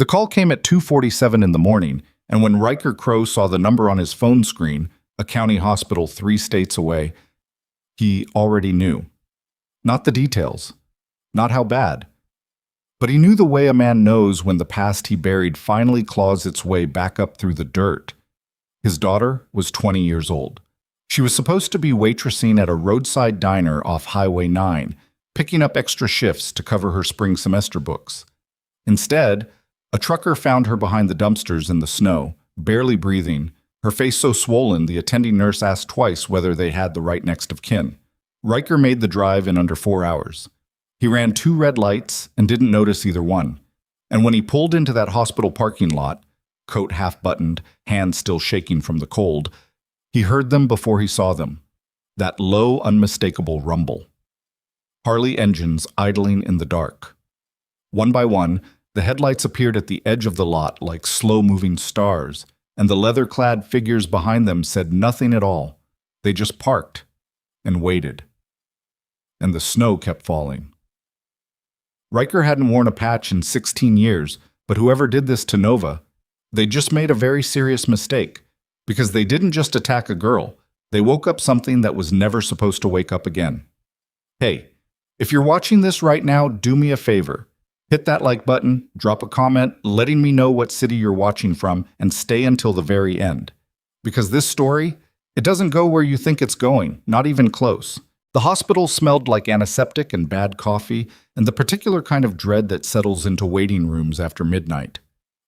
The call came at 2:47 in the morning, and when Riker Crow saw the number on his phone screen, a county hospital 3 states away, he already knew. Not the details, not how bad, but he knew the way a man knows when the past he buried finally claws its way back up through the dirt. His daughter was 20 years old. She was supposed to be waitressing at a roadside diner off Highway 9, picking up extra shifts to cover her spring semester books. Instead, a trucker found her behind the dumpsters in the snow, barely breathing, her face so swollen the attending nurse asked twice whether they had the right next of kin. Riker made the drive in under 4 hours. He ran 2 red lights and didn't notice either one. And when he pulled into that hospital parking lot, coat half buttoned, hands still shaking from the cold, he heard them before he saw them. That low, unmistakable rumble. Harley engines idling in the dark. One by one, the headlights appeared at the edge of the lot like slow-moving stars, and the leather-clad figures behind them said nothing at all. They just parked and waited. And the snow kept falling. Riker hadn't worn a patch in 16 years, but whoever did this to Nova, they just made a very serious mistake, because they didn't just attack a girl, they woke up something that was never supposed to wake up again. Hey, if you're watching this right now, do me a favor. Hit that like button, drop a comment, letting me know what city you're watching from, and stay until the very end. Because this story, it doesn't go where you think it's going, not even close. The hospital smelled like antiseptic and bad coffee, and the particular kind of dread that settles into waiting rooms after midnight.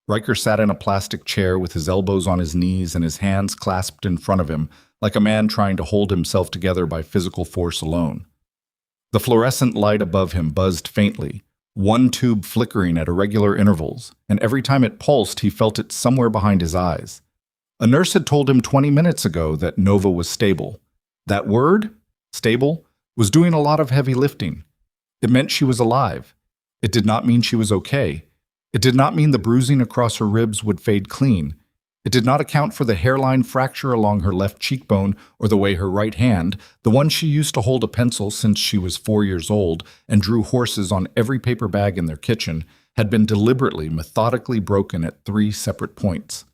Riker sat in a plastic chair with his elbows on his knees and his hands clasped in front of him, like a man trying to hold himself together by physical force alone. The fluorescent light above him buzzed faintly, one tube flickering at irregular intervals, and every time it pulsed he felt it somewhere behind his eyes. A nurse had told him 20 minutes ago that Nova was stable. That word, stable, was doing a lot of heavy lifting. It meant she was alive. It did not mean she was okay. It did not mean the bruising across her ribs would fade clean. It did not account for the hairline fracture along her left cheekbone or the way her right hand, the one she used to hold a pencil since she was 4 years old and drew horses on every paper bag in their kitchen, had been deliberately, methodically broken at 3 separate points.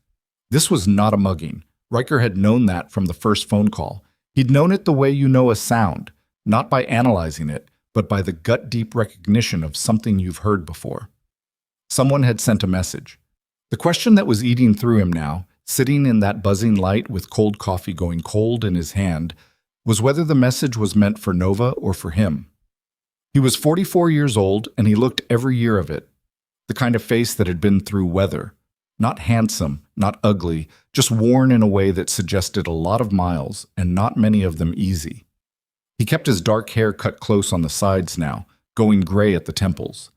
This was not a mugging. Riker had known that from the first phone call. He'd known it the way you know a sound, not by analyzing it, but by the gut-deep recognition of something you've heard before. Someone had sent a message. The question that was eating through him now, sitting in that buzzing light with cold coffee going cold in his hand, was whether the message was meant for Nova or for him. He was 44 years old, and he looked every year of it. The kind of face that had been through weather. Not handsome, not ugly, just worn in a way that suggested a lot of miles, and not many of them easy. He kept his dark hair cut close on the sides now, going gray at the temples.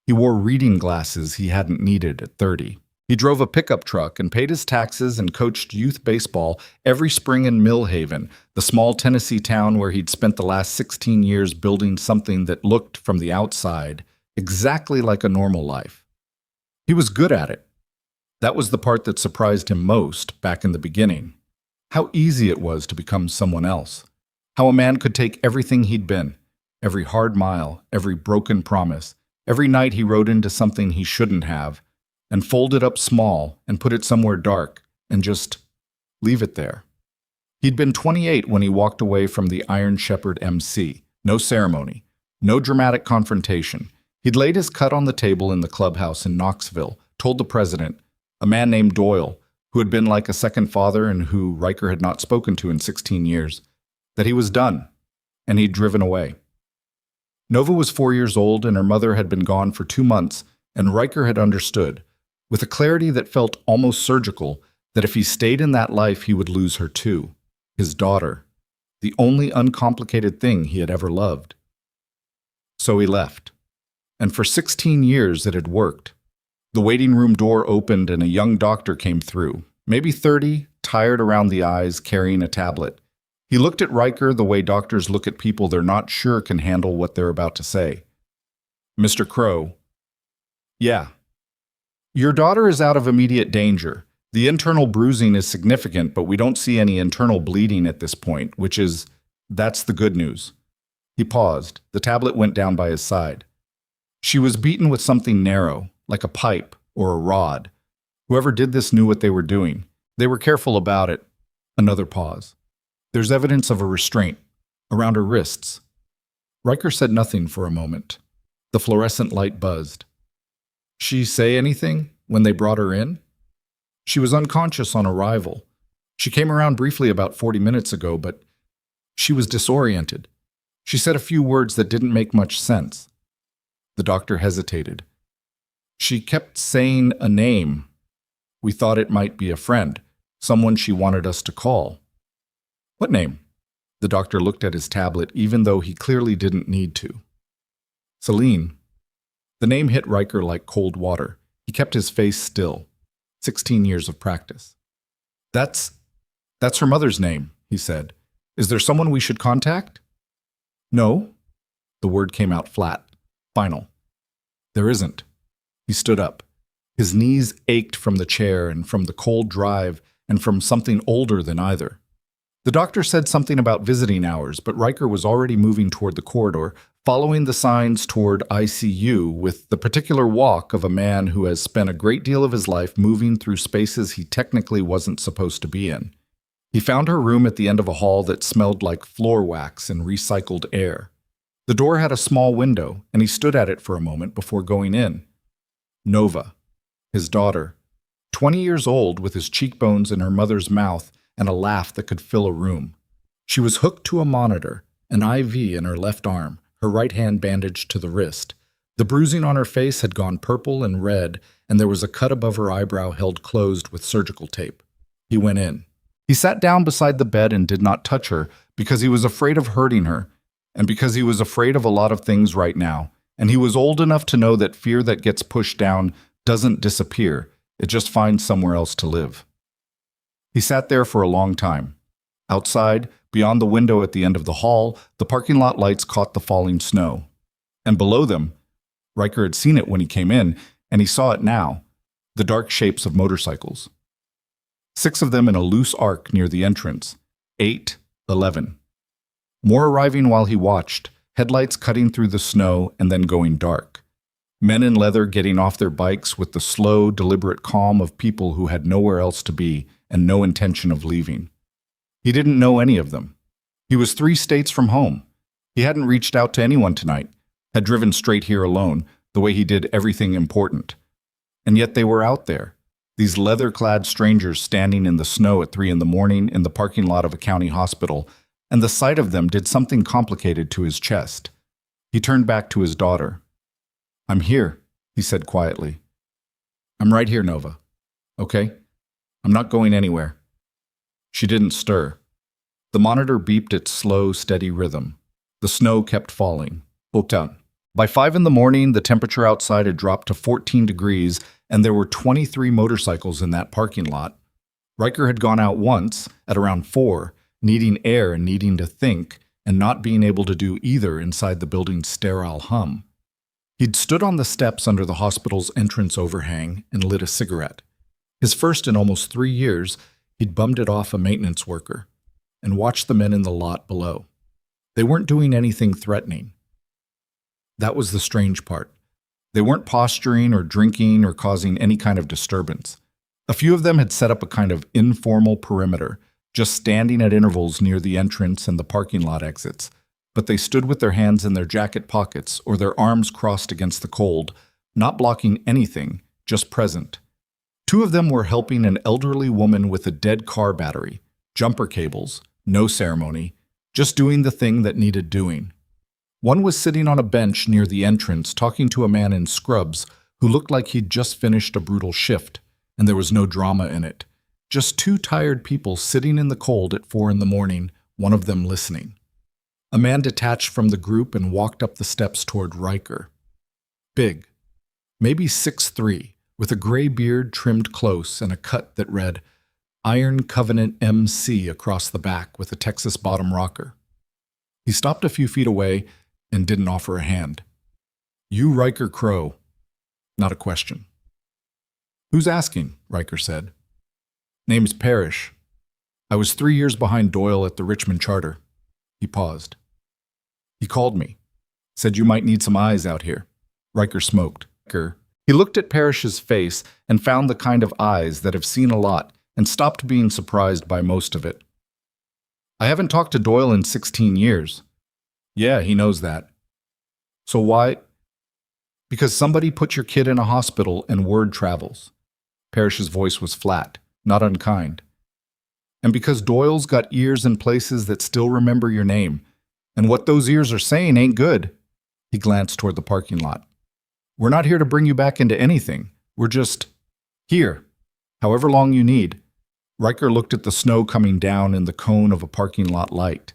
He wore reading glasses he hadn't needed at 30. He drove a pickup truck and paid his taxes and coached youth baseball every spring in Mill Haven, the small Tennessee town where he'd spent the last 16 years building something that looked, from the outside, exactly like a normal life. He was good at it. That was the part that surprised him most back in the beginning. How easy it was to become someone else. How a man could take everything he'd been, every hard mile, every broken promise, every night he rode into something he shouldn't have, and fold it up small and put it somewhere dark and just leave it there. He'd been 28 when he walked away from the Iron Shepherd MC. No ceremony, no dramatic confrontation. He'd laid his cut on the table in the clubhouse in Knoxville, told the president, a man named Doyle, who had been like a second father and who Riker had not spoken to in 16 years, that he was done, and he'd driven away. Nova was 4 years old, and her mother had been gone for 2 months, and Riker had understood, with a clarity that felt almost surgical, that if he stayed in that life he would lose her too, his daughter, the only uncomplicated thing he had ever loved. So he left. And for 16 years it had worked. The waiting room door opened and a young doctor came through, maybe 30, tired around the eyes, carrying a tablet. He looked at Riker the way doctors look at people they're not sure can handle what they're about to say. Mr. Crow. Yeah. Your daughter is out of immediate danger. The internal bruising is significant, but we don't see any internal bleeding at this point, that's the good news. He paused. The tablet went down by his side. She was beaten with something narrow, like a pipe, or a rod. Whoever did this knew what they were doing. They were careful about it. Another pause. There's evidence of a restraint around her wrists. Riker said nothing for a moment. The fluorescent light buzzed. She say anything when they brought her in? She was unconscious on arrival. She came around briefly about 40 minutes ago, but she was disoriented. She said a few words that didn't make much sense. The doctor hesitated. She kept saying a name. We thought it might be a friend, someone she wanted us to call. What name? The doctor looked at his tablet, even though he clearly didn't need to. Celine. The name hit Riker like cold water. He kept his face still. 16 years of practice. That's her mother's name, he said. Is there someone we should contact? No. The word came out flat, final. There isn't. He stood up. His knees ached from the chair and from the cold drive and from something older than either. The doctor said something about visiting hours, but Riker was already moving toward the corridor, following the signs toward ICU with the particular walk of a man who has spent a great deal of his life moving through spaces he technically wasn't supposed to be in. He found her room at the end of a hall that smelled like floor wax and recycled air. The door had a small window, and he stood at it for a moment before going in. Nova, his daughter, 20 years old with his cheekbones in her mother's mouth and a laugh that could fill a room. She was hooked to a monitor, an IV in her left arm, her right hand bandaged to the wrist. The bruising on her face had gone purple and red, and there was a cut above her eyebrow held closed with surgical tape. He went in. He sat down beside the bed and did not touch her because he was afraid of hurting her, and because he was afraid of a lot of things right now, and he was old enough to know that fear that gets pushed down doesn't disappear, it just finds somewhere else to live. He sat there for a long time. Outside, beyond the window at the end of the hall, the parking lot lights caught the falling snow. And below them, Riker had seen it when he came in, and he saw it now, the dark shapes of motorcycles. 6 of them in a loose arc near the entrance. 8, 11. More arriving while he watched, headlights cutting through the snow and then going dark. Men in leather getting off their bikes with the slow, deliberate calm of people who had nowhere else to be and no intention of leaving. He didn't know any of them. He was 3 states from home. He hadn't reached out to anyone tonight, had driven straight here alone, the way he did everything important. And yet they were out there, these leather-clad strangers standing in the snow at 3 a.m. in the parking lot of a county hospital, and the sight of them did something complicated to his chest. He turned back to his daughter. "I'm here," he said quietly. "I'm right here, Nova. Okay? I'm not going anywhere." She didn't stir. The monitor beeped its slow, steady rhythm. The snow kept falling. Hookdown. By 5 a.m, the temperature outside had dropped to 14 degrees, and there were 23 motorcycles in that parking lot. Riker had gone out once, at around 4, needing air and needing to think, and not being able to do either inside the building's sterile hum. He'd stood on the steps under the hospital's entrance overhang and lit a cigarette. His first in almost 3 years, he'd bummed it off a maintenance worker and watched the men in the lot below. They weren't doing anything threatening. That was the strange part. They weren't posturing or drinking or causing any kind of disturbance. A few of them had set up a kind of informal perimeter, just standing at intervals near the entrance and the parking lot exits, but they stood with their hands in their jacket pockets or their arms crossed against the cold, not blocking anything, just present. 2 of them were helping an elderly woman with a dead car battery, jumper cables, no ceremony, just doing the thing that needed doing. One was sitting on a bench near the entrance talking to a man in scrubs who looked like he'd just finished a brutal shift, and there was no drama in it. Just 2 tired people sitting in the cold at 4 a.m, one of them listening. A man detached from the group and walked up the steps toward Riker. Big, maybe 6'3", with a gray beard trimmed close and a cut that read, Iron Covenant MC across the back with a Texas bottom rocker. He stopped a few feet away and didn't offer a hand. "You Riker Crow." Not a question. "Who's asking?" Riker said. "Name's Parrish. I was 3 years behind Doyle at the Richmond Charter." He paused. "He called me. Said you might need some eyes out here." Riker smoked. He looked at Parrish's face and found the kind of eyes that have seen a lot and stopped being surprised by most of it. I haven't talked to Doyle in 16 years. Yeah, he knows that. So why? Because somebody put your kid in a hospital and word travels. Parrish's voice was flat, not unkind. And because Doyle's got ears in places that still remember your name, and what those ears are saying ain't good. He glanced toward the parking lot. We're not here to bring you back into anything. We're just here, however long you need. Riker looked at the snow coming down in the cone of a parking lot light.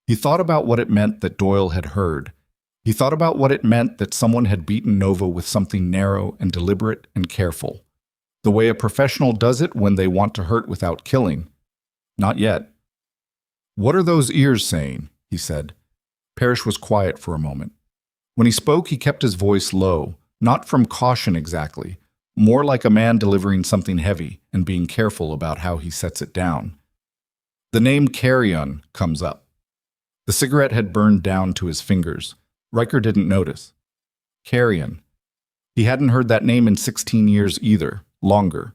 He thought about what it meant that Doyle had heard. He thought about what it meant that someone had beaten Nova with something narrow and deliberate and careful. The way a professional does it when they want to hurt without killing. Not yet. What are those ears saying? He said. Parrish was quiet for a moment. When he spoke, he kept his voice low, not from caution exactly, more like a man delivering something heavy and being careful about how he sets it down. The name Carrion comes up. The cigarette had burned down to his fingers. Riker didn't notice. Carrion. He hadn't heard that name in 16 years either, longer.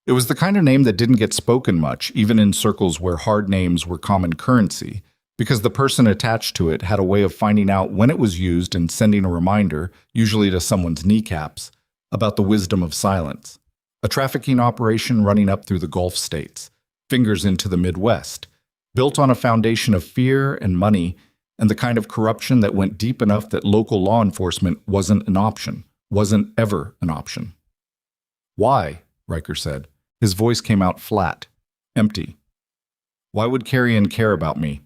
It was the kind of name that didn't get spoken much, even in circles where hard names were common currency, because the person attached to it had a way of finding out when it was used and sending a reminder, usually to someone's kneecaps, about the wisdom of silence. A trafficking operation running up through the Gulf states, fingers into the Midwest, built on a foundation of fear and money and the kind of corruption that went deep enough that local law enforcement wasn't an option, wasn't ever an option. Why? Riker said. His voice came out flat, empty. Why would Carrion care about me?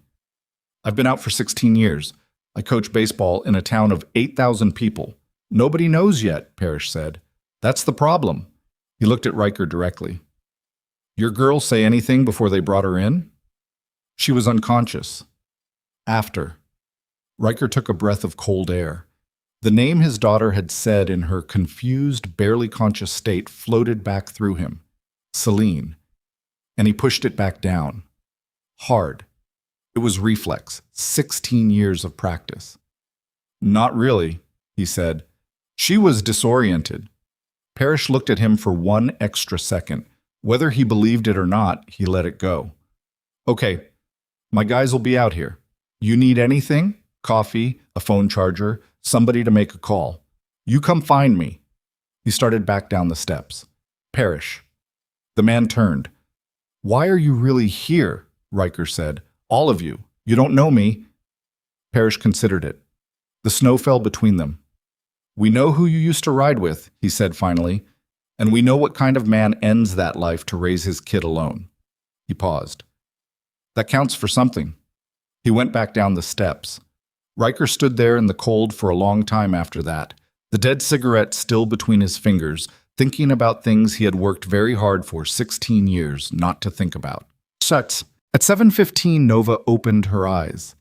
I've been out for 16 years. I coach baseball in a town of 8,000 people. Nobody knows yet, Parrish said. That's the problem. He looked at Riker directly. Your girl say anything before they brought her in? She was unconscious. After. Riker took a breath of cold air. The name his daughter had said in her confused, barely conscious state floated back through him. Celine. And he pushed it back down. Hard. It was reflex. 16 years of practice. Not really, he said. She was disoriented. Parrish looked at him for one extra second. Whether he believed it or not, he let it go. Okay, my guys will be out here. You need anything? Coffee, a phone charger, somebody to make a call. You come find me. He started back down the steps. Parrish. The man turned. Why are you really here? Riker said. All of you. You don't know me. Parrish considered it. The snow fell between them. We know who you used to ride with, he said finally, and we know what kind of man ends that life to raise his kid alone. He paused. That counts for something. He went back down the steps. Riker stood there in the cold for a long time after that, the dead cigarette still between his fingers, thinking about things he had worked very hard for 16 years not to think about. Shucks. At 7:15, Nova opened her eyes.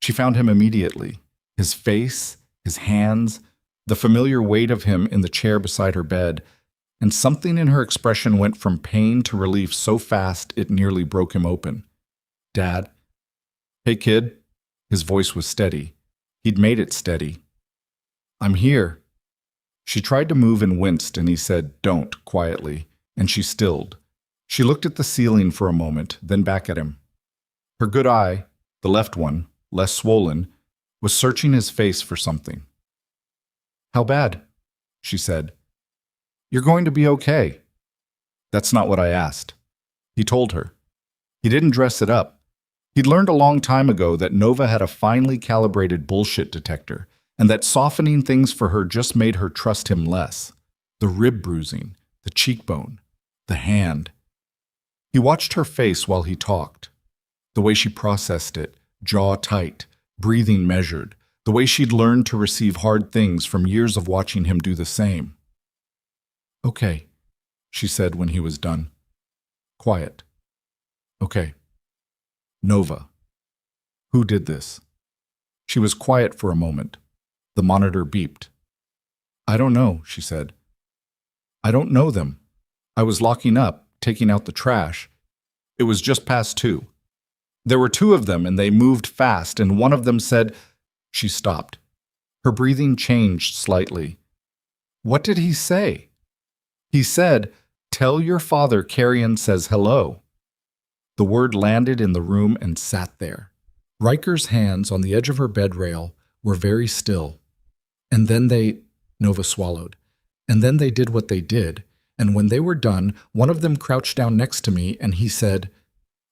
She found him immediately. His face, his hands, the familiar weight of him in the chair beside her bed, and something in her expression went from pain to relief so fast it nearly broke him open. Dad. Hey, kid. His voice was steady. He'd made it steady. I'm here. She tried to move and winced, and he said, don't, quietly, and she stilled. She looked at the ceiling for a moment, then back at him. Her good eye, the left one, less swollen, was searching his face for something. How bad? She said. You're going to be okay. That's not what I asked. He told her. He didn't dress it up. He'd learned a long time ago that Nova had a finely calibrated bullshit detector, and that softening things for her just made her trust him less. The rib bruising, the cheekbone, the hand. He watched her face while he talked. The way she processed it, jaw tight, breathing measured, the way she'd learned to receive hard things from years of watching him do the same. Okay, she said when he was done. Quiet. Okay. Nova. Who did this? She was quiet for a moment. The monitor beeped. I don't know, she said. I don't know them. I was locking up, taking out the trash. It was just past 2. There were 2 of them, and they moved fast, and one of them said... She stopped. Her breathing changed slightly. What did he say? He said, "Tell your father Carrion says hello." The word landed in the room and sat there. Riker's hands on the edge of her bed rail were very still. And then Nova swallowed. And then they did what they did. And when they were done, one of them crouched down next to me and he said,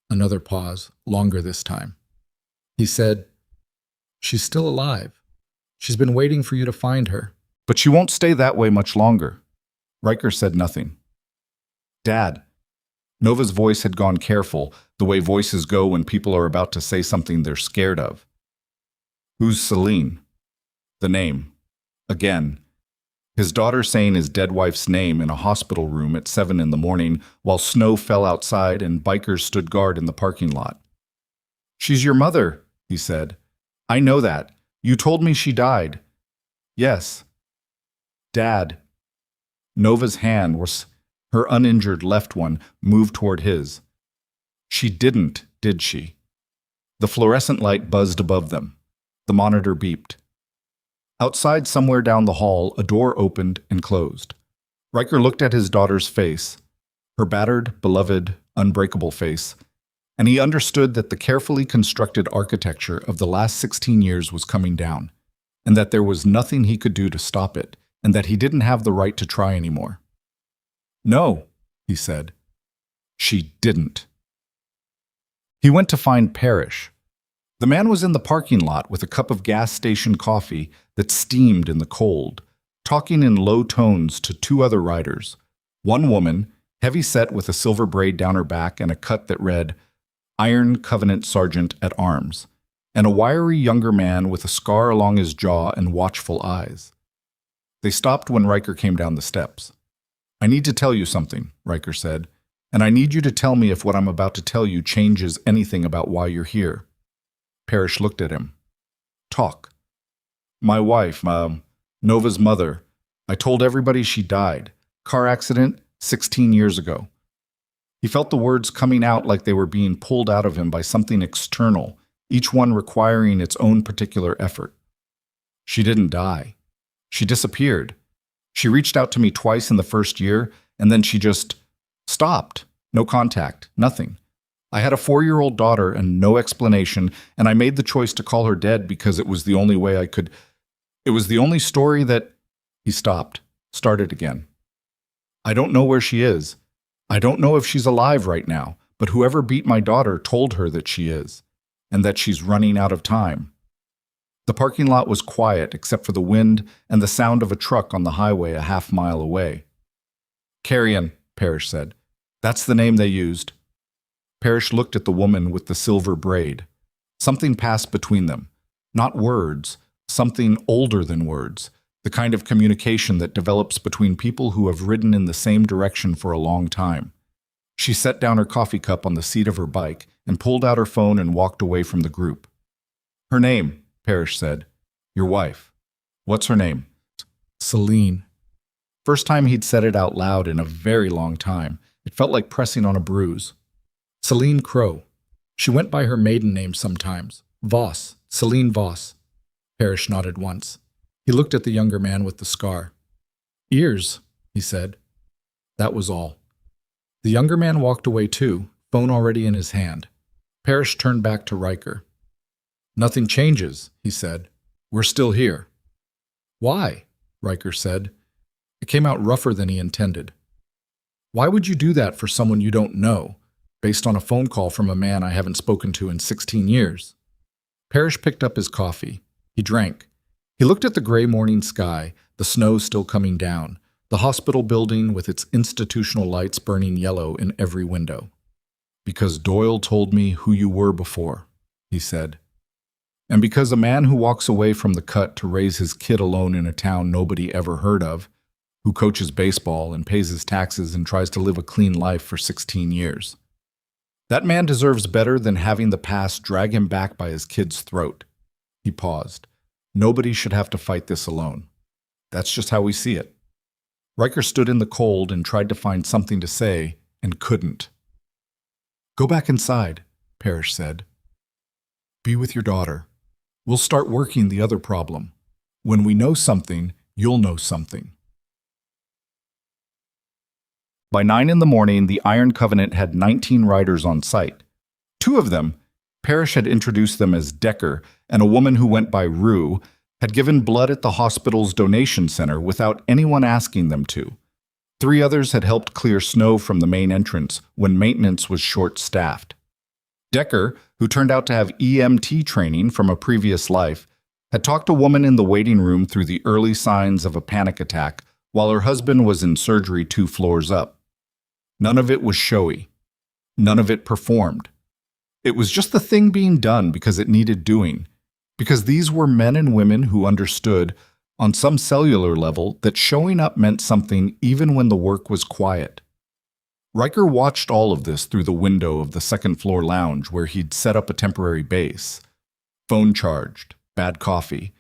another pause, longer this time. He said, "She's still alive. She's been waiting for you to find her." "But she won't stay that way much longer." Riker said nothing. "Dad." Nova's voice had gone careful, the way voices go when people are about to say something they're scared of. "Who's Celine?" The name. Again. His daughter saying his dead wife's name in a hospital room at 7 in the morning while snow fell outside and bikers stood guard in the parking lot. "She's your mother," he said. "I know that. You told me she died." "Yes." "Dad." Nova's hand was her uninjured left one moved toward his. "She didn't, did she?" The fluorescent light buzzed above them. The monitor beeped. Outside, somewhere down the hall, a door opened and closed. Riker looked at his daughter's face, her battered, beloved, unbreakable face, and he understood that the carefully constructed architecture of the last 16 years was coming down, and that there was nothing he could do to stop it, and that he didn't have the right to try anymore. "No," he said. "She didn't." He went to find Parrish. The man was in the parking lot with a cup of gas station coffee that steamed in the cold, talking in low tones to two other riders. One woman, heavy-set with a silver braid down her back and a cut that read, "Iron Covenant Sergeant at Arms," and a wiry younger man with a scar along his jaw and watchful eyes. They stopped when Riker came down the steps. "I need to tell you something," Riker said, "and I need you to tell me if what I'm about to tell you changes anything about why you're here." Parrish looked at him. "Talk." "My wife, Nova's mother. I told everybody she died. Car accident 16 years ago." He felt the words coming out like they were being pulled out of him by something external, each one requiring its own particular effort. "She didn't die. She disappeared. She reached out to me twice in the first year, and then she just stopped. No contact, nothing. I had a 4-year-old daughter and no explanation, and I made the choice to call her dead because it was the only way I could. It was the only story that—" He stopped, started again. "I don't know where she is. I don't know if she's alive right now, but whoever beat my daughter told her that she is, and that she's running out of time." The parking lot was quiet except for the wind and the sound of a truck on the highway a half-mile away. "Carrion," Parrish said. "That's the name they used." Parrish looked at the woman with the silver braid. Something passed between them. Not words, something older than words, the kind of communication that develops between people who have ridden in the same direction for a long time. She set down her coffee cup on the seat of her bike and pulled out her phone and walked away from the group. "Her name," Parrish said. "Your wife. What's her name?" "Celine." First time he'd said it out loud in a very long time. It felt like pressing on a bruise. "Celine Crow. She went by her maiden name sometimes. Voss. Celine Voss." Parrish nodded once. He looked at the younger man with the scar. "Ears," he said. That was all. The younger man walked away too, phone already in his hand. Parrish turned back to Riker. "Nothing changes," he said. "We're still here." "Why?" Riker said. It came out rougher than he intended. "Why would you do that for someone you don't know, based on a phone call from a man I haven't spoken to in 16 years? Parrish picked up his coffee. He drank. He looked at the gray morning sky, the snow still coming down, the hospital building with its institutional lights burning yellow in every window. "Because Doyle told me who you were before," he said. "And because a man who walks away from the cut to raise his kid alone in a town nobody ever heard of, who coaches baseball and pays his taxes and tries to live a clean life for 16 years. That man deserves better than having the past drag him back by his kid's throat." He paused. "Nobody should have to fight this alone. That's just how we see it." Riker stood in the cold and tried to find something to say, and couldn't. "Go back inside," Parrish said. "Be with your daughter. We'll start working the other problem. When we know something, you'll know something." By 9 in the morning, the Iron Covenant had 19 riders on site. Two of them, Parrish had introduced them as Decker, and a woman who went by Rue, had given blood at the hospital's donation center without anyone asking them to. Three others had helped clear snow from the main entrance when maintenance was short-staffed. Decker, who turned out to have EMT training from a previous life, had talked a woman in the waiting room through the early signs of a panic attack while her husband was in surgery 2 floors up. None of it was showy. None of it performed. It was just the thing being done because it needed doing, because these were men and women who understood, on some cellular level, that showing up meant something even when the work was quiet. Riker watched all of this through the window of the second-floor lounge where he'd set up a temporary base. Phone charged, bad coffee,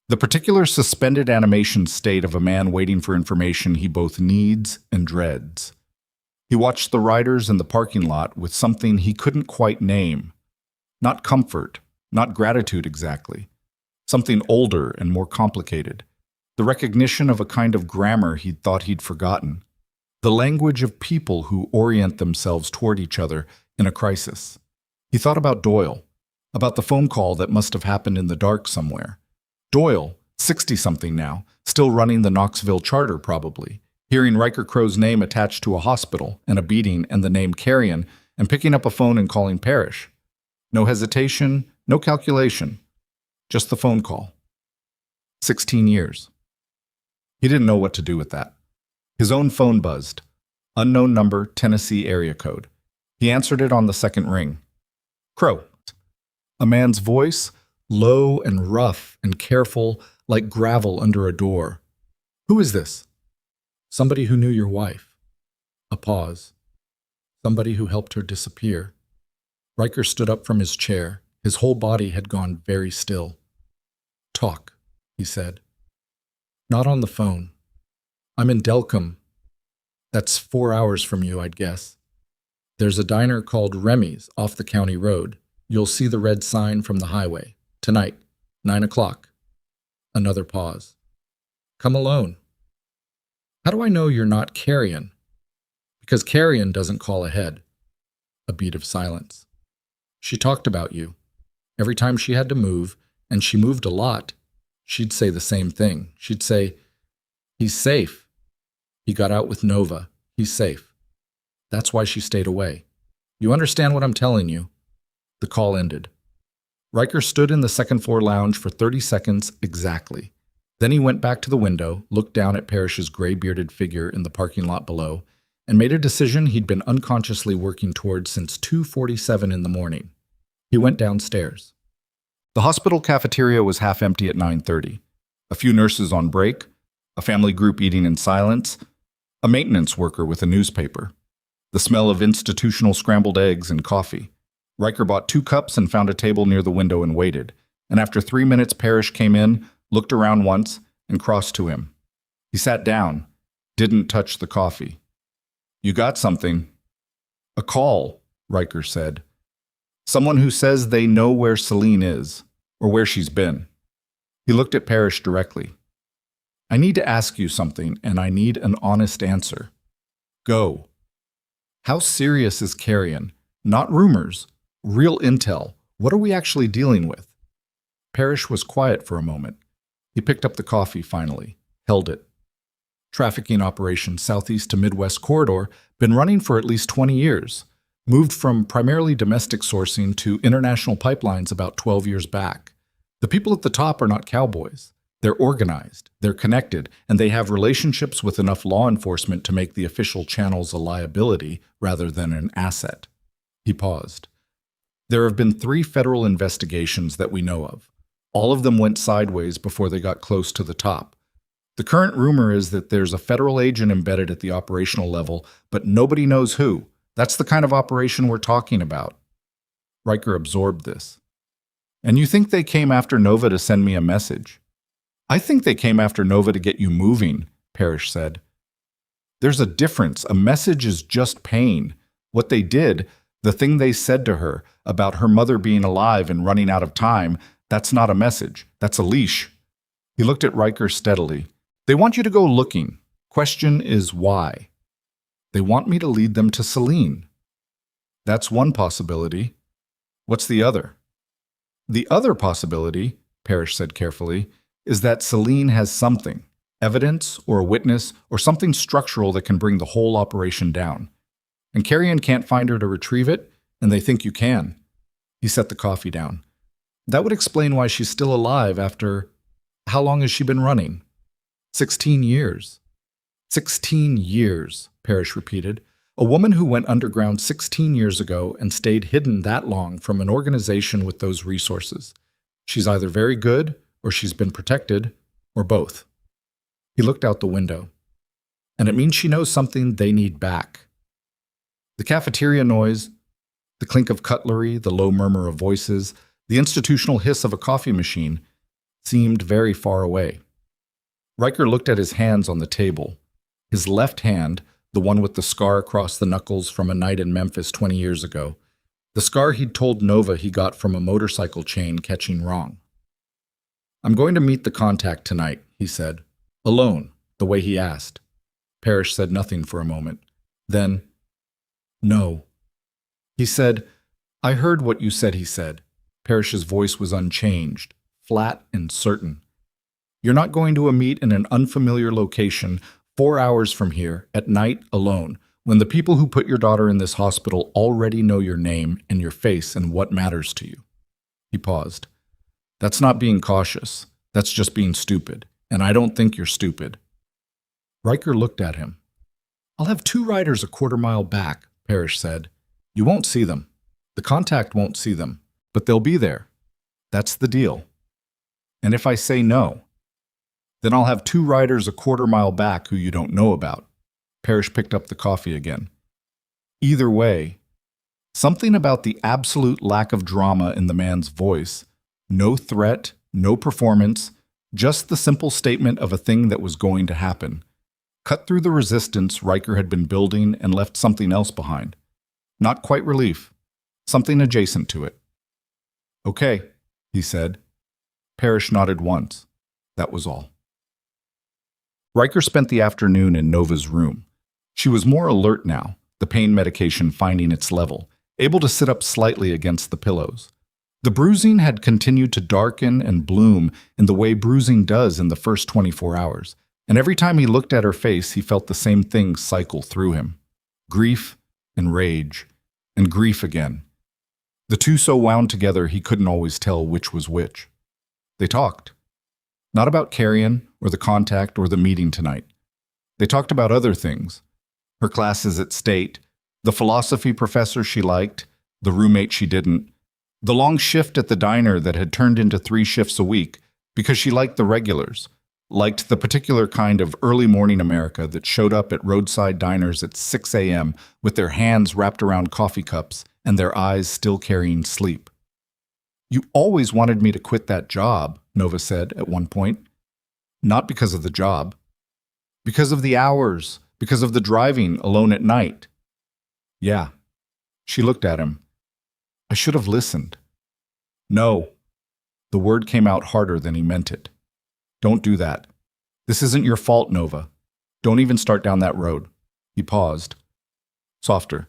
the particular suspended animation state of a man waiting for information he both needs and dreads. He watched the riders in the parking lot with something he couldn't quite name. Not comfort, not gratitude exactly. Something older and more complicated. The recognition of a kind of grammar he'd thought he'd forgotten. The language of people who orient themselves toward each other in a crisis. He thought about Doyle, about the phone call that must have happened in the dark somewhere. Doyle, 60-something now, still running the Knoxville charter probably, hearing Riker Crow's name attached to a hospital and a beating and the name Carrion, and picking up a phone and calling Parrish. No hesitation, no calculation. Just the phone call. 16 years. He didn't know what to do with that. His own phone buzzed. Unknown number, Tennessee area code. He answered it on the second ring. Crow. A man's voice, low and rough and careful, like gravel under a door. Who is this? Somebody who knew your wife. A pause. Somebody who helped her disappear. Riker stood up from his chair. His whole body had gone very still. Talk, he said. Not on the phone. I'm in Delcom. That's 4 hours from you, I'd guess. There's a diner called Remy's off the county road. You'll see the red sign from the highway. Tonight, 9 o'clock. Another pause. Come alone. How do I know you're not Carrion? Because Carrion doesn't call ahead. A beat of silence. She talked about you. Every time she had to move, and she moved a lot, she'd say the same thing. She'd say, he's safe. He got out with Nova. He's safe. That's why she stayed away. You understand what I'm telling you? The call ended. Riker stood in the second-floor lounge for 30 seconds exactly. Then he went back to the window, looked down at Parrish's gray-bearded figure in the parking lot below, and made a decision he'd been unconsciously working toward since 2:47 in the morning. He went downstairs. The hospital cafeteria was half empty at 9:30. A few nurses on break, a family group eating in silence, a maintenance worker with a newspaper, the smell of institutional scrambled eggs and coffee. Riker bought 2 cups and found a table near the window and waited, and after 3 minutes Parrish came in, looked around once, and crossed to him. He sat down, didn't touch the coffee. You got something. A call, Riker said. Someone who says they know where Celine is, or where she's been. He looked at Parrish directly. I need to ask you something, and I need an honest answer. Go. How serious is Carrion? Not rumors. Real intel. What are we actually dealing with? Parrish was quiet for a moment. He picked up the coffee finally, held it. Trafficking operation Southeast to Midwest Corridor, been running for at least 20 years. Moved from primarily domestic sourcing to international pipelines about 12 years back. The people at the top are not cowboys. They're organized, they're connected, and they have relationships with enough law enforcement to make the official channels a liability rather than an asset. He paused. There have been 3 federal investigations that we know of. All of them went sideways before they got close to the top. The current rumor is that there's a federal agent embedded at the operational level, but nobody knows who. That's the kind of operation we're talking about. Riker absorbed this. And you think they came after Nova to send me a message? I think they came after Nova to get you moving, Parrish said. There's a difference. A message is just pain. What they did, the thing they said to her about her mother being alive and running out of time, that's not a message. That's a leash. He looked at Riker steadily. They want you to go looking. Question is why? They want me to lead them to Celine. That's one possibility. What's the other? The other possibility, Parrish said carefully, is that Celine has something, evidence or a witness or something structural that can bring the whole operation down. And Carrion can't find her to retrieve it, and they think you can. He set the coffee down. That would explain why she's still alive after… How long has she been running? 16 years. 16 years, Parrish repeated. A woman who went underground 16 years ago and stayed hidden that long from an organization with those resources. She's either very good, or she's been protected, or both. He looked out the window. And it means she knows something they need back. The cafeteria noise, the clink of cutlery, the low murmur of voices, the institutional hiss of a coffee machine seemed very far away. Riker looked at his hands on the table. His left hand, the one with the scar across the knuckles from a night in Memphis 20 years ago, the scar he'd told Nova he got from a motorcycle chain catching wrong. I'm going to meet the contact tonight, he said. Alone, the way he asked. Parrish said nothing for a moment. Then, no. He said, I heard what you said, he said. Parrish's voice was unchanged, flat and certain. You're not going to a meet in an unfamiliar location 4 hours from here, at night, alone, when the people who put your daughter in this hospital already know your name and your face and what matters to you. He paused. That's not being cautious. That's just being stupid. And I don't think you're stupid. Riker looked at him. I'll have 2 riders a quarter-mile back, Parrish said. You won't see them. The contact won't see them. But they'll be there. That's the deal. And if I say no, then I'll have 2 riders a quarter-mile back who you don't know about. Parrish picked up the coffee again. Either way, something about the absolute lack of drama in the man's voice, no threat, no performance, just the simple statement of a thing that was going to happen, cut through the resistance Riker had been building and left something else behind. Not quite relief, something adjacent to it. Okay, he said. Parrish nodded once. That was all. Riker spent the afternoon in Nova's room. She was more alert now, the pain medication finding its level, able to sit up slightly against the pillows. The bruising had continued to darken and bloom in the way bruising does in the first 24 hours, and every time he looked at her face, he felt the same thing cycle through him. Grief and rage, and grief again. The two so wound together he couldn't always tell which was which. They talked. Not about Carrion, or the contact, or the meeting tonight. They talked about other things. Her classes at State, the philosophy professor she liked, the roommate she didn't, the long shift at the diner that had turned into 3 shifts a week because she liked the regulars, liked the particular kind of early morning America that showed up at roadside diners at 6 a.m. with their hands wrapped around coffee cups and their eyes still carrying sleep. You always wanted me to quit that job, Nova said at one point. Not because of the job. Because of the hours, because of the driving alone at night. Yeah. She looked at him. I should have listened. No. The word came out harder than he meant it. Don't do that. This isn't your fault, Nova. Don't even start down that road. He paused. Softer.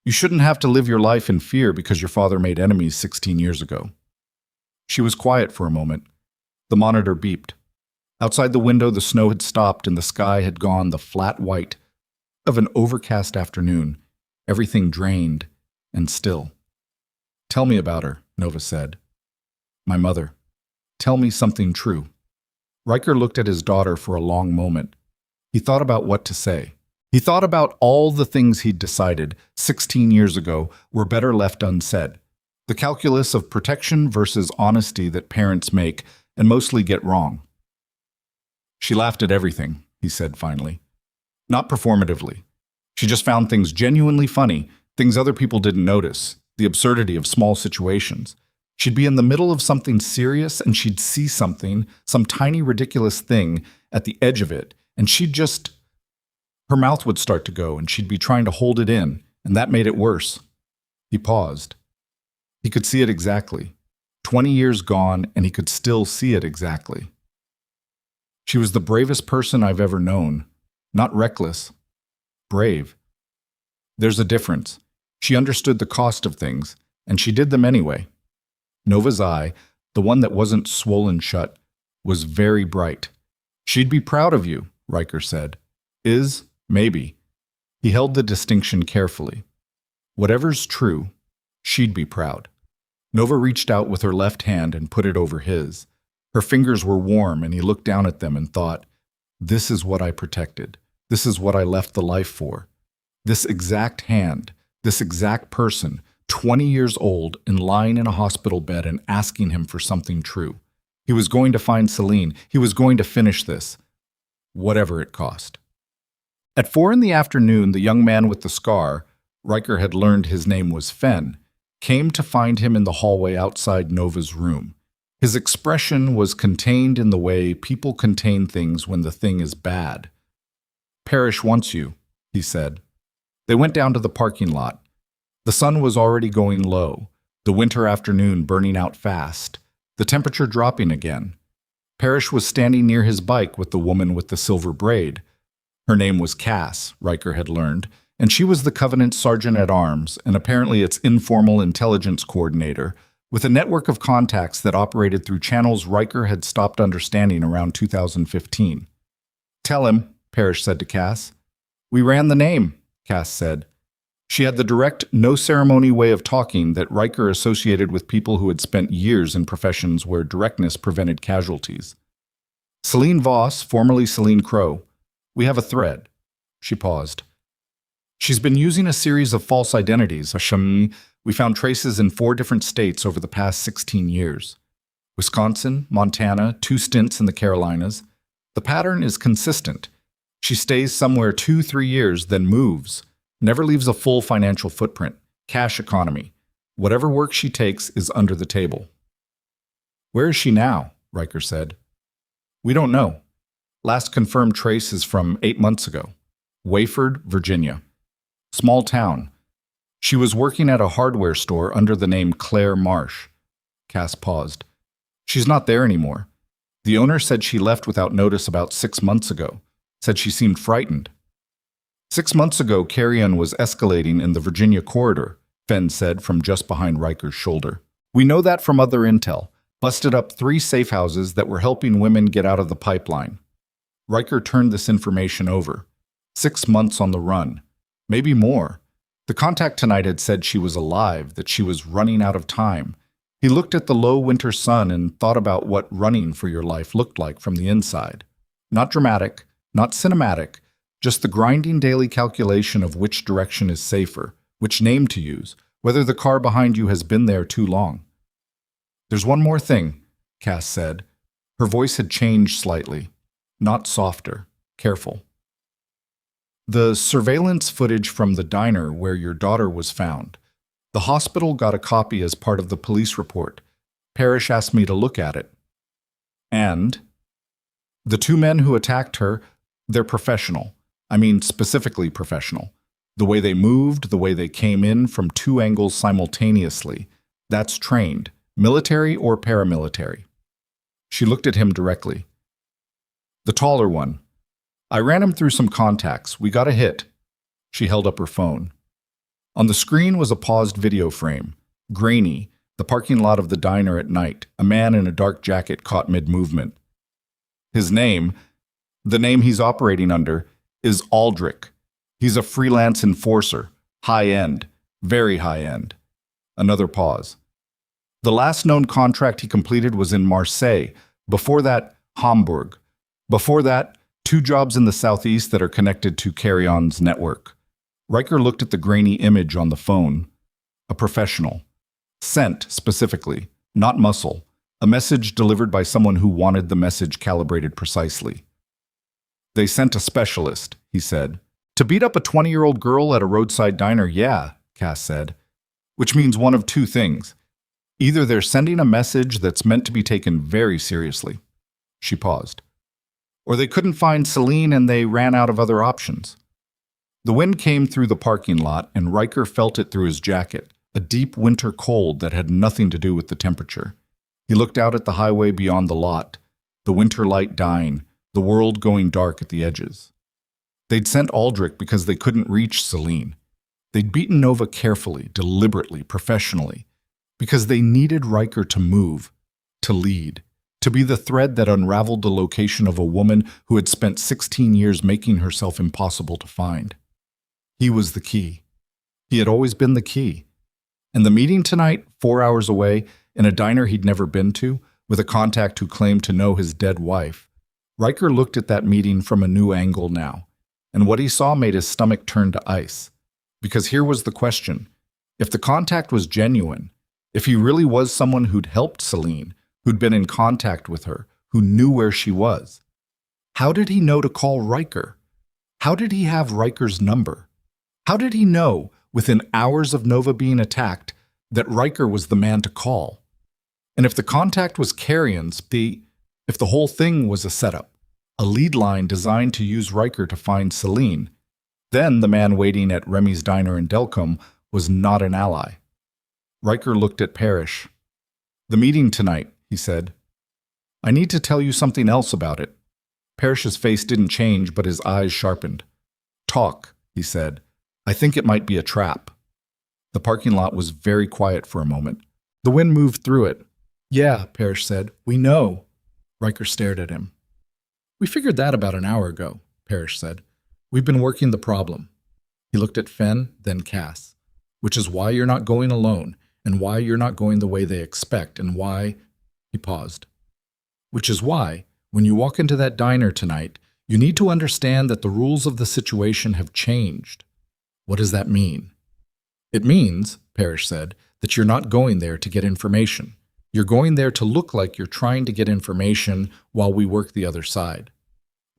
You shouldn't have to live your life in fear because your father made enemies 16 years ago. She was quiet for a moment. The monitor beeped. Outside the window, the snow had stopped and the sky had gone the flat white of an overcast afternoon, everything drained and still. Tell me about her, Nova said. My mother. Tell me something true. Riker looked at his daughter for a long moment. He thought about what to say. He thought about all the things he'd decided 16 years ago were better left unsaid. The calculus of protection versus honesty that parents make and mostly get wrong. She laughed at everything, he said finally. Not performatively. She just found things genuinely funny, things other people didn't notice, the absurdity of small situations. She'd be in the middle of something serious and she'd see something, some tiny ridiculous thing at the edge of it, and her mouth would start to go and she'd be trying to hold it in, and that made it worse. He paused. He could see it exactly. 20 years gone, and he could still see it exactly. She was the bravest person I've ever known. Not reckless. brave. There's a difference. She understood the cost of things, and she did them anyway. Nova's eye, the one that wasn't swollen shut, was very bright. She'd be proud of you, Riker said. Is, maybe. He held the distinction carefully. Whatever's true, she'd be proud. Nova reached out with her left hand and put it over his. Her fingers were warm, and he looked down at them and thought, this is what I protected. This is what I left the life for. This exact hand, this exact person, 20 years old and lying in a hospital bed and asking him for something true. He was going to find Celine. He was going to finish this, whatever it cost. At 4 p.m, the young man with the scar, Riker had learned his name was Fenn, came to find him in the hallway outside Nova's room. His expression was contained in the way people contain things when the thing is bad. Parrish wants you, he said. They went down to the parking lot. The sun was already going low, the winter afternoon burning out fast, the temperature dropping again. Parrish was standing near his bike with the woman with the silver braid. Her name was Cass, Riker had learned, and she was the Covenant's sergeant-at-arms and apparently its informal intelligence coordinator, with a network of contacts that operated through channels Riker had stopped understanding around 2015. Tell him, Parrish said to Cass. We ran the name, Cass said. She had the direct, no-ceremony way of talking that Riker associated with people who had spent years in professions where directness prevented casualties. Celine Voss, formerly Celine Crow. We have a thread. She paused. She's been using a series of false identities. We found traces in 4 different states over the past 16 years. Wisconsin, Montana, 2 stints in the Carolinas. The pattern is consistent. She stays somewhere 2-3 years, then moves. Never leaves a full financial footprint. Cash economy. Whatever work she takes is under the table. Where is she now? Riker said. We don't know. Last confirmed trace is from 8 months ago. Wayford, Virginia. Small town. She was working at a hardware store under the name Claire Marsh. Cass paused. She's not there anymore. The owner said she left without notice about 6 months ago. Said she seemed frightened. 6 months ago, carrion was escalating in the Virginia corridor, Fenn said from just behind Riker's shoulder. We know that from other intel. Busted up 3 safe houses that were helping women get out of the pipeline. Riker turned this information over. 6 months on the run. Maybe more. The contact tonight had said she was alive, that she was running out of time. He looked at the low winter sun and thought about what running for your life looked like from the inside. Not dramatic, not cinematic, just the grinding daily calculation of which direction is safer, which name to use, whether the car behind you has been there too long. There's one more thing, Cass said. Her voice had changed slightly. Not softer, careful. The surveillance footage from the diner where your daughter was found. The hospital got a copy as part of the police report. Parrish asked me to look at it. And the 2 men who attacked her, they're professional. I mean, specifically professional. The way they moved, the way they came in from 2 angles simultaneously. That's trained, military or paramilitary. She looked at him directly. The taller one. I ran him through some contacts. We got a hit. She held up her phone. On the screen was a paused video frame. Grainy, the parking lot of the diner at night, a man in a dark jacket caught mid-movement. His name, the name he's operating under, is Aldrich. He's a freelance enforcer, high-end, very high-end. Another pause. The last known contract he completed was in Marseille. Before that, Hamburg. Before that, 2 jobs in the southeast that are connected to Carrion's network. Riker looked at the grainy image on the phone. A professional. Scent, specifically, not muscle. A message delivered by someone who wanted the message calibrated precisely. They sent a specialist, he said. To beat up a 20-year-old girl at a roadside diner, yeah, Cass said. Which means one of 2 things. Either they're sending a message that's meant to be taken very seriously. She paused. Or they couldn't find Celine and they ran out of other options. The wind came through the parking lot and Riker felt it through his jacket, a deep winter cold that had nothing to do with the temperature. He looked out at the highway beyond the lot, the winter light dying, the world going dark at the edges. They'd sent Aldrich because they couldn't reach Celine. They'd beaten Nova carefully, deliberately, professionally, because they needed Riker to move, to lead, to be the thread that unraveled the location of a woman who had spent 16 years making herself impossible to find. He was the key. He had always been the key. And the meeting tonight, 4 hours away, in a diner he'd never been to, with a contact who claimed to know his dead wife, Riker looked at that meeting from a new angle now, and what he saw made his stomach turn to ice. Because here was the question. If the contact was genuine, if he really was someone who'd helped Celine, who'd been in contact with her, who knew where she was, how did he know to call Riker? How did he have Riker's number? How did he know, within hours of Nova being attacked, that Riker was the man to call? And if the contact was Carrion's, if the whole thing was a setup, a lead line designed to use Riker to find Celine, then the man waiting at Remy's diner in Delcombe was not an ally. Riker looked at Parrish. "The meeting tonight," he said. "I need to tell you something else about it." Parrish's face didn't change, but his eyes sharpened. "Talk," he said. "I think it might be a trap." The parking lot was very quiet for a moment. The wind moved through it. "Yeah," Parrish said. "We know." Riker stared at him. "We figured that about an hour ago," Parrish said. "We've been working the problem." He looked at Fenn, then Cass. "Which is why you're not going alone, and why you're not going the way they expect, and why—" He paused. "Which is why, when you walk into that diner tonight, you need to understand that the rules of the situation have changed." "What does that mean?" "It means," Parrish said, "that you're not going there to get information. You're going there to look like you're trying to get information while we work the other side."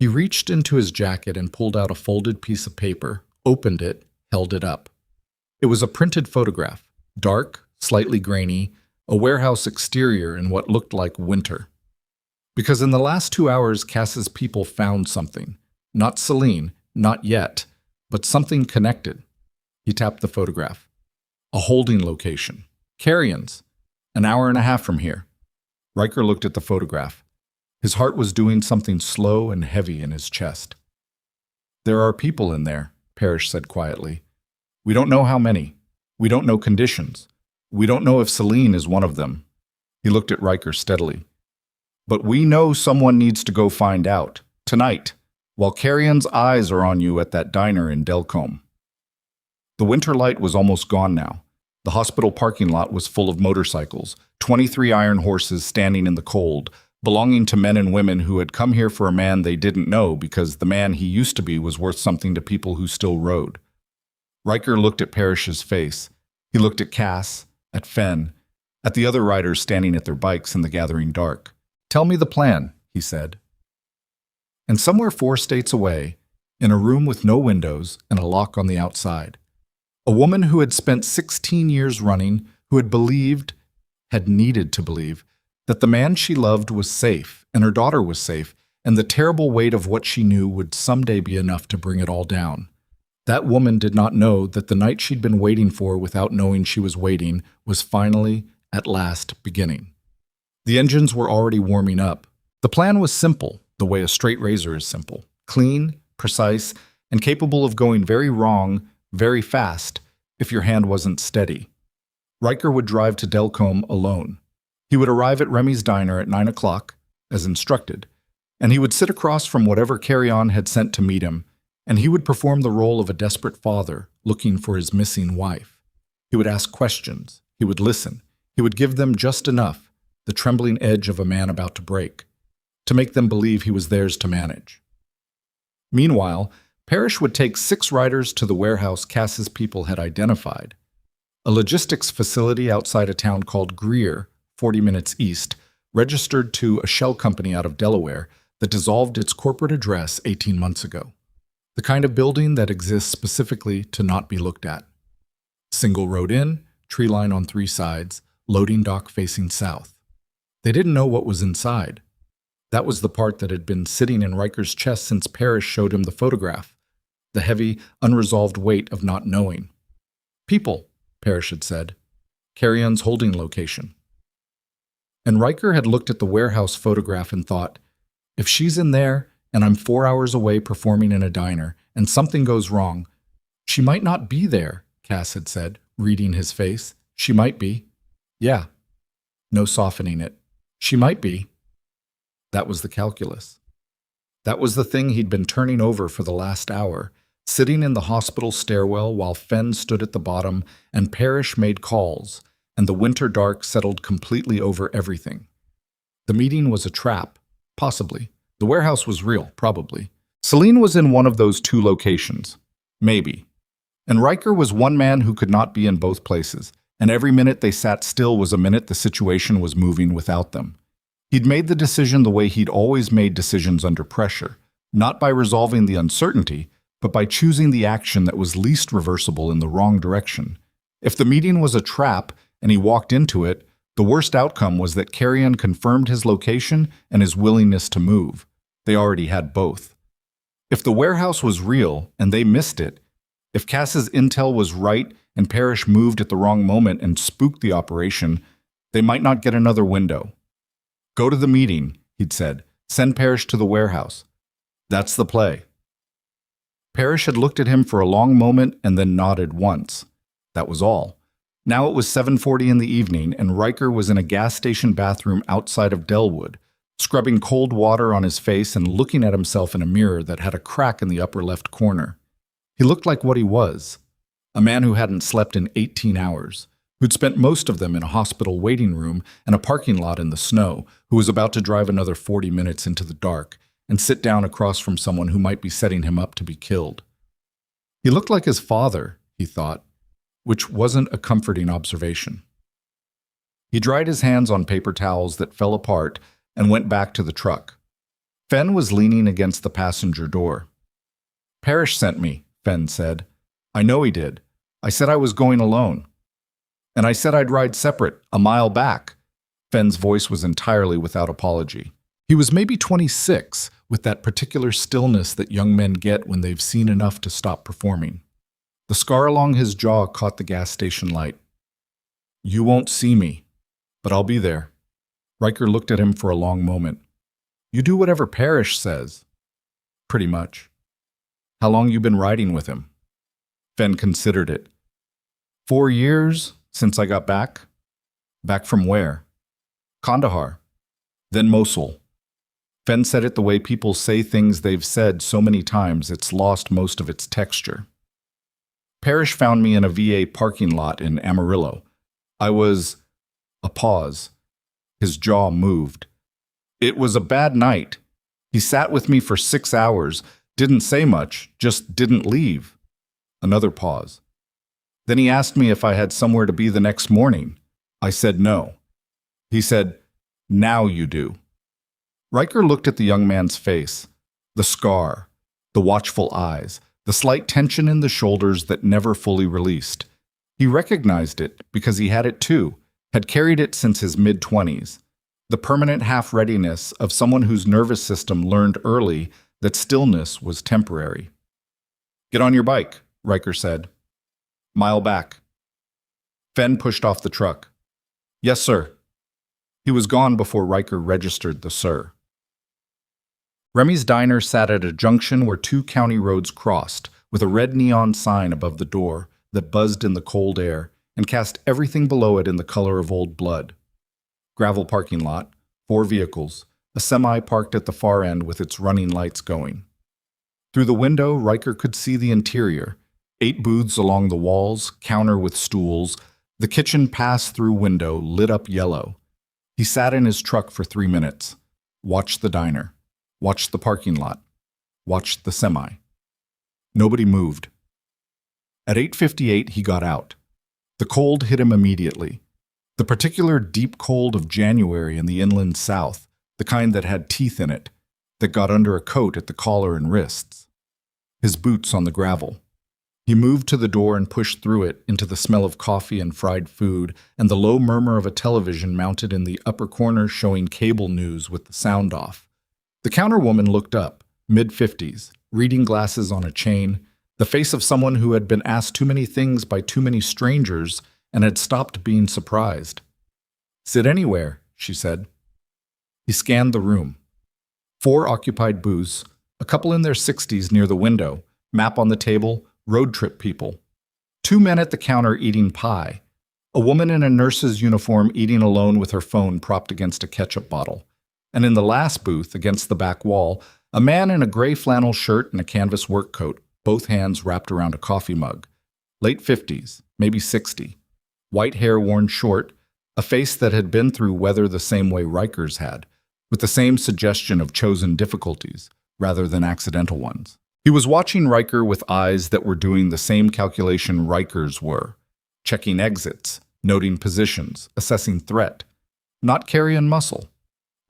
He reached into his jacket and pulled out a folded piece of paper, opened it, held it up. It was a printed photograph, dark, slightly grainy, a warehouse exterior in what looked like winter. Because in the last 2 hours, Cass's people found something. Not Celine, not yet, but something connected. He tapped the photograph. A holding location. Carrion's. An hour and a half from here. Riker looked at the photograph. His heart was doing something slow and heavy in his chest. "There are people in there," Parrish said quietly. "We don't know how many. We don't know conditions. We don't know if Celine is one of them." He looked at Riker steadily. "But we know someone needs to go find out. Tonight, while Carrion's eyes are on you at that diner in Delcombe." The winter light was almost gone now. The hospital parking lot was full of motorcycles, 23 iron horses standing in the cold, belonging to men and women who had come here for a man they didn't know because the man he used to be was worth something to people who still rode. Riker looked at Parrish's face. He looked at Cass, at Fenn, at the other riders standing at their bikes in the gathering dark. "Tell me the plan," he said. And somewhere 4 states away, in a room with no windows and a lock on the outside, a woman who had spent 16 years running, who had needed to believe, that the man she loved was safe, and her daughter was safe, and the terrible weight of what she knew would someday be enough to bring it all down. That woman did not know that the night she'd been waiting for without knowing she was waiting was finally, at last, beginning. The engines were already warming up. The plan was simple, the way a straight razor is simple. Clean, precise, and capable of going very wrong, very fast, if your hand wasn't steady. Riker would drive to Delcombe alone. He would arrive at Remy's diner at 9 o'clock, as instructed, and he would sit across from whatever Carrion had sent to meet him, and he would perform the role of a desperate father looking for his missing wife. He would ask questions. He would listen. He would give them just enough, the trembling edge of a man about to break, to make them believe he was theirs to manage. Meanwhile, Parrish would take 6 riders to the warehouse Cass's people had identified, a logistics facility outside a town called Greer, 40 minutes east, registered to a shell company out of Delaware that dissolved its corporate address 18 months ago. The kind of building that exists specifically to not be looked at. Single road in, tree line on 3 sides, loading dock facing south. They didn't know what was inside. That was the part that had been sitting in Riker's chest since Parrish showed him the photograph, the heavy, unresolved weight of not knowing. "People," Parrish had said. "Carrion's holding location." And Riker had looked at the warehouse photograph and thought, if she's in there, and I'm 4 hours away performing in a diner, and something goes wrong. She might not be there, Cass had said, reading his face. She might be. Yeah. No softening it. She might be. That was the calculus. That was the thing he'd been turning over for the last hour, sitting in the hospital stairwell while Fenn stood at the bottom and Parrish made calls, and the winter dark settled completely over everything. The meeting was a trap, possibly. The warehouse was real, probably. Celine was in one of those two locations. Maybe. And Riker was one man who could not be in both places, and every minute they sat still was a minute the situation was moving without them. He'd made the decision the way he'd always made decisions under pressure, not by resolving the uncertainty, but by choosing the action that was least reversible in the wrong direction. If the meeting was a trap and he walked into it, the worst outcome was that Carrion confirmed his location and his willingness to move. They already had both. If the warehouse was real and they missed it, if Cass's intel was right and Parrish moved at the wrong moment and spooked the operation, they might not get another window. Go to the meeting, he'd said. Send Parrish to the warehouse. That's the play. Parrish had looked at him for a long moment and then nodded once. That was all. Now it was 7:40 in the evening, and Riker was in a gas station bathroom outside of Delwood, scrubbing cold water on his face and looking at himself in a mirror that had a crack in the upper left corner. He looked like what he was, a man who hadn't slept in 18 hours, who'd spent most of them in a hospital waiting room and a parking lot in the snow, who was about to drive another 40 minutes into the dark and sit down across from someone who might be setting him up to be killed. He looked like his father, he thought, which wasn't a comforting observation. He dried his hands on paper towels that fell apart and went back to the truck. Fenn was leaning against the passenger door. Parrish sent me, Fenn said. I know he did. I said I was going alone. And I said I'd ride separate, a mile back. Fenn's voice was entirely without apology. He was maybe 26, with that particular stillness that young men get when they've seen enough to stop performing. The scar along his jaw caught the gas station light. You won't see me, but I'll be there. Riker looked at him for a long moment. You do whatever Parrish says. Pretty much. How long you been riding with him? Fenn considered it. 4 years since I got back. Back from where? Kandahar. Then Mosul. Fenn said it the way people say things they've said so many times it's lost most of its texture. Parrish found me in a VA parking lot in Amarillo. I was... A pause. His jaw moved. It was a bad night. He sat with me for 6 hours, didn't say much, just didn't leave. Another pause. Then he asked me if I had somewhere to be the next morning. I said no. He said, now you do. Riker looked at the young man's face, the scar, the watchful eyes, the slight tension in the shoulders that never fully released. He recognized it because he had it too, had carried it since his mid-20s. The permanent half-readiness of someone whose nervous system learned early that stillness was temporary. Get on your bike, Riker said. Mile back. Fenn pushed off the truck. Yes, sir. He was gone before Riker registered the sir. Remy's diner sat at a junction where 2 county roads crossed, with a red neon sign above the door that buzzed in the cold air and cast everything below it in the color of old blood. Gravel parking lot, 4 vehicles, a semi parked at the far end with its running lights going. Through the window, Riker could see the interior, 8 booths along the walls, counter with stools, the kitchen pass-through window lit up yellow. He sat in his truck for 3 minutes, watched the diner, watched the parking lot, watched the semi. Nobody moved. At 8:58, he got out. The cold hit him immediately. The particular deep cold of January in the inland south, the kind that had teeth in it, that got under a coat at the collar and wrists. His boots on the gravel. He moved to the door and pushed through it into the smell of coffee and fried food and the low murmur of a television mounted in the upper corner showing cable news with the sound off. The counterwoman looked up, mid-50s, reading glasses on a chain, the face of someone who had been asked too many things by too many strangers and had stopped being surprised. Sit anywhere, she said. He scanned the room. 4 occupied booths, a couple in their 60s near the window, Map on the table, road trip people. Two men at the counter eating pie. A woman in a nurse's uniform eating alone with her phone propped against a ketchup bottle. And in the last booth, against the back wall, a man in a gray flannel shirt and a canvas work coat, both hands wrapped around a coffee mug. Late 50s, maybe 60. White hair worn short, a face that had been through weather the same way Riker's had, with the same suggestion of chosen difficulties, rather than accidental ones. He was watching Riker with eyes that were doing the same calculation Riker's were, checking exits, noting positions, assessing threat, not carrying muscle.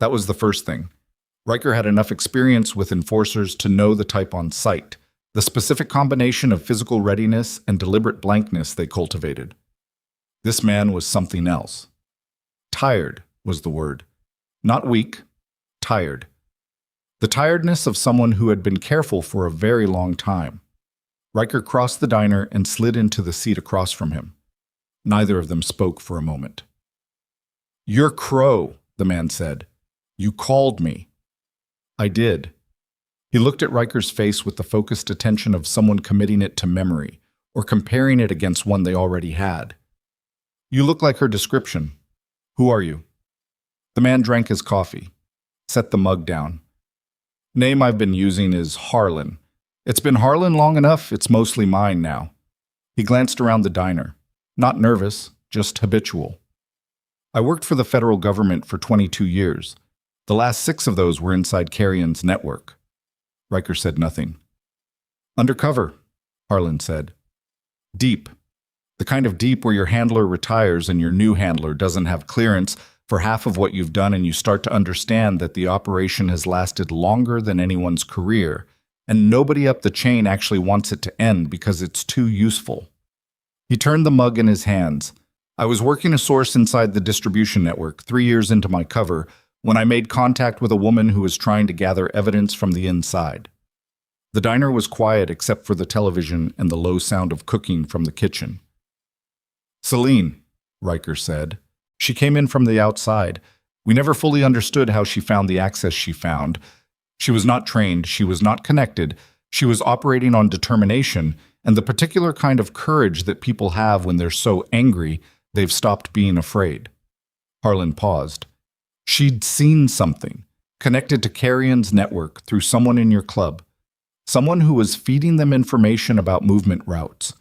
That was the first thing. Riker had enough experience with enforcers to know the type on sight, the specific combination of physical readiness and deliberate blankness they cultivated. This man was something else. Tired was the word. Not weak, tired. The tiredness of someone who had been careful for a very long time. Riker crossed the diner and slid into the seat across from him. Neither of them spoke for a moment. "You're Crow," the man said. "You called me." "I did." He looked at Riker's face with the focused attention of someone committing it to memory, or comparing it against one they already had. "You look like her description. Who are you?" The man drank his coffee, set the mug down. "Name I've been using is Harlan. It's been Harlan long enough, it's mostly mine now." He glanced around the diner. Not nervous, just habitual. "I worked for the federal government for 22 years. The last 6 of those were inside Carrion's network." Riker said nothing. "Undercover," Harlan said. "Deep. The kind of deep where your handler retires and your new handler doesn't have clearance for half of what you've done, and you start to understand that the operation has lasted longer than anyone's career, and nobody up the chain actually wants it to end because it's too useful." He turned the mug in his hands. "I was working a source inside the distribution network 3 years into my cover when I made contact with a woman who was trying to gather evidence from the inside." The diner was quiet except for the television and the low sound of cooking from the kitchen. "Celine," Riker said. "She came in from the outside. We never fully understood how she found the access she found. She was not trained, she was not connected, she was operating on determination and the particular kind of courage that people have when they're so angry they've stopped being afraid." Harlan paused. "She'd seen something, connected to Carrion's network through someone in your club, someone who was feeding them information about movement routes.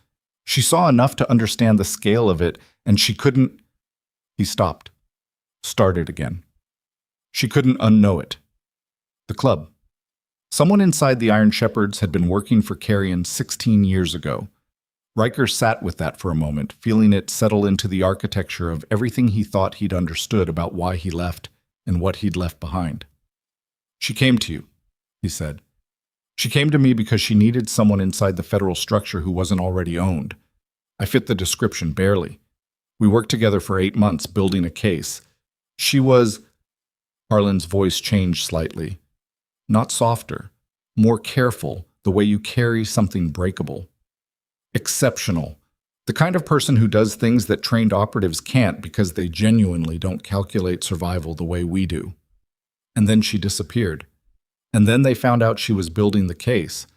She saw enough to understand the scale of it, and she couldn't—" He stopped, started again. "She couldn't unknow it." The club. Someone inside the Iron Shepherds had been working for Carrion 16 years ago. Riker sat with that for a moment, feeling it settle into the architecture of everything he thought he'd understood about why he left and what he'd left behind. "She came to you," he said. "She came to me because she needed someone inside the federal structure who wasn't already owned. I fit the description barely. We worked together for 8 months building a case. She was—" Harlan's voice changed slightly. "Not softer, more careful, the way you carry something breakable. Exceptional. The kind of person who does things that trained operatives can't because they genuinely don't calculate survival the way we do." And then she disappeared. And then they found out she was building the case.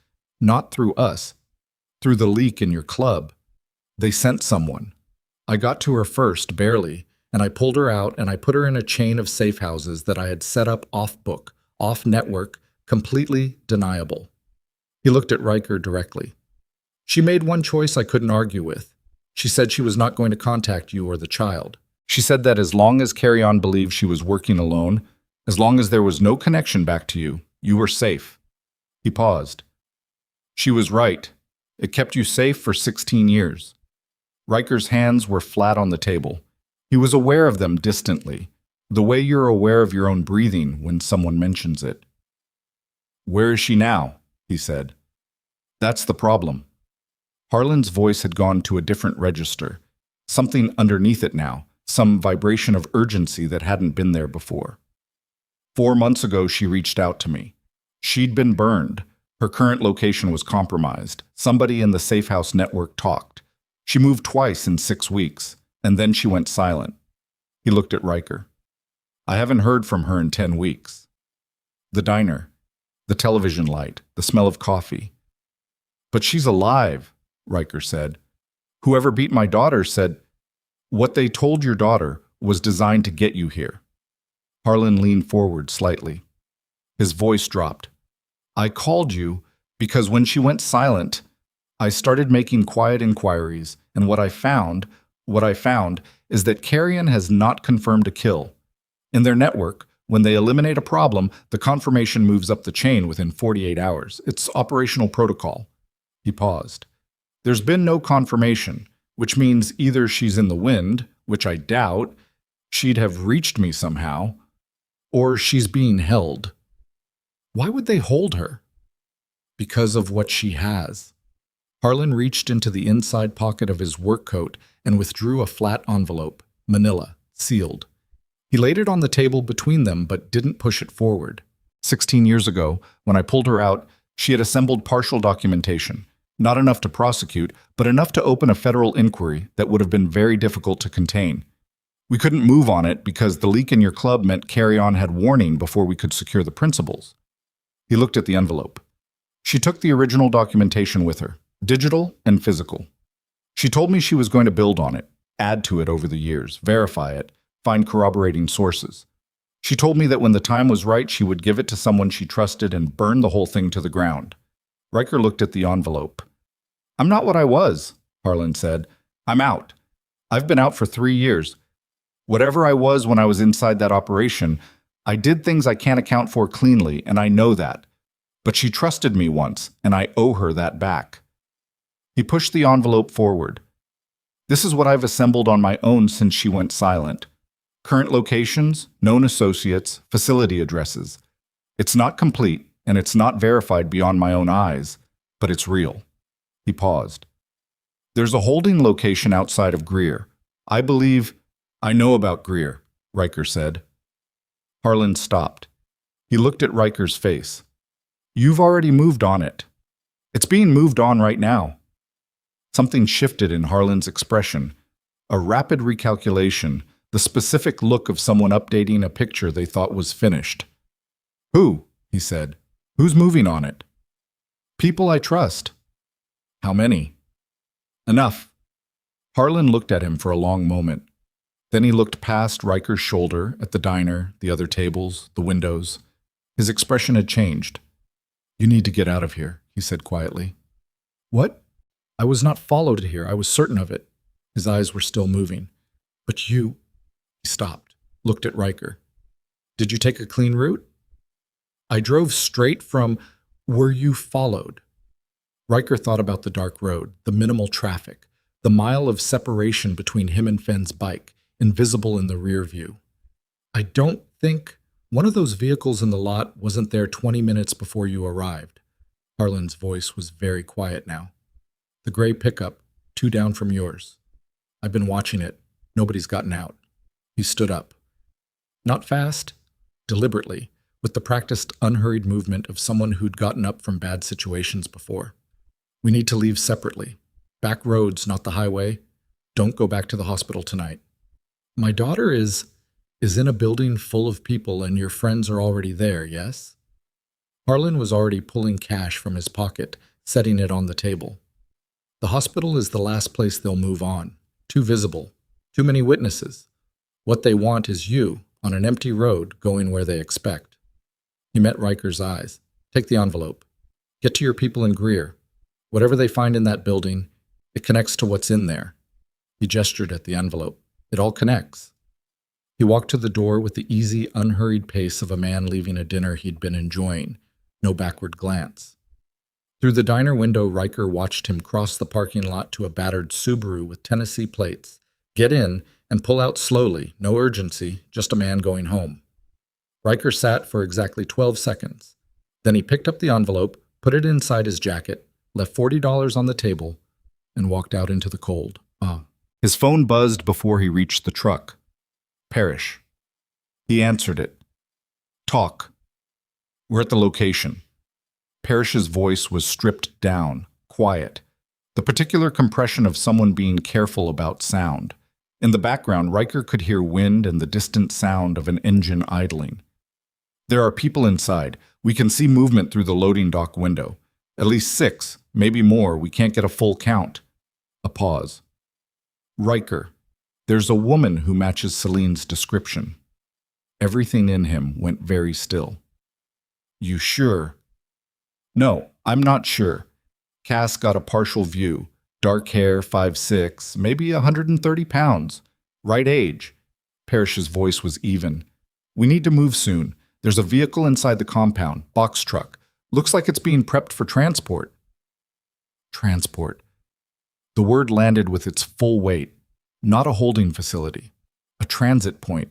Not through us. Through the leak in your club. They sent someone. I got to her first, barely, and I pulled her out and I put her in a chain of safe houses that I had set up off-book, off-network, completely deniable. He looked at Riker directly. "She made one choice I couldn't argue with. She said she was not going to contact you or the child. She said that as long as Carrion believed she was working alone, as long as there was no connection back to you, you were safe." He paused. "She was right. It kept you safe for 16 years. Riker's hands were flat on the table. He was aware of them distantly, the way you're aware of your own breathing when someone mentions it. "Where is she now?" he said. "That's the problem." Harlan's voice had gone to a different register, something underneath it now, some vibration of urgency that hadn't been there before. 4 months ago, she reached out to me. She'd been burned. Her current location was compromised. Somebody in the Safe House network talked. She moved twice in 6 weeks, and then she went silent. He looked at Riker. "I haven't heard from her in 10 weeks. The diner, the television light, the smell of coffee. But she's alive, Riker said. Whoever beat my daughter said, what they told your daughter was designed to get you here. Harlan leaned forward slightly. His voice dropped. I called you because when she went silent, I started making quiet inquiries, and what I found is that Carrion has not confirmed a kill. In their network, when they eliminate a problem, the confirmation moves up the chain within 48 hours. It's operational protocol. He paused. There's been no confirmation, which means either she's in the wind, which I doubt, she'd have reached me somehow, or she's being held. Why would they hold her? Because of what she has. Harlan reached into the inside pocket of his work coat and withdrew a flat envelope, manila, sealed. He laid it on the table between them but didn't push it forward. 16 years ago, when I pulled her out, she had assembled partial documentation. Not enough to prosecute, but enough to open a federal inquiry that would have been very difficult to contain. We couldn't move on it because the leak in your club meant Carrion had warning before we could secure the principals. He looked at the envelope. She took the original documentation with her, digital and physical. She told me she was going to build on it, add to it over the years, verify it, find corroborating sources. She told me that when the time was right, she would give it to someone she trusted and burn the whole thing to the ground. Riker looked at the envelope. I'm not what I was, Harlan said. I'm out. I've been out for 3 years. Whatever I was when I was inside that operation, I did things I can't account for cleanly, and I know that. But she trusted me once, and I owe her that back. He pushed the envelope forward. This is what I've assembled on my own since she went silent. Current locations, known associates, facility addresses. It's not complete, and it's not verified beyond my own eyes, but it's real. He paused. There's a holding location outside of Greer. I know about Greer, Riker said. Harlan stopped. He looked at Riker's face. You've already moved on it. It's being moved on right now. Something shifted in Harlan's expression. A rapid recalculation, the specific look of someone updating a picture they thought was finished. Who? He said. Who's moving on it? People I trust. How many? Enough. Harlan looked at him for a long moment. Then he looked past Riker's shoulder at the diner, the other tables, the windows. His expression had changed. You need to get out of here, he said quietly. What? I was not followed here. I was certain of it. His eyes were still moving. But you... He stopped, looked at Riker. Did you take a clean route? I drove straight from... Were you followed? Riker thought about the dark road, the minimal traffic, the mile of separation between him and Fenn's bike, invisible in the rear view. I don't think... One of those vehicles in the lot wasn't there 20 minutes before you arrived. Harlan's voice was very quiet now. The gray pickup, 2 down from yours. I've been watching it. Nobody's gotten out. He stood up. Not fast, deliberately, with the practiced, unhurried movement of someone who'd gotten up from bad situations before. We need to leave separately. Back roads, not the highway. Don't go back to the hospital tonight. My daughter is in a building full of people and your friends are already there, yes? Harlan was already pulling cash from his pocket, setting it on the table. The hospital is the last place they'll move on. Too visible. Too many witnesses. What they want is you, on an empty road, going where they expect. He met Riker's eyes. Take the envelope. Get to your people in Greer. Whatever they find in that building, it connects to what's in there. He gestured at the envelope. It all connects. He walked to the door with the easy, unhurried pace of a man leaving a dinner he'd been enjoying, no backward glance. Through the diner window, Riker watched him cross the parking lot to a battered Subaru with Tennessee plates, get in, and pull out slowly, no urgency, just a man going home. Riker sat for exactly 12 seconds. Then he picked up the envelope, put it inside his jacket, left $40 on the table, and walked out into the cold. His phone buzzed before he reached the truck. Parrish. He answered it. Talk. We're at the location. Parrish's voice was stripped down, quiet. The particular compression of someone being careful about sound. In the background, Riker could hear wind and the distant sound of an engine idling. There are people inside. We can see movement through the loading dock window. At least 6, maybe more. We can't get a full count. A pause. Riker. There's a woman who matches Celine's description. Everything in him went very still. You sure? No, I'm not sure. Cass got a partial view. Dark hair, 5'6", maybe 130 pounds. Right age. Parrish's voice was even. We need to move soon. There's a vehicle inside the compound, box truck. Looks like it's being prepped for transport. Transport. The word landed with its full weight. Not a holding facility. A transit point.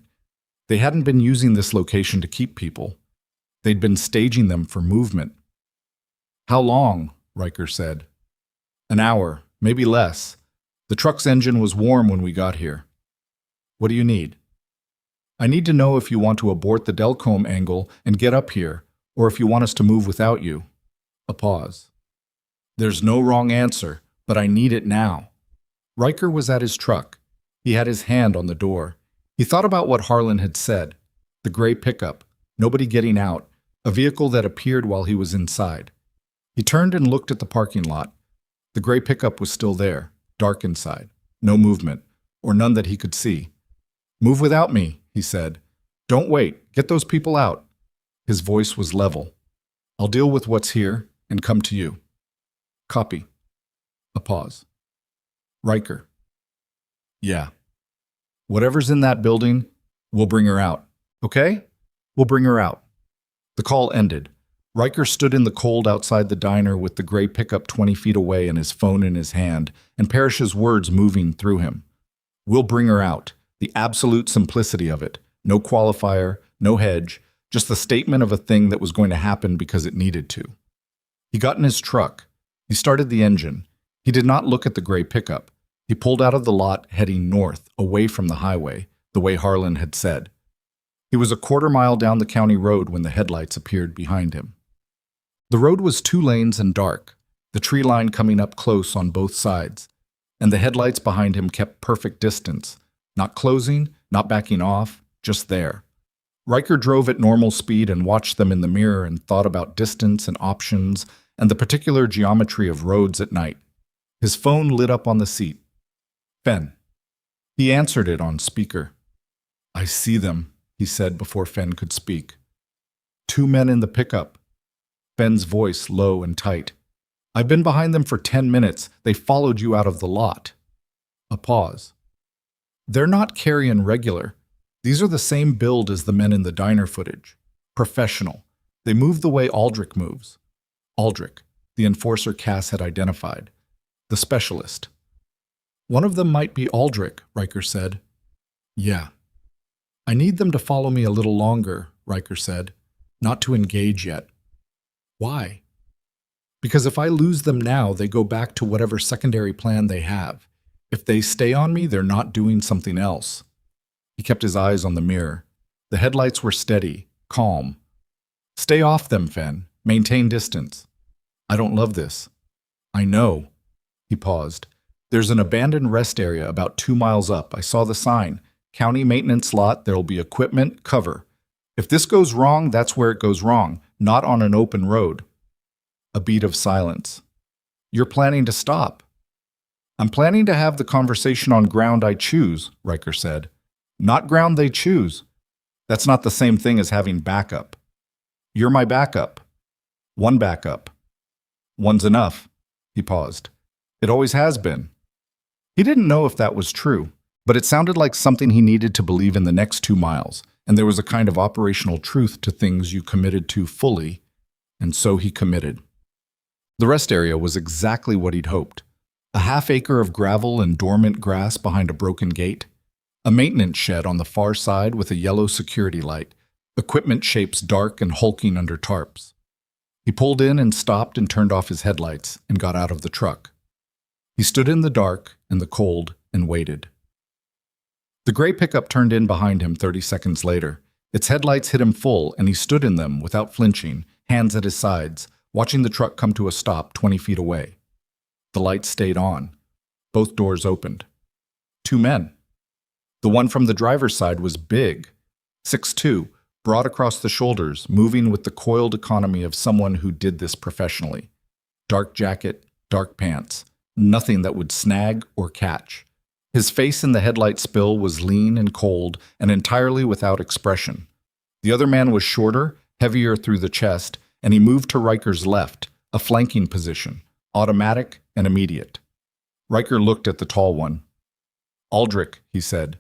They hadn't been using this location to keep people. They'd been staging them for movement. How long? Riker said. An hour, maybe less. The truck's engine was warm when we got here. What do you need? I need to know if you want to abort the Delcombe angle and get up here, or if you want us to move without you. A pause. There's no wrong answer, but I need it now. Riker was at his truck. He had his hand on the door. He thought about what Harlan had said. The gray pickup, nobody getting out, a vehicle that appeared while he was inside. He turned and looked at the parking lot. The gray pickup was still there, dark inside, no movement, or none that he could see. Move without me, he said. Don't wait, get those people out. His voice was level. I'll deal with what's here and come to you. Copy. A pause. Riker. Yeah. Whatever's in that building, we'll bring her out. Okay? We'll bring her out. The call ended. Riker stood in the cold outside the diner with the gray pickup 20 feet away and his phone in his hand, and Parrish's words moving through him. We'll bring her out. The absolute simplicity of it. No qualifier, no hedge, just the statement of a thing that was going to happen because it needed to. He got in his truck. He started the engine. He did not look at the gray pickup. He pulled out of the lot, heading north, away from the highway, the way Harlan had said. He was a quarter-mile down the county road when the headlights appeared behind him. The road was 2 lanes and dark, the tree line coming up close on both sides, and the headlights behind him kept perfect distance, not closing, not backing off, just there. Riker drove at normal speed and watched them in the mirror and thought about distance and options and the particular geometry of roads at night. His phone lit up on the seat. Fen. He answered it on speaker. I see them, he said before Fen could speak. 2 men in the pickup. Fen's voice low and tight. I've been behind them for 10 minutes. They followed you out of the lot. A pause. They're not carrying regular. These are the same build as the men in the diner footage. Professional. They move the way Aldrich moves. Aldrich, the enforcer Cass had identified. The specialist. One of them might be Aldrich, Riker said. Yeah. I need them to follow me a little longer, Riker said. Not to engage yet. Why? Because if I lose them now, they go back to whatever secondary plan they have. If they stay on me, they're not doing something else. He kept his eyes on the mirror. The headlights were steady, calm. Stay off them, Fen. Maintain distance. I don't love this. I know. He paused. There's an abandoned rest area about 2 miles up. I saw the sign. County maintenance lot, there'll be equipment, cover. If this goes wrong, that's where it goes wrong, not on an open road. A beat of silence. You're planning to stop. I'm planning to have the conversation on ground I choose, Riker said. Not ground they choose. That's not the same thing as having backup. You're my backup. One backup. One's enough. He paused. It always has been. He didn't know if that was true, but it sounded like something he needed to believe in the next 2 miles, and there was a kind of operational truth to things you committed to fully, and so he committed. The rest area was exactly what he'd hoped. A half-acre of gravel and dormant grass behind a broken gate. A maintenance shed on the far side with a yellow security light, equipment shapes dark and hulking under tarps. He pulled in and stopped and turned off his headlights and got out of the truck. He stood in the dark and the cold and waited. The gray pickup turned in behind him 30 seconds later. Its headlights hit him full, and he stood in them without flinching, hands at his sides, watching the truck come to a stop 20 feet away. The lights stayed on. Both doors opened. 2 men. The one from the driver's side was big, 6'2", broad across the shoulders, moving with the coiled economy of someone who did this professionally. Dark jacket, dark pants, nothing that would snag or catch. His face in the headlight spill was lean and cold and entirely without expression. The other man was shorter, heavier through the chest, and he moved to Riker's left, a flanking position, automatic and immediate. Riker looked at the tall one. "Aldrich," he said.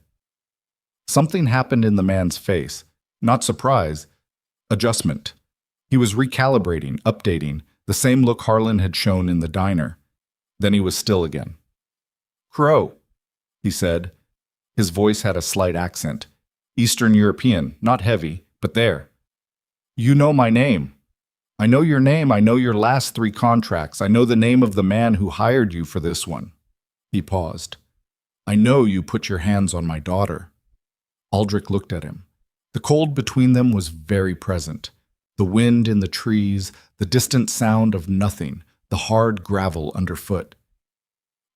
Something happened in the man's face. Not surprise, adjustment. He was recalibrating, updating, the same look Harlan had shown in the diner. Then he was still again. "Crow," he said. His voice had a slight accent. Eastern European, not heavy, but there. "You know my name. I know your name. I know your last 3 contracts. I know the name of the man who hired you for this one." He paused. "I know you put your hands on my daughter." Aldrich looked at him. The cold between them was very present. The wind in the trees, the distant sound of nothing, the hard gravel underfoot.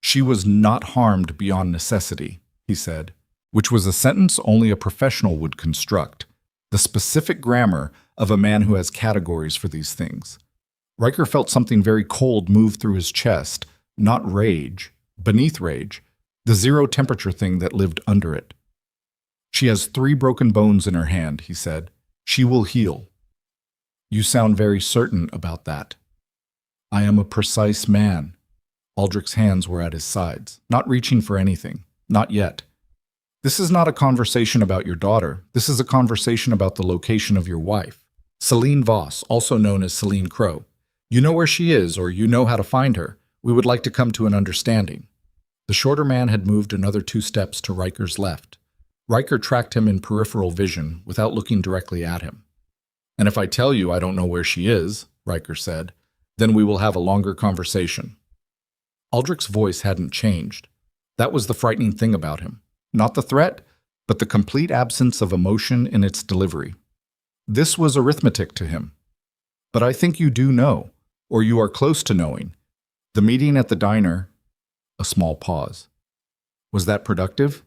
"She was not harmed beyond necessity," he said, which was a sentence only a professional would construct, the specific grammar of a man who has categories for these things. Riker felt something very cold move through his chest, not rage, beneath rage, the zero temperature thing that lived under it. "She has 3 broken bones in her hand," he said. "She will heal." "You sound very certain about that." "I am a precise man." Aldrich's hands were at his sides, not reaching for anything. Not yet. "This is not a conversation about your daughter. This is a conversation about the location of your wife. Celine Voss, also known as Celine Crow. You know where she is, or you know how to find her. We would like to come to an understanding." The shorter man had moved another 2 steps to Riker's left. Riker tracked him in peripheral vision without looking directly at him. "And if I tell you I don't know where she is," Riker said, "then we will have a longer conversation." Aldrich's voice hadn't changed. That was the frightening thing about him. Not the threat, but the complete absence of emotion in its delivery. This was arithmetic to him. "But I think you do know, or you are close to knowing. The meeting at the diner," a small pause. "Was that productive?"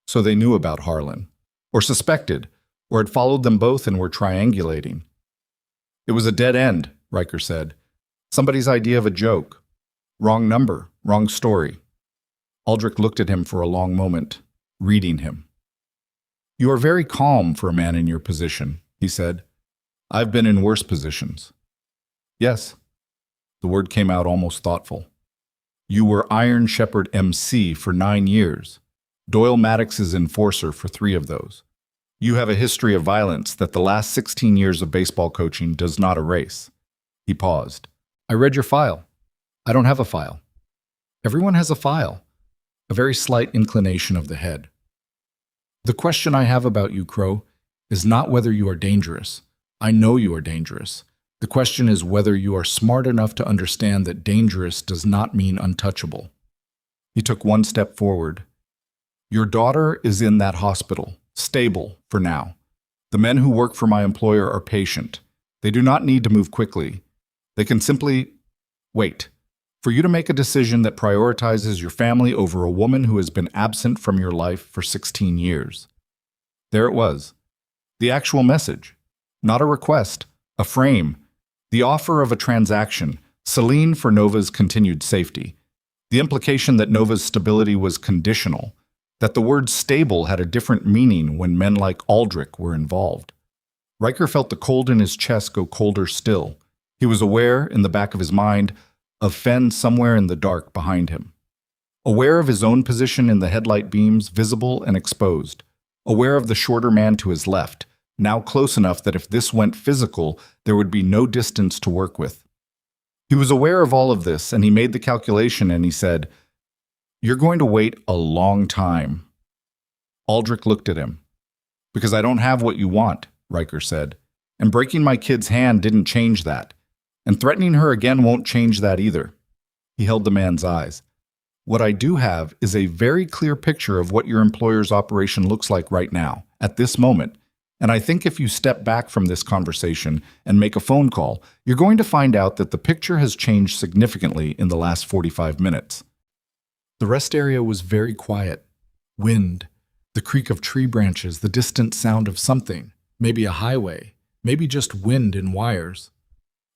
So they knew about Harlan, or suspected, or had followed them both and were triangulating. "It was a dead end," Riker said. "Somebody's idea of a joke. Wrong number, wrong story." Aldrich looked at him for a long moment, reading him. "You are very calm for a man in your position," he said. "I've been in worse positions." "Yes." The word came out almost thoughtful. "You were Iron Shepherd MC for 9 years. Doyle Maddox's enforcer for 3 of those. You have a history of violence that the last 16 years of baseball coaching does not erase." He paused. "I read your file." "I don't have a file." "Everyone has a file." A very slight inclination of the head. "The question I have about you, Crow, is not whether you are dangerous. I know you are dangerous. The question is whether you are smart enough to understand that dangerous does not mean untouchable." He took 1 step forward. "Your daughter is in that hospital, stable for now. The men who work for my employer are patient. They do not need to move quickly. They can simply wait for you to make a decision that prioritizes your family over a woman who has been absent from your life for 16 years. There it was. The actual message. Not a request, a frame. The offer of a transaction, Celine for Nova's continued safety. The implication that Nova's stability was conditional, that the word stable had a different meaning when men like Aldrich were involved. Riker felt the cold in his chest go colder still. He was aware, in the back of his mind, of Fenn somewhere in the dark behind him. Aware of his own position in the headlight beams, visible and exposed. Aware of the shorter man to his left, now close enough that if this went physical, there would be no distance to work with. He was aware of all of this, and he made the calculation and he said, "You're going to wait a long time." Aldrich looked at him. "Because I don't have what you want," Riker said. "And breaking my kid's hand didn't change that. And threatening her again won't change that either." He held the man's eyes. "What I do have is a very clear picture of what your employer's operation looks like right now, at this moment. And I think if you step back from this conversation and make a phone call, you're going to find out that the picture has changed significantly in the last 45 minutes. The rest area was very quiet. Wind, the creak of tree branches, the distant sound of something, maybe a highway, maybe just wind in wires.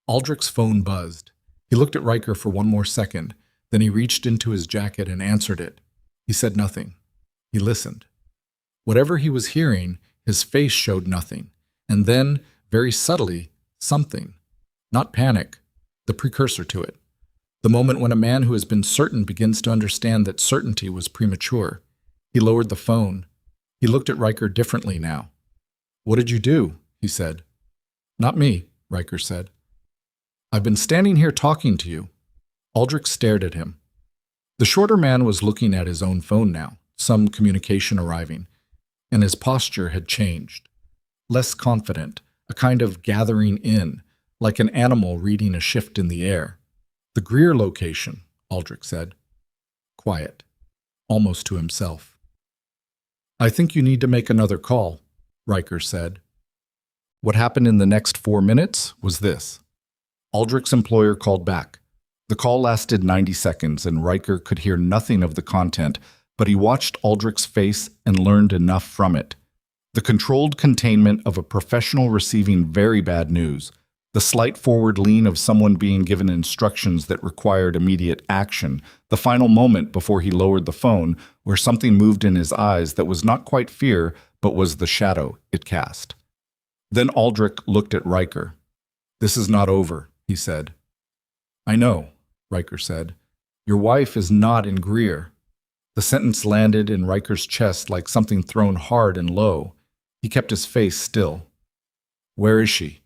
Aldrich's phone buzzed. He looked at Riker for one more second, then he reached into his jacket and answered it. He said nothing. He listened. Whatever he was hearing, his face showed nothing. And then, very subtly, something. Not panic, the precursor to it. The moment when a man who has been certain begins to understand that certainty was premature. He lowered the phone. He looked at Riker differently now. "What did you do?" he said. "Not me," Riker said. "I've been standing here talking to you." Aldrich stared at him. The shorter man was looking at his own phone now, some communication arriving, and his posture had changed. Less confident, a kind of gathering in, like an animal reading a shift in the air. "The Greer location," Aldrich said. Quiet, almost to himself. "I think you need to make another call," Riker said. What happened in the next 4 minutes was this. Aldrich's employer called back. The call lasted 90 seconds, and Riker could hear nothing of the content, but he watched Aldrich's face and learned enough from it. The controlled containment of a professional receiving very bad news, the slight forward lean of someone being given instructions that required immediate action, the final moment before he lowered the phone, where something moved in his eyes that was not quite fear, but was the shadow it cast. Then Aldrich looked at Riker. "This is not over," he said. "I know," Riker said. "Your wife is not in Greer." The sentence landed in Riker's chest like something thrown hard and low. He kept his face still. "Where is she?"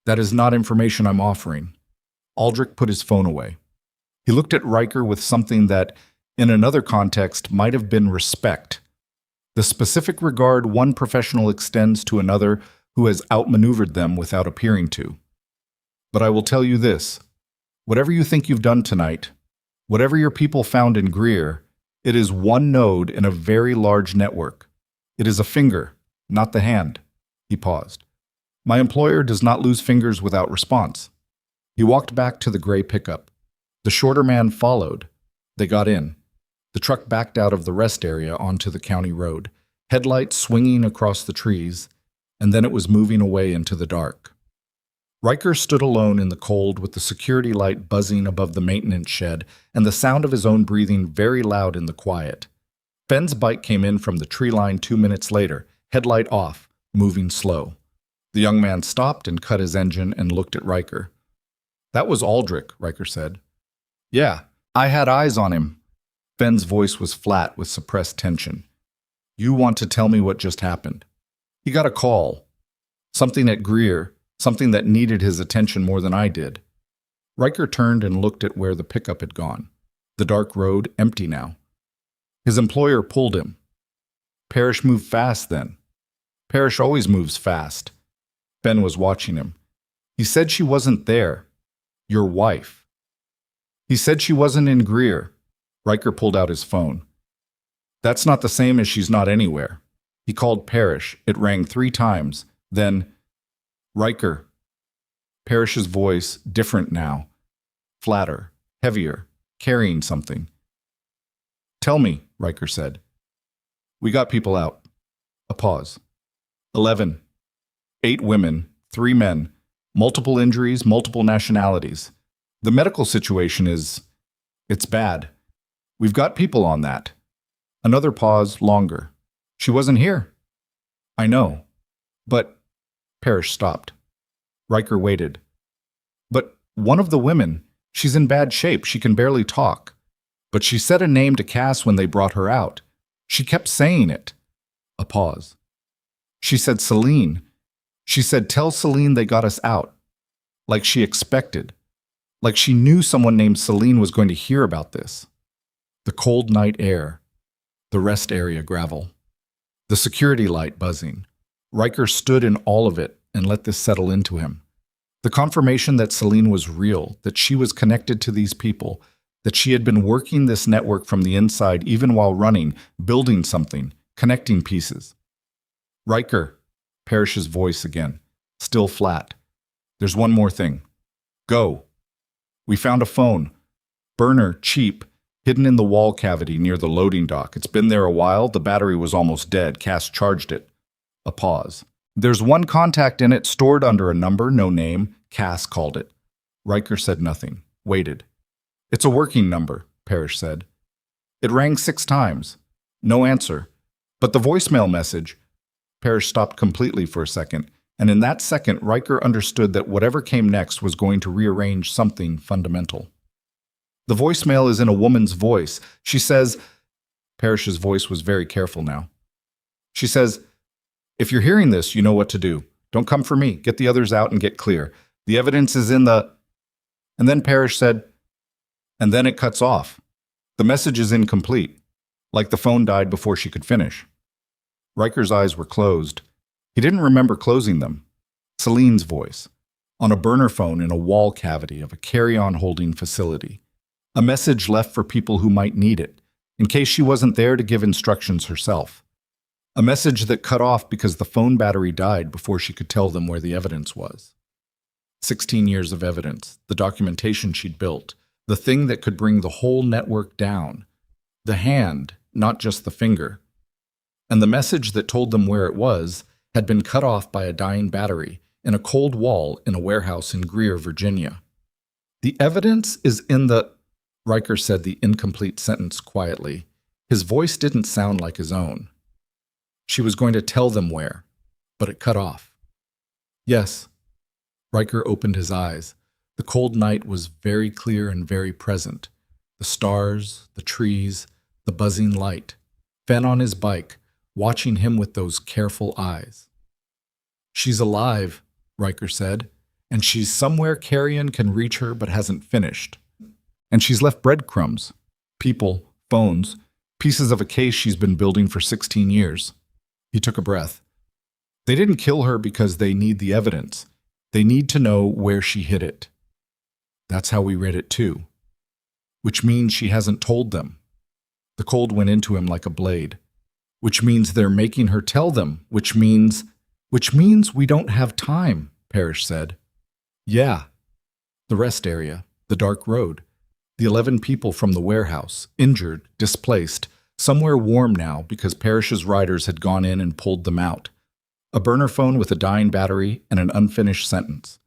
"That is not information I'm offering." Aldrich put his phone away. He looked at Riker with something that, in another context, might have been respect. The specific regard one professional extends to another who has outmaneuvered them without appearing to. "But I will tell you this. Whatever you think you've done tonight, whatever your people found in Greer, it is one node in a very large network. It is a finger, not the hand." He paused. "My employer does not lose fingers without response." He walked back to the gray pickup. The shorter man followed. They got in. The truck backed out of the rest area onto the county road, headlights swinging across the trees, and then it was moving away into the dark. Riker stood alone in the cold with the security light buzzing above the maintenance shed and the sound of his own breathing very loud in the quiet. Fenn's bike came in from the tree line 2 minutes later, headlight off, moving slow. The young man stopped and cut his engine and looked at Riker. "That was Aldrich," Riker said. "Yeah, I had eyes on him." Fenn's voice was flat with suppressed tension. "You want to tell me what just happened?" "He got a call. Something at Greer. Something that needed his attention more than I did." Riker turned and looked at where the pickup had gone. The dark road, empty now. His employer pulled him. "Parrish moved fast then." "Parrish always moves fast." Ben was watching him. "He said she wasn't there. Your wife." "He said she wasn't in Greer." Riker pulled out his phone. "That's not the same as she's not anywhere." He called Parrish. It rang 3 times. Then, "Riker." Parrish's voice, different now. Flatter, heavier, carrying something. "Tell me," Riker said. "We got people out." A pause. 11. 8 women, 3 men, multiple injuries, multiple nationalities. The medical situation it's bad. We've got people on that. Another pause, longer. "She wasn't here." "I know. But..." Parrish stopped. Riker waited. "But one of the women, she's in bad shape. She can barely talk. But she said a name to Cass when they brought her out. She kept saying it." A pause. "She said Celine. She said, 'Tell Celine they got us out.' Like she expected. Like she knew someone named Celine was going to hear about this." The cold night air. The rest area gravel. The security light buzzing. Riker stood in all of it and let this settle into him. The confirmation that Celine was real, that she was connected to these people, that she had been working this network from the inside even while running, building something, connecting pieces. "Riker," Parrish's voice again, still flat. "There's one more thing. Go. We found a phone. Burner, cheap, hidden in the wall cavity near the loading dock. It's been there a while. The battery was almost dead. Cass charged it." A pause. "There's one contact in it stored under a number, no name. Cass called it." Riker said nothing. waited. "It's a working number," Parrish said. It rang 6 times. No answer. But the voicemail message. Parrish stopped completely for a second, and in that second, Riker understood that whatever came next was going to rearrange something fundamental. The voicemail is in a woman's voice. She says, Parrish's voice was very careful now. She says, "If you're hearing this, you know what to do. Don't come for me. Get the others out and get clear. The evidence is in the..." And then Parrish said, "And then it cuts off. The message is incomplete, like the phone died before she could finish." Riker's eyes were closed. He didn't remember closing them. Celine's voice, on a burner phone in a wall cavity of a carry-on holding facility. A message left for people who might need it, in case she wasn't there to give instructions herself. A message that cut off because the phone battery died before she could tell them where the evidence was. 16 years of evidence, the documentation she'd built, the thing that could bring the whole network down. The hand, not just the finger. And the message that told them where it was had been cut off by a dying battery in a cold wall in a warehouse in Greer, Virginia. "The evidence is in the..." Riker said the incomplete sentence quietly. His voice didn't sound like his own. She was going to tell them where, but it cut off. "Yes." Riker opened his eyes. The cold night was very clear and very present. The stars, the trees, the buzzing light. Fenn on his bike, watching him with those careful eyes. "She's alive," Riker said, "and she's somewhere Carrion can reach her but hasn't finished. And she's left breadcrumbs, people, phones, pieces of a case she's been building for 16 years. He took a breath. "They didn't kill her because they need the evidence. They need to know where she hid it. That's how we read it too. Which means she hasn't told them." The cold went into him like a blade. "Which means they're making her tell them, which means we don't have time," Parrish said. "Yeah." The rest area, the dark road, the 11 people from the warehouse, injured, displaced, somewhere warm now because Parrish's riders had gone in and pulled them out. A burner phone with a dying battery and an unfinished sentence.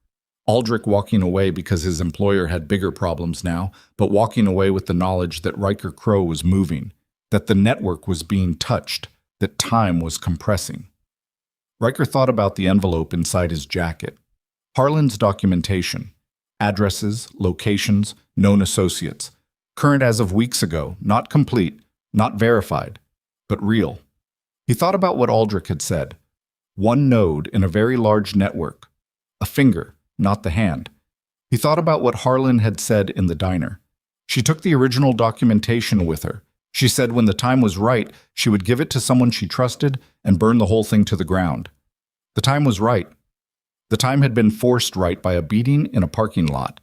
Aldrich walking away because his employer had bigger problems now, but walking away with the knowledge that Riker Crow was moving, that the network was being touched, that time was compressing. Riker thought about the envelope inside his jacket. Harlan's documentation. Addresses, locations, known associates. Current as of weeks ago, not complete, not verified, but real. He thought about what Aldrich had said. One node in a very large network. A finger, not the hand. He thought about what Harlan had said in the diner. She took the original documentation with her. She said when the time was right, she would give it to someone she trusted and burn the whole thing to the ground. The time was right. The time had been forced right by a beating in a parking lot.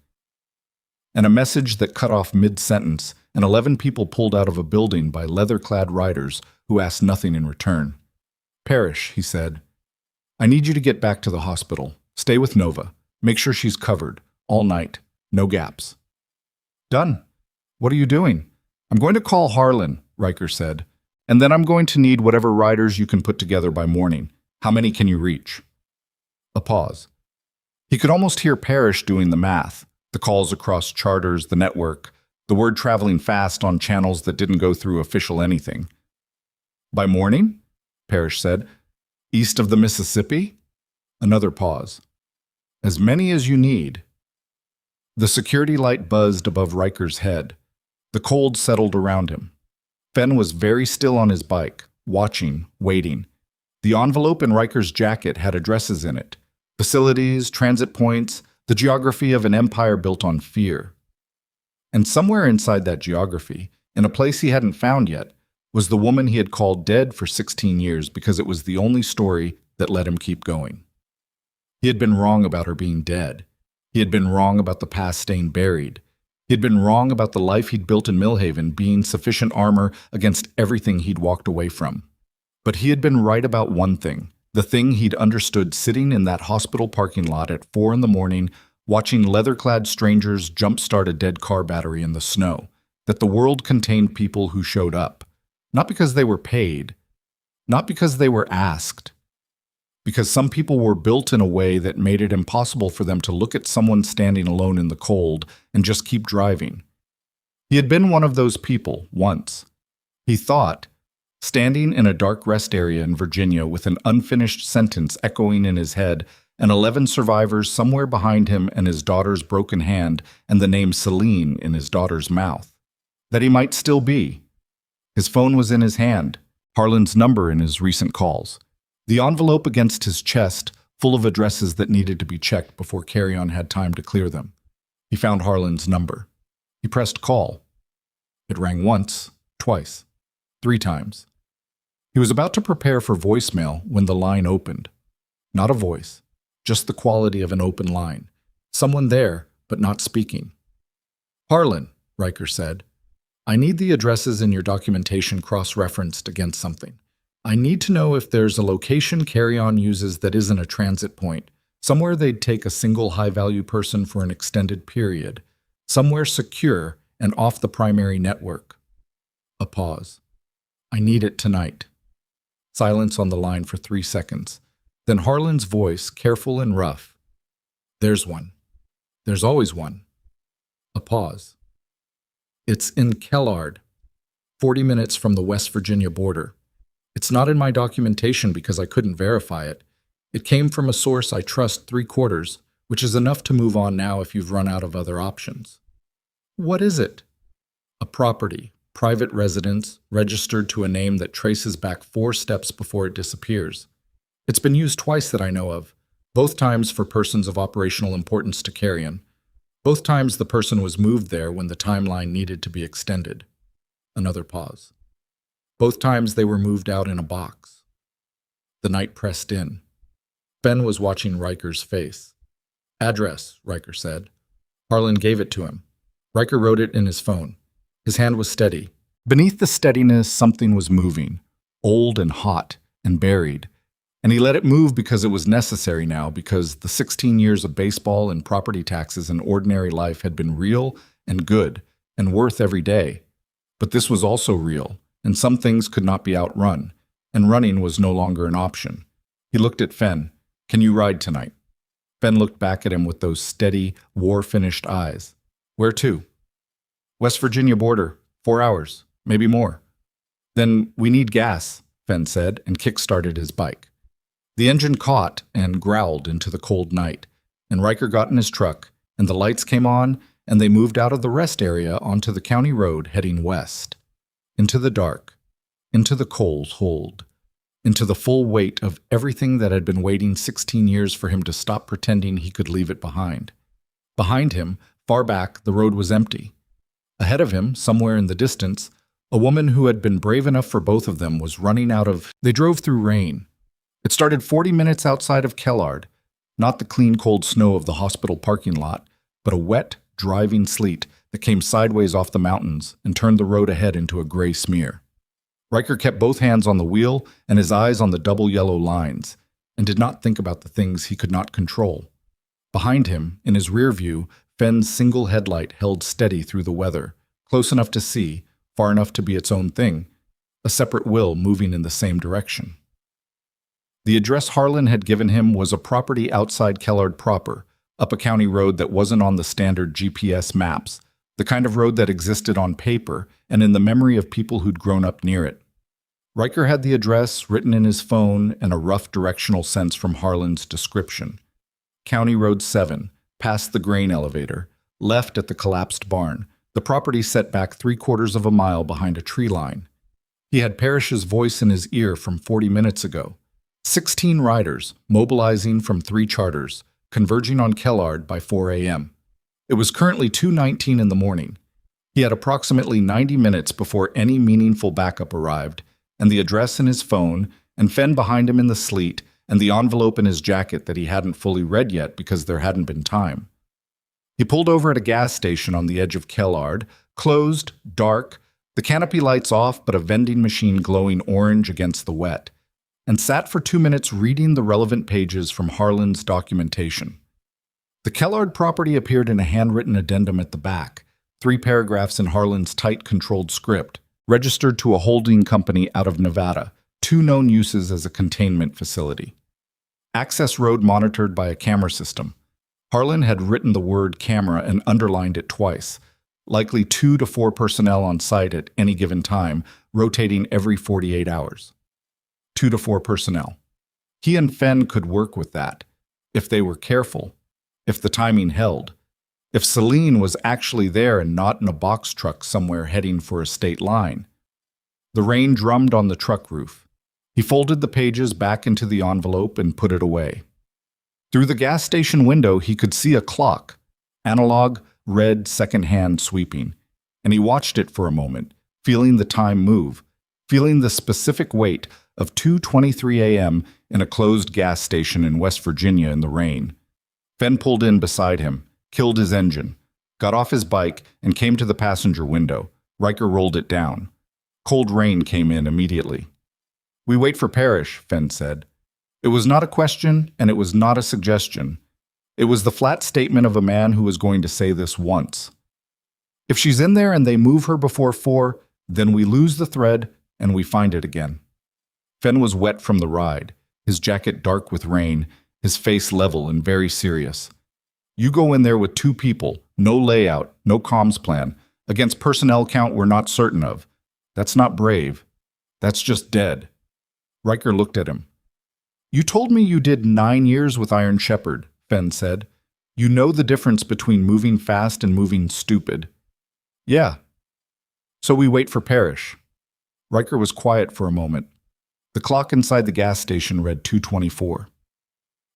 And a message that cut off mid-sentence, and 11 people pulled out of a building by leather-clad riders who asked nothing in return. "Parrish," he said, "I need you to get back to the hospital. Stay with Nova. Make sure she's covered. All night. No gaps." "Done. What are you doing?" "I'm going to call Harlan," Riker said, "and then I'm going to need whatever riders you can put together by morning. How many can you reach?" A pause. He could almost hear Parrish doing the math, the calls across charters, the network, the word traveling fast on channels that didn't go through official anything. "By morning?" Parrish said. "East of the Mississippi?" Another pause. "As many as you need." The security light buzzed above Riker's head. The cold settled around him. Fenn was very still on his bike, watching, waiting. The envelope in Riker's jacket had addresses in it. Facilities, transit points, the geography of an empire built on fear. And somewhere inside that geography, in a place he hadn't found yet, was the woman he had called dead for 16 years because it was the only story that let him keep going. He had been wrong about her being dead. He had been wrong about the past staying buried. He had been wrong about the life he'd built in Millhaven being sufficient armor against everything he'd walked away from. But he had been right about one thing, the thing he'd understood sitting in that hospital parking lot at 4 a.m, watching leather-clad strangers jump-start a dead car battery in the snow, that the world contained people who showed up, not because they were paid, not because they were asked, because some people were built in a way that made it impossible for them to look at someone standing alone in the cold and just keep driving. He had been one of those people once. He thought, standing in a dark rest area in Virginia with an unfinished sentence echoing in his head and 11 survivors somewhere behind him and his daughter's broken hand and the name Celine in his daughter's mouth, that he might still be. His phone was in his hand, Harlan's number in his recent calls, the envelope against his chest full of addresses that needed to be checked before Carry-On had time to clear them. He found Harlan's number. He pressed call. It rang once, twice, 3 times. He was about to prepare for voicemail when the line opened. Not a voice, just the quality of an open line. Someone there, but not speaking. "Harlan," Riker said, "I need the addresses in your documentation cross-referenced against something. I need to know if there's a location Carry-On uses that isn't a transit point, somewhere they'd take a single high-value person for an extended period, somewhere secure and off the primary network." A pause. "I need it tonight." Silence on the line for 3 seconds. Then Harlan's voice, careful and rough. "There's one. There's always one." A pause. "It's in Kellard, 40 minutes from the West Virginia border. It's not in my documentation because I couldn't verify it. It came from a source I trust 3/4, which is enough to move on now if you've run out of other options." "What is it?" "A property, private residence, registered to a name that traces back 4 steps before it disappears. It's been used twice that I know of, both times for persons of operational importance to Carrion. Both times the person was moved there when the timeline needed to be extended." Another pause. "Both times they were moved out in a box." The night pressed in. Ben was watching Riker's face. "Address," Riker said. Harlan gave it to him. Riker wrote it in his phone. His hand was steady. Beneath the steadiness, something was moving, old and hot and buried. And he let it move because it was necessary now, because the 16 years of baseball and property taxes and ordinary life had been real and good and worth every day. But this was also real, and some things could not be outrun, and running was no longer an option. He looked at Fenn. "Can you ride tonight?" Fenn looked back at him with those steady, war-finished eyes. "Where to?" "West Virginia border, 4 hours, maybe more." "Then we need gas," Fenn said, and kick-started his bike. The engine caught and growled into the cold night, and Riker got in his truck, and the lights came on, and they moved out of the rest area onto the county road heading west. Into the dark, into the cold hold, into the full weight of everything that had been waiting 16 years for him to stop pretending he could leave it behind. Behind him, far back, the road was empty. Ahead of him, somewhere in the distance, a woman who had been brave enough for both of them was running out of... They drove through rain. It started 40 minutes outside of Kellard, not the clean cold snow of the hospital parking lot, but a wet, driving sleet that came sideways off the mountains and turned the road ahead into a gray smear. Riker kept both hands on the wheel and his eyes on the double yellow lines, and did not think about the things he could not control. Behind him, in his rear view, Fenn's single headlight held steady through the weather, close enough to see, far enough to be its own thing, a separate will moving in the same direction. The address Harlan had given him was a property outside Kellard proper, up a county road that wasn't on the standard GPS maps, the kind of road that existed on paper and in the memory of people who'd grown up near it. Riker had the address written in his phone and a rough directional sense from Harlan's description. County Road 7, past the grain elevator, left at the collapsed barn, the property set back 3/4 of a mile behind a tree line. He had Parrish's voice in his ear from 40 minutes ago. 16 riders, mobilizing from 3 charters, converging on Kellard by 4 a.m. It was currently 2:19 in the morning. He had approximately 90 minutes before any meaningful backup arrived, and the address in his phone, and Fenn behind him in the sleet, and the envelope in his jacket that he hadn't fully read yet because there hadn't been time. He pulled over at a gas station on the edge of Kellard, closed, dark, the canopy lights off but a vending machine glowing orange against the wet, and sat for 2 minutes reading the relevant pages from Harlan's documentation. The Kellard property appeared in a handwritten addendum at the back, 3 paragraphs in Harlan's tight, controlled script, registered to a holding company out of Nevada, 2 known uses as a containment facility. Access road monitored by a camera system. Harlan had written the word camera and underlined it twice. Likely 2 to 4 personnel on site at any given time, rotating every 48 hours. 2 to 4 personnel. He and Fenn could work with that, if they were careful, if the timing held, if Celine was actually there and not in a box truck somewhere heading for a state line. The rain drummed on the truck roof. He folded the pages back into the envelope and put it away. Through the gas station window, he could see a clock, analog, red, second-hand sweeping, and he watched it for a moment, feeling the time move, feeling the specific weight of 2:23 a.m. in a closed gas station in West Virginia in the rain. Fenn pulled in beside him, killed his engine, got off his bike, and came to the passenger window. Riker rolled it down. Cold rain came in immediately. "We wait for Parrish," Fenn said. It was not a question, and it was not a suggestion. It was the flat statement of a man who was going to say this once. If she's in there and they move her before 4, then we lose the thread and we find it again. Fenn was wet from the ride, his jacket dark with rain, his face level and very serious. You go in there with 2 people, no layout, no comms plan, against personnel count we're not certain of. That's not brave. That's just dead. Riker looked at him. "You told me you did 9 years with Iron Shepherd," Fenn said. "You know the difference between moving fast and moving stupid." "Yeah." "So we wait for Parrish." Riker was quiet for a moment. The clock inside the gas station read 2:24.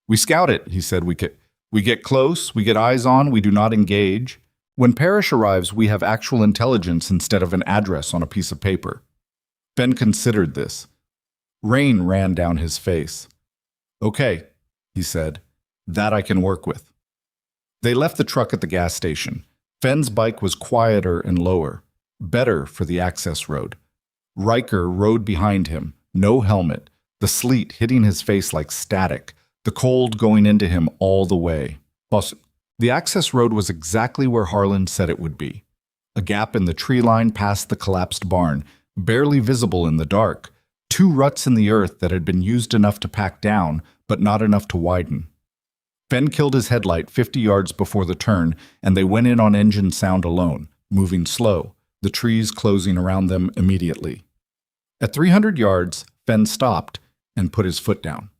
"We scout it," he said. We get close, we get eyes on, we do not engage. When Parrish arrives, we have actual intelligence instead of an address on a piece of paper." Fenn considered this. Rain ran down his face. "Okay," he said. "That I can work with." They left the truck at the gas station. Fenn's bike was quieter and lower, better for the access road. Riker rode behind him, no helmet, the sleet hitting his face like static, the cold going into him all the way. The access road was exactly where Harlan said it would be. A gap in the tree line past the collapsed barn, barely visible in the dark. 2 ruts in the earth that had been used enough to pack down, but not enough to widen. Fenn killed his headlight 50 yards before the turn, and they went in on engine sound alone, moving slow, the trees closing around them immediately. At 300 yards, Fenn stopped and put his foot down.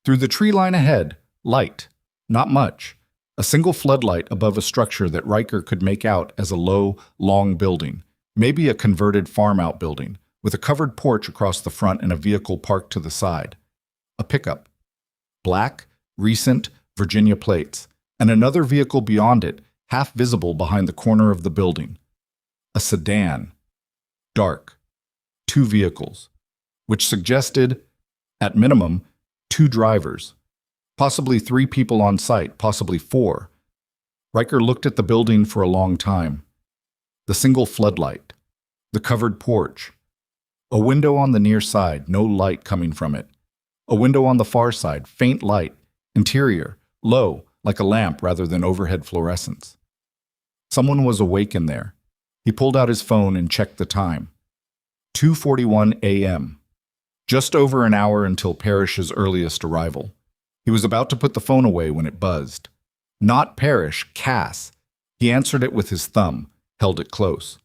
Through the tree line ahead, light, not much, a single floodlight above a structure that Riker could make out as a low, long building, maybe a converted farm outbuilding, with a covered porch across the front and a vehicle parked to the side. A pickup. Black, recent, Virginia plates, and another vehicle beyond it, half visible behind the corner of the building. A sedan. Dark. 2 vehicles, which suggested, at minimum, 2 drivers. Possibly 3 people on site, possibly 4. Riker looked at the building for a long time. The single floodlight. The covered porch. A window on the near side, no light coming from it. A window on the far side, faint light. Interior, low, like a lamp rather than overhead fluorescence. Someone was awake in there. He pulled out his phone and checked the time. 2:41 a.m. Just over an hour until Parrish's earliest arrival. He was about to put the phone away when it buzzed. Not Parrish, Cass. He answered it with his thumb, held it close.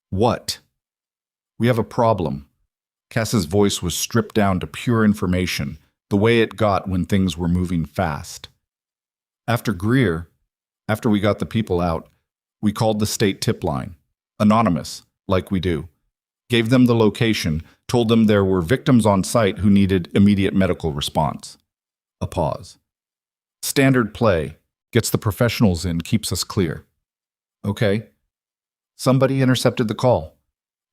"What?" "We have a problem." Cass's voice was stripped down to pure information, the way it got when things were moving fast. After Greer, after we got the people out, we called the state tip line. Anonymous, like we do. Gave them the location, told them there were victims on site who needed immediate medical response. A pause. Standard play. Gets the professionals in, keeps us clear. Okay. Somebody intercepted the call.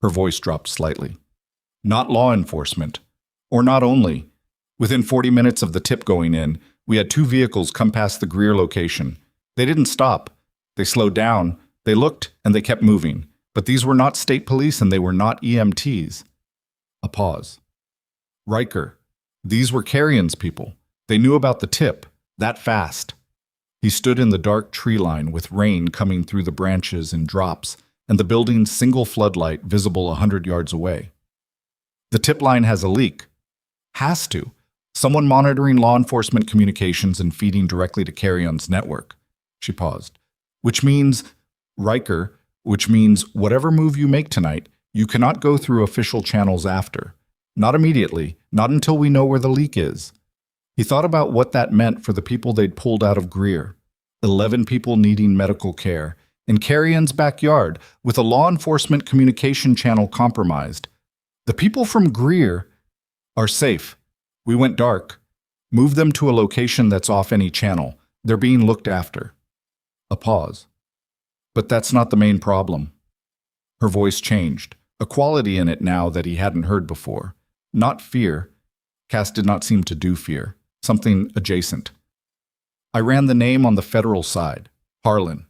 Her voice dropped slightly. Not law enforcement. Or not only. Within 40 minutes of the tip going in, we had 2 vehicles come past the Greer location. They didn't stop. They slowed down. They looked, and they kept moving. But these were not state police, and they were not EMTs. A pause. Riker. These were Carrion's people. They knew about the tip. That fast. He stood in the dark tree line with rain coming through the branches in drops, and the building's single floodlight visible 100 yards away. The tip line has a leak. Has to. Someone monitoring law enforcement communications and feeding directly to Carrion's network. She paused. Which means, Riker, which means whatever move you make tonight, you cannot go through official channels after. Not immediately, not until we know where the leak is. He thought about what that meant for the people they'd pulled out of Greer. 11 people needing medical care. In Carrion's backyard, with a law enforcement communication channel compromised. The people from Greer are safe. We went dark. Move them to a location that's off any channel. They're being looked after. A pause. But that's not the main problem. Her voice changed, a quality in it now that he hadn't heard before. Not fear. Cass did not seem to do fear. Something adjacent. I ran the name on the federal side. Harlan.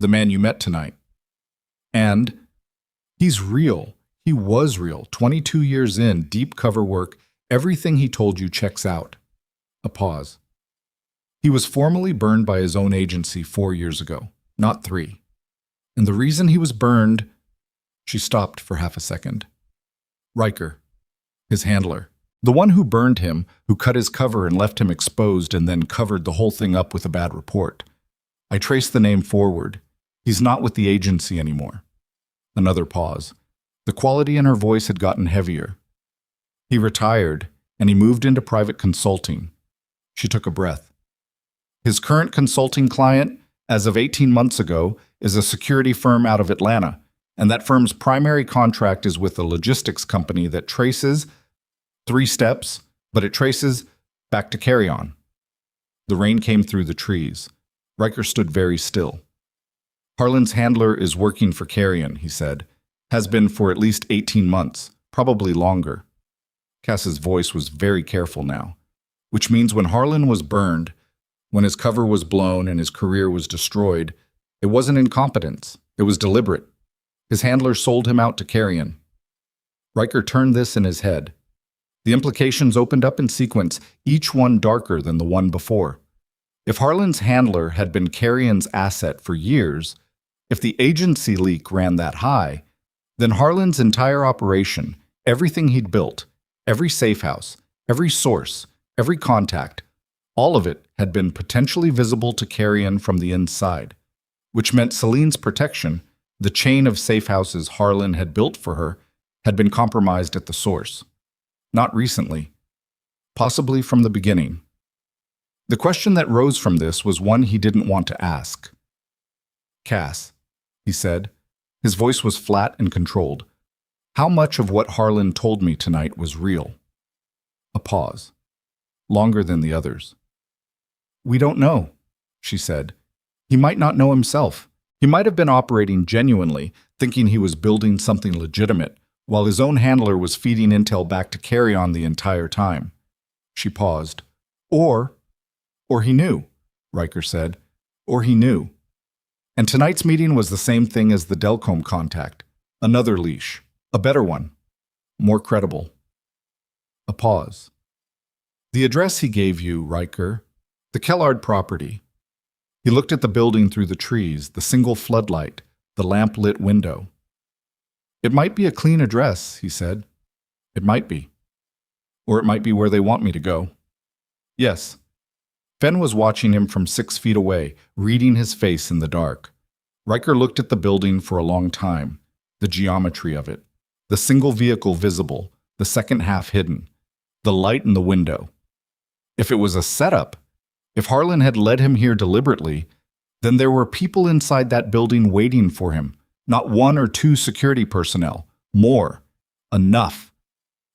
The man you met tonight. And he's real. He was real. 22 years in, deep cover work. Everything he told you checks out. A pause. He was formally burned by his own agency 4 years ago, not 3. And the reason he was burned... She stopped for half a second. Riker, his handler, the one who burned him, who cut his cover and left him exposed and then covered the whole thing up with a bad report. I traced the name forward. He's not with the agency anymore. Another pause. The quality in her voice had gotten heavier. He retired, and he moved into private consulting. She took a breath. His current consulting client, as of 18 months ago, is a security firm out of Atlanta, and that firm's primary contract is with a logistics company that traces 3 steps, but it traces back to Carrion. The rain came through the trees. Riker stood very still. Harlan's handler is working for Carrion, he said. Has been for at least 18 months, probably longer. Cass's voice was very careful now, which means when Harlan was burned, when his cover was blown and his career was destroyed, it wasn't incompetence, it was deliberate. His handler sold him out to Carrion. Riker turned this in his head. The implications opened up in sequence, each one darker than the one before. If Harlan's handler had been Carrion's asset for years, if the agency leak ran that high, then Harlan's entire operation, everything he'd built, every safe house, every source, every contact, all of it had been potentially visible to Carrion from the inside, which meant Celine's protection, the chain of safe houses Harlan had built for her, had been compromised at the source. Not recently. Possibly from the beginning. The question that rose from this was one he didn't want to ask. Cass, he said. His voice was flat and controlled. How much of what Harlan told me tonight was real? A pause. Longer than the others. We don't know, she said. He might not know himself. He might have been operating genuinely, thinking he was building something legitimate, while his own handler was feeding intel back to Carrion the entire time. She paused. Or he knew, Riker said. Or he knew. And tonight's meeting was the same thing as the Delcombe contact. Another leash. A better one. More credible. A pause. The address he gave you, Riker. The Kellard property. He looked at the building through the trees, the single floodlight, the lamp-lit window. It might be a clean address, he said. It might be. Or it might be where they want me to go. Yes. Fenn was watching him from 6 feet away, reading his face in the dark. Riker looked at the building for a long time, the geometry of it, the single vehicle visible, the second half hidden, the light in the window. If it was a setup, if Harlan had led him here deliberately, then there were people inside that building waiting for him, not 1 or 2 security personnel, more, enough.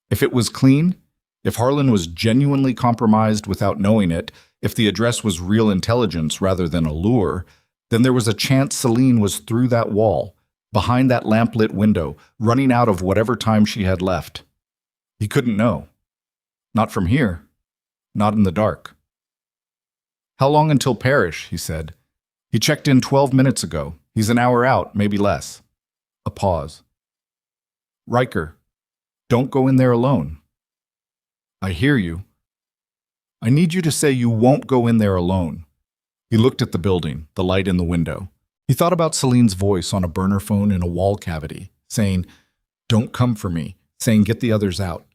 If it was clean, if Harlan was genuinely compromised without knowing it, if the address was real intelligence rather than a lure, then there was a chance Celine was through that wall, behind that lamp-lit window, running out of whatever time she had left. He couldn't know. Not from here. Not in the dark. How long until Parrish, he said. He checked in 12 minutes ago. He's an hour out, maybe less. A pause. Riker, don't go in there alone. I hear you. I need you to say you won't go in there alone. He looked at the building, the light in the window. He thought about Celine's voice on a burner phone in a wall cavity, saying, don't come for me, saying get the others out.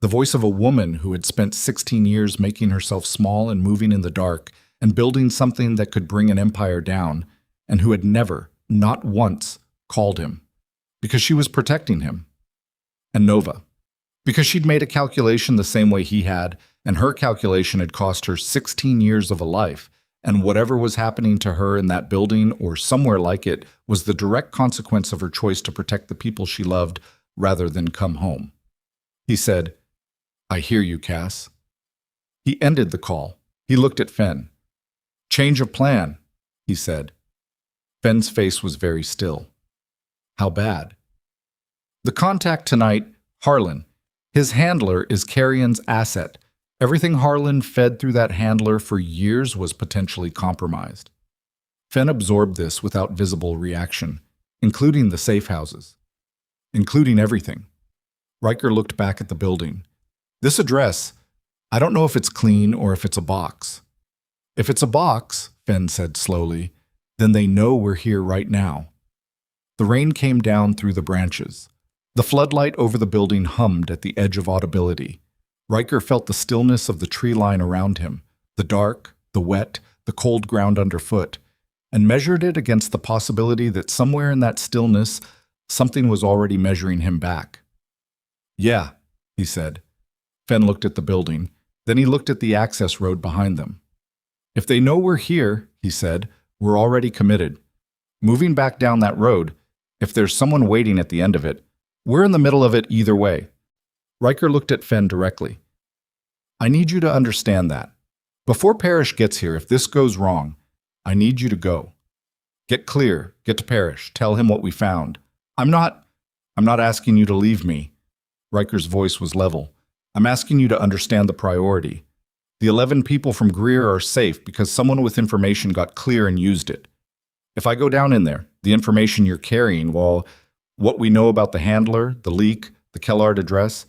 The voice of a woman who had spent 16 years making herself small and moving in the dark and building something that could bring an empire down, and who had never, not once, called him. Because she was protecting him. And Nova. Because she'd made a calculation the same way he had, and her calculation had cost her 16 years of a life, and whatever was happening to her in that building or somewhere like it was the direct consequence of her choice to protect the people she loved rather than come home. He said, "I hear you, Cass." He ended the call. He looked at Fenn. "Change of plan," he said. Fenn's face was very still. "How bad?" "The contact tonight, Harlan. His handler is Carrion's asset. Everything Harlan fed through that handler for years was potentially compromised." Fenn absorbed this without visible reaction, including the safe houses. Including everything. Riker looked back at the building. "This address, I don't know if it's clean or if it's a box." "If it's a box," Fenn said slowly, "then they know we're here right now." The rain came down through the branches. The floodlight over the building hummed at the edge of audibility. Riker felt the stillness of the tree line around him, the dark, the wet, the cold ground underfoot, and measured it against the possibility that somewhere in that stillness, something was already measuring him back. "Yeah," he said. Fenn looked at the building. Then he looked at the access road behind them. "If they know we're here," he said, "we're already committed. Moving back down that road, if there's someone waiting at the end of it, we're in the middle of it either way." Riker looked at Fenn directly. "I need you to understand that. Before Parrish gets here, if this goes wrong, I need you to go. Get clear, get to Parrish, tell him what we found. I'm not asking you to leave me." Riker's voice was level. "I'm asking you to understand the priority. The 11 people from Greer are safe because someone with information got clear and used it. If I go down in there, the information you're carrying, well, what we know about the handler, the leak, the Kellard address,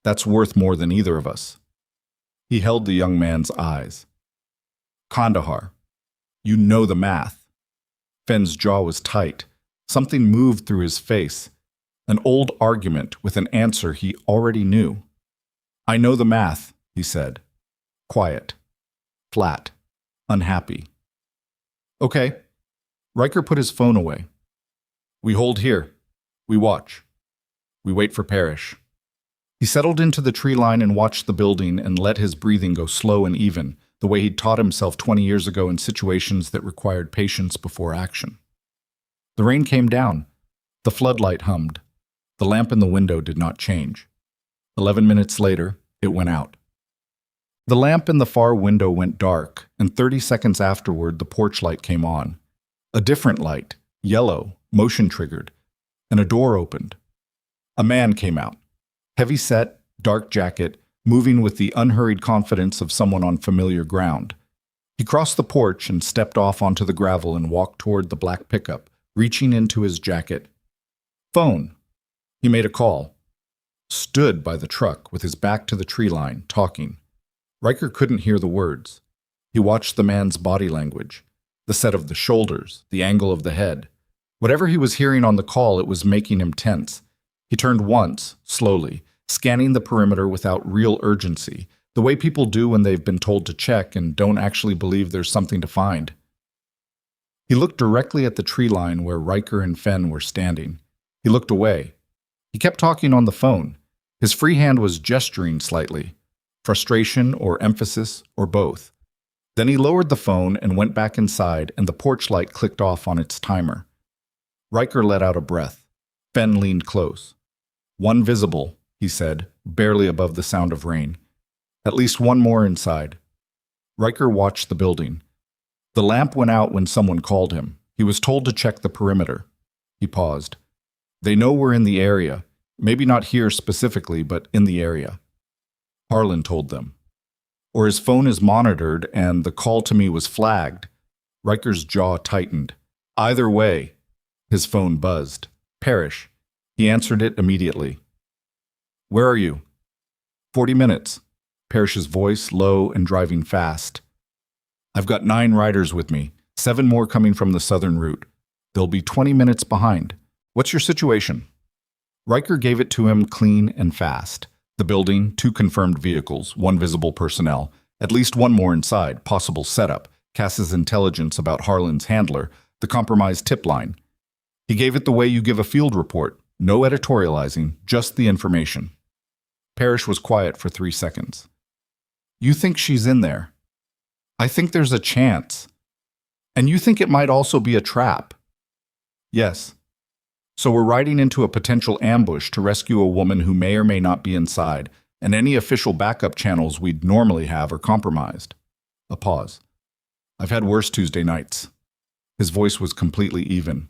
that's worth more than either of us." He held the young man's eyes. "Kandahar, you know the math." Fenn's jaw was tight. Something moved through his face. An old argument with an answer he already knew. "I know the math," he said. Quiet. Flat. Unhappy. "Okay." Riker put his phone away. "We hold here. We watch. We wait for Parrish." He settled into the tree line and watched the building and let his breathing go slow and even, the way he'd taught himself 20 years ago in situations that required patience before action. The rain came down. The floodlight hummed. The lamp in the window did not change. 11 minutes later, it went out. The lamp in the far window went dark, and 30 seconds afterward the porch light came on. A different light, yellow, motion-triggered, and a door opened. A man came out. Heavy-set, dark jacket, moving with the unhurried confidence of someone on familiar ground. He crossed the porch and stepped off onto the gravel and walked toward the black pickup, reaching into his jacket. "Phone." He made a call. Stood by the truck with his back to the tree line, talking. Riker couldn't hear the words. He watched the man's body language, the set of the shoulders, the angle of the head. Whatever he was hearing on the call, it was making him tense. He turned once, slowly, scanning the perimeter without real urgency, the way people do when they've been told to check and don't actually believe there's something to find. He looked directly at the tree line where Riker and Fenn were standing. He looked away. He kept talking on the phone. His free hand was gesturing slightly. Frustration or emphasis or both. Then he lowered the phone and went back inside, and the porch light clicked off on its timer. Riker let out a breath. Fenn leaned close. "One visible," he said, barely above the sound of rain. "At least one more inside." Riker watched the building. The lamp went out when someone called him. He was told to check the perimeter. He paused. "They know we're in the area. Maybe not here specifically, but in the area." Harlan told them. "Or his phone is monitored and the call to me was flagged." Riker's jaw tightened. "Either way." His phone buzzed. "Parrish." He answered it immediately. "Where are you?" 40 minutes. Parrish's voice low and driving fast. "I've got 9 riders with me, 7 more coming from the southern route. They'll be 20 minutes behind. What's your situation?" Riker gave it to him clean and fast. The building, 2 confirmed vehicles, 1 visible personnel, at least 1 more inside, possible setup, Cass's intelligence about Harlan's handler, the compromised tip line. He gave it the way you give a field report, no editorializing, just the information. Parrish was quiet for 3 seconds. You think she's in there? I think there's a chance. And you think it might also be a trap? Yes. So we're riding into a potential ambush to rescue a woman who may or may not be inside, and any official backup channels we'd normally have are compromised. A pause. I've had worse Tuesday nights. His voice was completely even.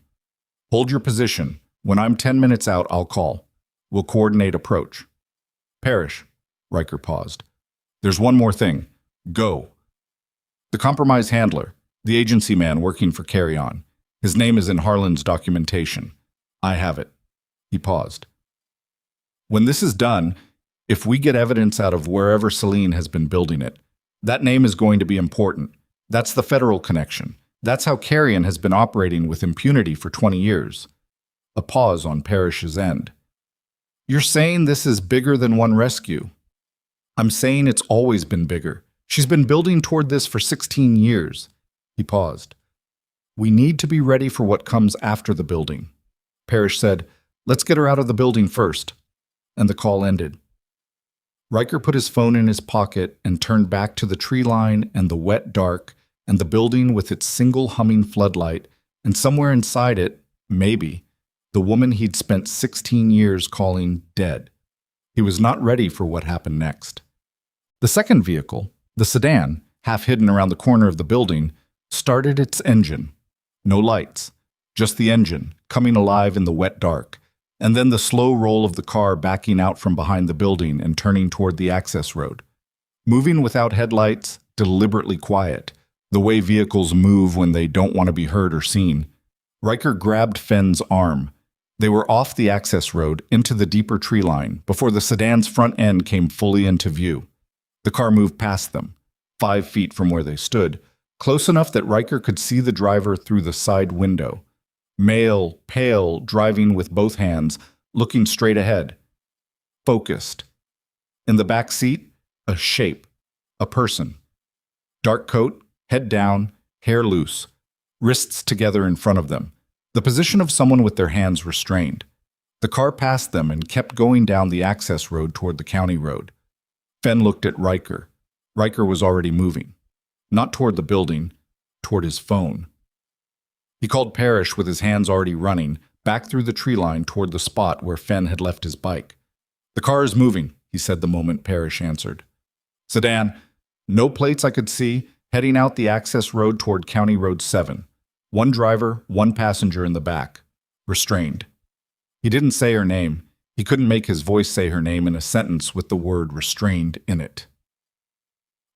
Hold your position. When I'm 10 minutes out, I'll call. We'll coordinate approach. Parrish. Riker paused. There's one more thing. Go. The compromised handler, the agency man working for Carry On. His name is in Harlan's documentation. I have it. He paused. When this is done, if we get evidence out of wherever Celine has been building it, that name is going to be important. That's the federal connection. That's how Carry On has been operating with impunity for 20 years. A pause on Parrish's end. You're saying this is bigger than one rescue? I'm saying it's always been bigger. She's been building toward this for 16 years. He paused. We need to be ready for what comes after the building. Parrish said, let's get her out of the building first. And the call ended. Riker put his phone in his pocket and turned back to the tree line and the wet dark and the building with its single humming floodlight, and somewhere inside it, maybe, the woman he'd spent 16 years calling dead. He was not ready for what happened next. The second vehicle, the sedan, half hidden around the corner of the building, started its engine. No lights, just the engine, coming alive in the wet dark, and then the slow roll of the car backing out from behind the building and turning toward the access road. Moving without headlights, deliberately quiet, the way vehicles move when they don't want to be heard or seen. Riker grabbed Fenn's arm. They were off the access road into the deeper tree line before the sedan's front end came fully into view. The car moved past them, 5 feet from where they stood, close enough that Riker could see the driver through the side window. Male, pale, driving with both hands, looking straight ahead. Focused. In the back seat, a shape, a person. Dark coat, head down, hair loose, wrists together in front of them. The position of someone with their hands restrained. The car passed them and kept going down the access road toward the county road. Fenn looked at Riker. Riker was already moving. Not toward the building, toward his phone. He called Parrish with his hands already running, back through the tree line toward the spot where Fenn had left his bike. The car is moving, he said the moment Parrish answered. Sedan, no plates I could see, heading out the access road toward County Road 7. 1 driver, 1 passenger in the back. Restrained. He didn't say her name. He couldn't make his voice say her name in a sentence with the word restrained in it.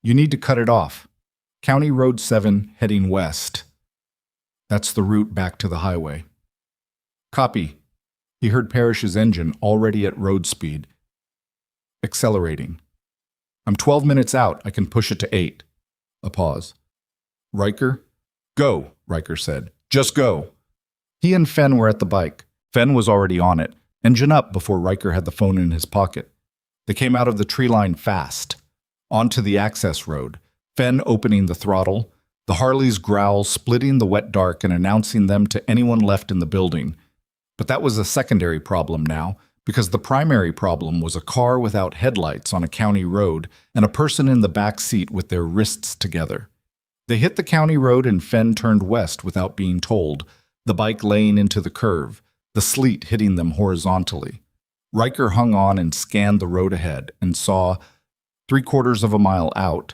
You need to cut it off. County Road 7 heading west. That's the route back to the highway. Copy. He heard Parrish's engine already at road speed. Accelerating. I'm 12 minutes out. I can push it to 8. A pause. Riker? Go, Riker said. Just go. He and Fenn were at the bike. Fenn was already on it, engine up before Riker had the phone in his pocket. They came out of the tree line fast. Onto the access road. Fenn opening the throttle, the Harley's growl splitting the wet dark and announcing them to anyone left in the building. But that was a secondary problem now, because the primary problem was a car without headlights on a county road and a person in the back seat with their wrists together. They hit the county road and Fenn turned west without being told, the bike laying into the curve, the sleet hitting them horizontally. Riker hung on and scanned the road ahead and saw, 3/4 of a mile out,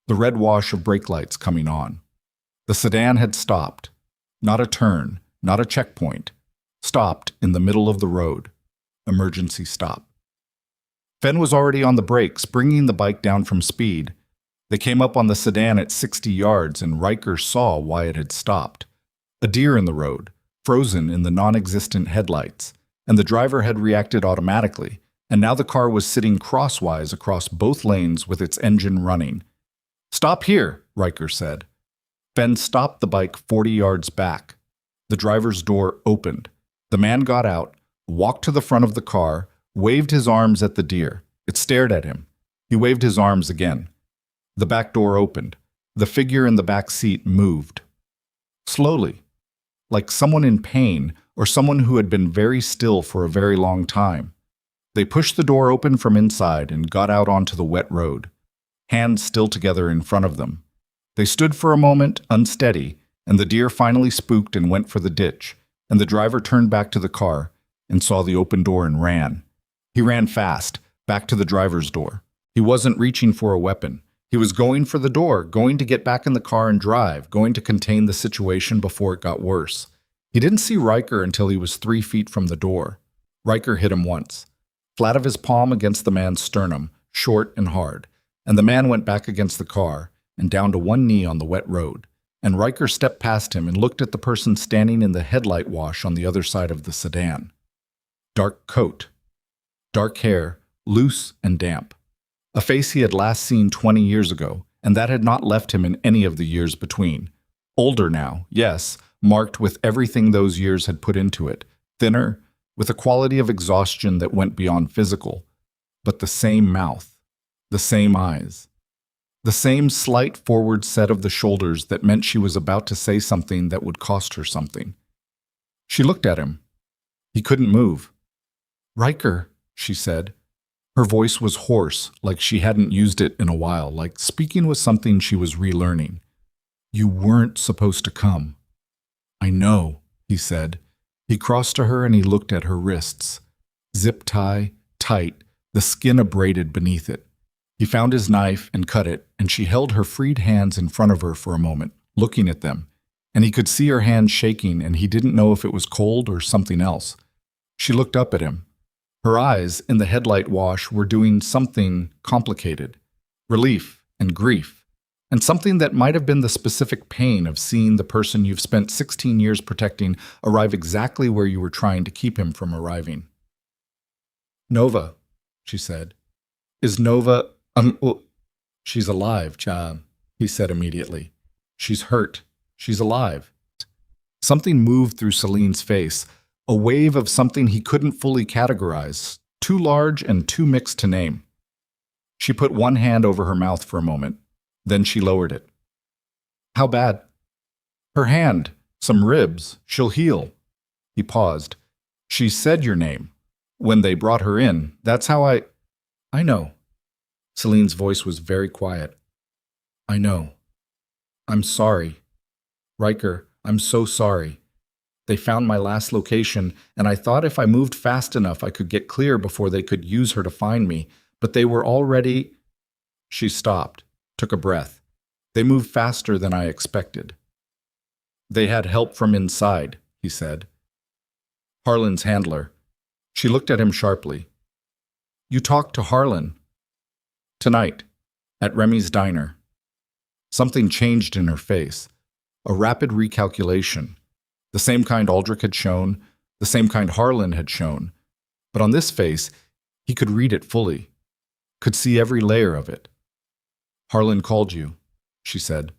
the red wash of brake lights coming on. The sedan had stopped. Not a turn, not a checkpoint. Stopped in the middle of the road. Emergency stop. Fenn was already on the brakes, bringing the bike down from speed. They came up on the sedan at 60 yards, and Riker saw why it had stopped. A deer in the road, frozen in the non-existent headlights, and the driver had reacted automatically, and now the car was sitting crosswise across both lanes with its engine running. Stop here, Riker said. Fenn stopped the bike 40 yards back. The driver's door opened. The man got out, walked to the front of the car, waved his arms at the deer. It stared at him. He waved his arms again. The back door opened. The figure in the back seat moved. Slowly, like someone in pain or someone who had been very still for a very long time. They pushed the door open from inside and got out onto the wet road, hands still together in front of them. They stood for a moment, unsteady, and the deer finally spooked and went for the ditch, and the driver turned back to the car and saw the open door and ran. He ran fast, back to the driver's door. He wasn't reaching for a weapon. He was going for the door, going to get back in the car and drive, going to contain the situation before it got worse. He didn't see Riker until he was 3 feet from the door. Riker hit him once, flat of his palm against the man's sternum, short and hard, and the man went back against the car and down to one knee on the wet road, and Riker stepped past him and looked at the person standing in the headlight wash on the other side of the sedan. Dark coat, dark hair, loose and damp. A face he had last seen 20 years ago, and that had not left him in any of the years between. Older now, yes, marked with everything those years had put into it, thinner, with a quality of exhaustion that went beyond physical, but the same mouth, the same eyes, the same slight forward set of the shoulders that meant she was about to say something that would cost her something. She looked at him. He couldn't move. "Riker," she said. Her voice was hoarse, like she hadn't used it in a while, like speaking was something she was relearning. "You weren't supposed to come." "I know," he said. He crossed to her and he looked at her wrists. Zip tie, tight, the skin abraded beneath it. He found his knife and cut it, and she held her freed hands in front of her for a moment, looking at them. And he could see her hands shaking, and he didn't know if it was cold or something else. She looked up at him. Her eyes, in the headlight wash, were doing something complicated. Relief and grief. And something that might have been the specific pain of seeing the person you've spent 16 years protecting arrive exactly where you were trying to keep him from arriving. "Nova," she said. "Is Nova, she's alive, he said immediately. "She's hurt. She's alive." Something moved through Celine's face, a wave of something he couldn't fully categorize, too large and too mixed to name. She put one hand over her mouth for a moment. Then she lowered it. "How bad?" "Her hand. Some ribs. She'll heal." He paused. "She said your name. When they brought her in, that's how I know." Celine's voice was very quiet. "I know. I'm sorry. Riker, I'm so sorry. They found my last location, and I thought if I moved fast enough I could get clear before they could use her to find me, but they were already—" She stopped, took a breath. "They moved faster than I expected." "They had help from inside," he said. "Harlan's handler." She looked at him sharply. "You talked to Harlan?" "Tonight, at Remy's diner." Something changed in her face. A rapid recalculation. The same kind Aldrich had shown, the same kind Harlan had shown. But on this face, he could read it fully, could see every layer of it. "Harlan called you," she said.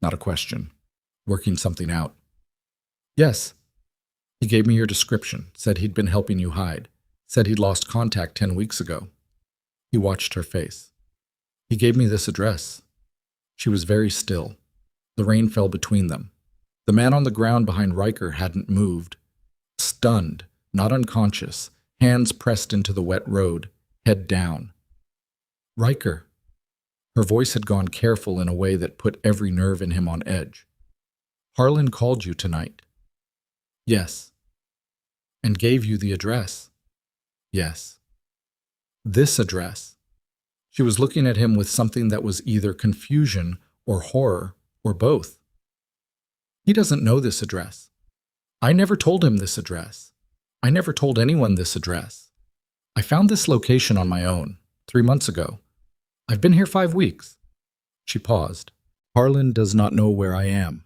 Not a question. Working something out. "Yes. He gave me your description, said he'd been helping you hide, said he'd lost contact 10 weeks ago." He watched her face. "He gave me this address." She was very still. The rain fell between them. The man on the ground behind Riker hadn't moved. Stunned, not unconscious, hands pressed into the wet road, head down. "Riker." Her voice had gone careful in a way that put every nerve in him on edge. "Harlan called you tonight." "Yes." "And gave you the address." "Yes." "This address." She was looking at him with something that was either confusion or horror or both. "He doesn't know this address. I never told him this address. I never told anyone this address. I found this location on my own, 3 months ago. I've been here 5 weeks." She paused. "Harlan does not know where I am."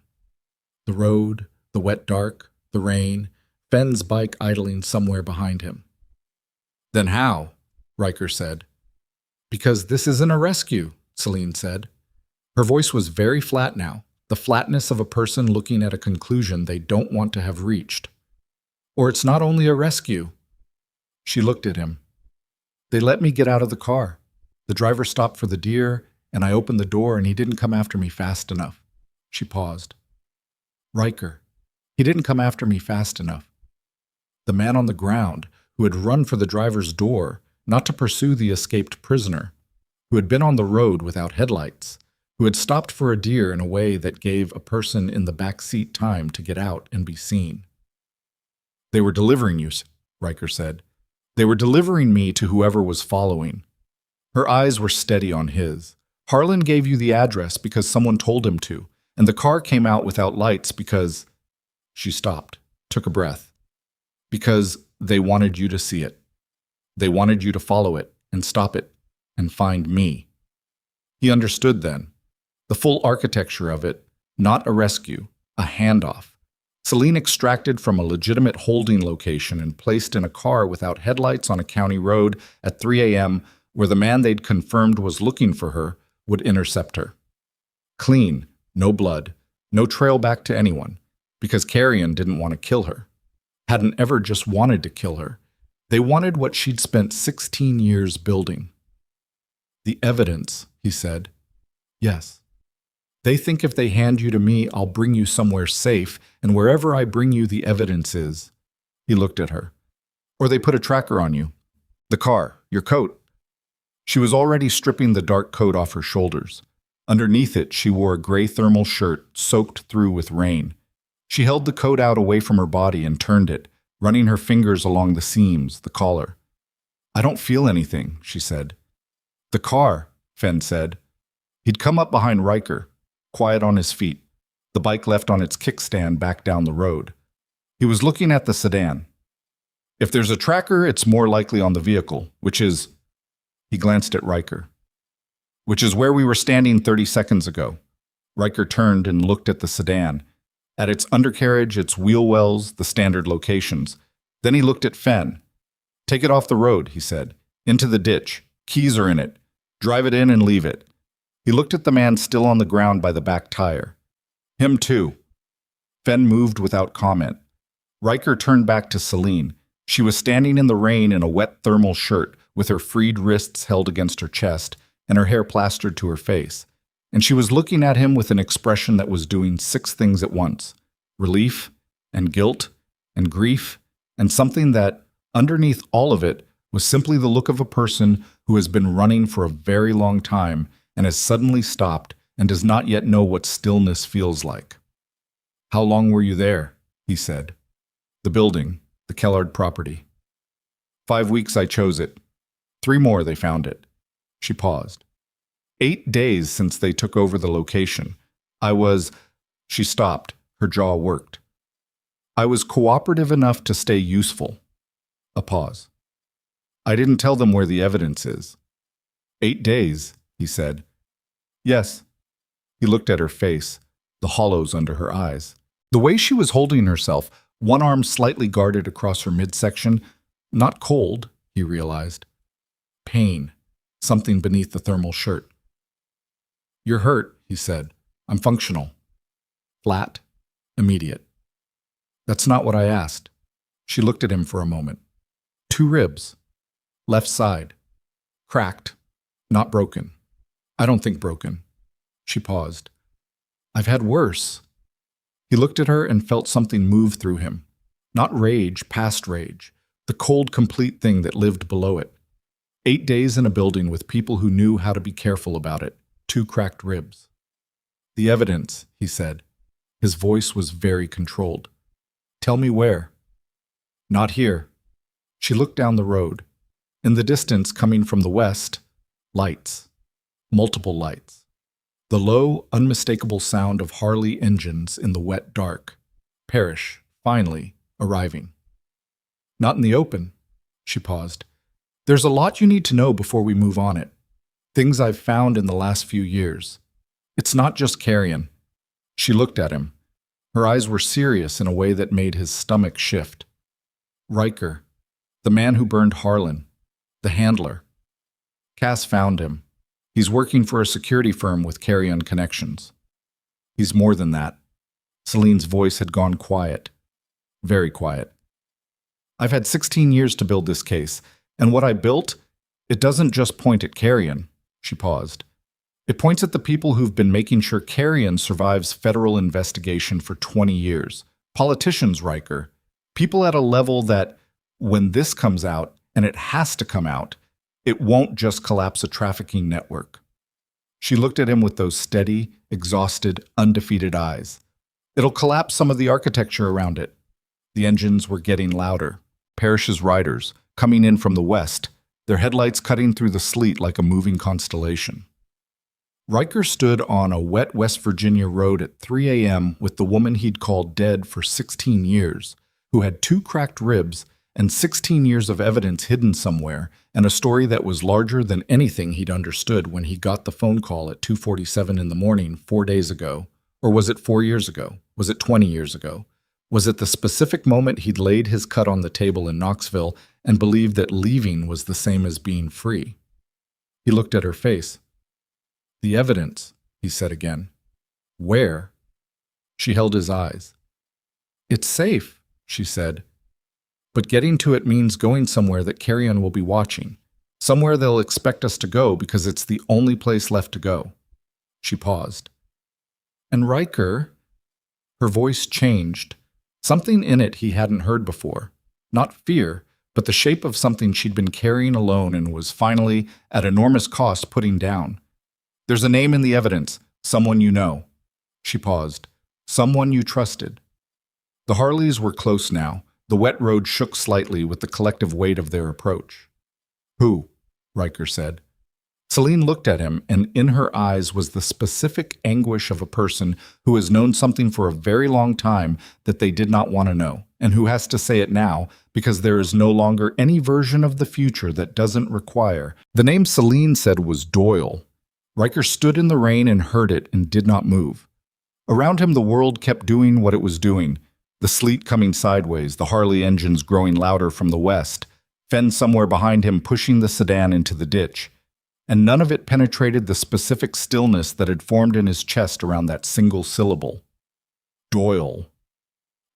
The road, the wet dark, the rain, Fenn's bike idling somewhere behind him. "Then how?" Riker said. "Because this isn't a rescue," Celine said. Her voice was very flat now, the flatness of a person looking at a conclusion they don't want to have reached. "Or it's not only a rescue." She looked at him. They let me get out of the car. The driver stopped for the deer, and I opened the door and he didn't come after me fast enough. She paused. Riker. He didn't come after me fast enough. The man on the ground, who had run for the driver's door, not to pursue the escaped prisoner, who had been on the road without headlights, who had stopped for a deer in a way that gave a person in the back seat time to get out and be seen. They were delivering you, Riker said. They were delivering me to whoever was following. Her eyes were steady on his. Harlan gave you the address because someone told him to, and the car came out without lights because... She stopped, took a breath. Because they wanted you to see it. They wanted you to follow it and stop it and find me. He understood then. The full architecture of it, not a rescue, a handoff. Celine extracted from a legitimate holding location and placed in a car without headlights on a county road at 3 a.m. where the man they'd confirmed was looking for her would intercept her. Clean, no blood, no trail back to anyone, because Carrion didn't want to kill her. Hadn't ever just wanted to kill her. They wanted what she'd spent 16 years building. The evidence, he said. Yes. They think if they hand you to me, I'll bring you somewhere safe, and wherever I bring you, the evidence is. He looked at her. Or they put a tracker on you. The car, your coat. She was already stripping the dark coat off her shoulders. Underneath it, she wore a gray thermal shirt soaked through with rain. She held the coat out away from her body and turned it, running her fingers along the seams, the collar. I don't feel anything, she said. The car, Fenn said. He'd come up behind Riker, quiet on his feet, the bike left on its kickstand back down the road. He was looking at the sedan. If there's a tracker, it's more likely on the vehicle, which is... He glanced at Riker. Which is where we were standing 30 seconds ago. Riker turned and looked at the sedan, at its undercarriage, its wheel wells, the standard locations. Then he looked at Fenn. Take it off the road, he said. Into the ditch. Keys are in it. Drive it in and leave it. He looked at the man still on the ground by the back tire. Him too. Fenn moved without comment. Riker turned back to Celine. She was standing in the rain in a wet thermal shirt, with her freed wrists held against her chest and her hair plastered to her face. And she was looking at him with an expression that was doing 6 things at once. Relief, and guilt, and grief, and something that, underneath all of it, was simply the look of a person who has been running for a very long time and has suddenly stopped and does not yet know what stillness feels like. How long were you there? He said. The building, the Kellard property. 5 weeks I chose it. 3 more they found it. She paused. 8 days since they took over the location. She stopped. Her jaw worked. I was cooperative enough to stay useful. A pause. I didn't tell them where the evidence is. 8 days, he said. Yes. He looked at her face, the hollows under her eyes. The way she was holding herself, one arm slightly guarded across her midsection, not cold, he realized. Pain, something beneath the thermal shirt. You're hurt, he said. I'm functional. Flat, immediate. That's not what I asked. She looked at him for a moment. 2 ribs. Left side. Cracked, not broken. I don't think broken. She paused. I've had worse. He looked at her and felt something move through him. Not rage, past rage. The cold, complete thing that lived below it. 8 days in a building with people who knew how to be careful about it. 2 cracked ribs. The evidence, he said. His voice was very controlled. Tell me where. Not here. She looked down the road. In the distance, coming from the west, lights. Multiple lights. The low, unmistakable sound of Harley engines in the wet dark. Parrish, finally, arriving. Not in the open. She paused. There's a lot you need to know before we move on it. Things I've found in the last few years. It's not just carrion. She looked at him. Her eyes were serious in a way that made his stomach shift. Riker, the man who burned Harlan, the handler. Cass found him. He's working for a security firm with carrion connections. He's more than that. Celine's voice had gone quiet. Very quiet. I've had 16 years to build this case, and what I built, It doesn't just point at Carrion. She paused. It points at the people who've been making sure Carrion survives federal investigation for 20 years. Politicians, Riker. People at a level that, when this comes out, and it has to come out, it won't just collapse a trafficking network. She looked at him with those steady, exhausted, undefeated eyes. It'll collapse some of the architecture around it. The engines were getting louder. Parrish's riders, coming in from the west, their headlights cutting through the sleet like a moving constellation. Riker stood on a wet West Virginia road at 3 a.m. with the woman he'd called dead for 16 years, who had 2 cracked ribs and 16 years of evidence hidden somewhere, and a story that was larger than anything he'd understood when he got the phone call at 2:47 in the morning 4 days ago. Or was it 4 years ago? Was it 20 years ago? Was it the specific moment he'd laid his cut on the table in Knoxville and believed that leaving was the same as being free? He looked at her face. "The evidence," he said again. "Where?" She held his eyes. "It's safe," she said. "But getting to it means going somewhere that Carrion will be watching. Somewhere they'll expect us to go because it's the only place left to go." She paused. "And Riker," her voice changed. Something in it he hadn't heard before. Not fear, but the shape of something she'd been carrying alone and was finally, at enormous cost, putting down. "There's a name in the evidence, someone you know." She paused. "Someone you trusted." The Harleys were close now. The wet road shook slightly with the collective weight of their approach. "Who?" Riker said. Celine looked at him, and in her eyes was the specific anguish of a person who has known something for a very long time that they did not want to know, and who has to say it now because there is no longer any version of the future that doesn't require. The name Celine said was Doyle. Riker stood in the rain and heard it and did not move. Around him the world kept doing what it was doing, the sleet coming sideways, the Harley engines growing louder from the west, Fenn somewhere behind him pushing the sedan into the ditch. And none of it penetrated the specific stillness that had formed in his chest around that single syllable. Doyle,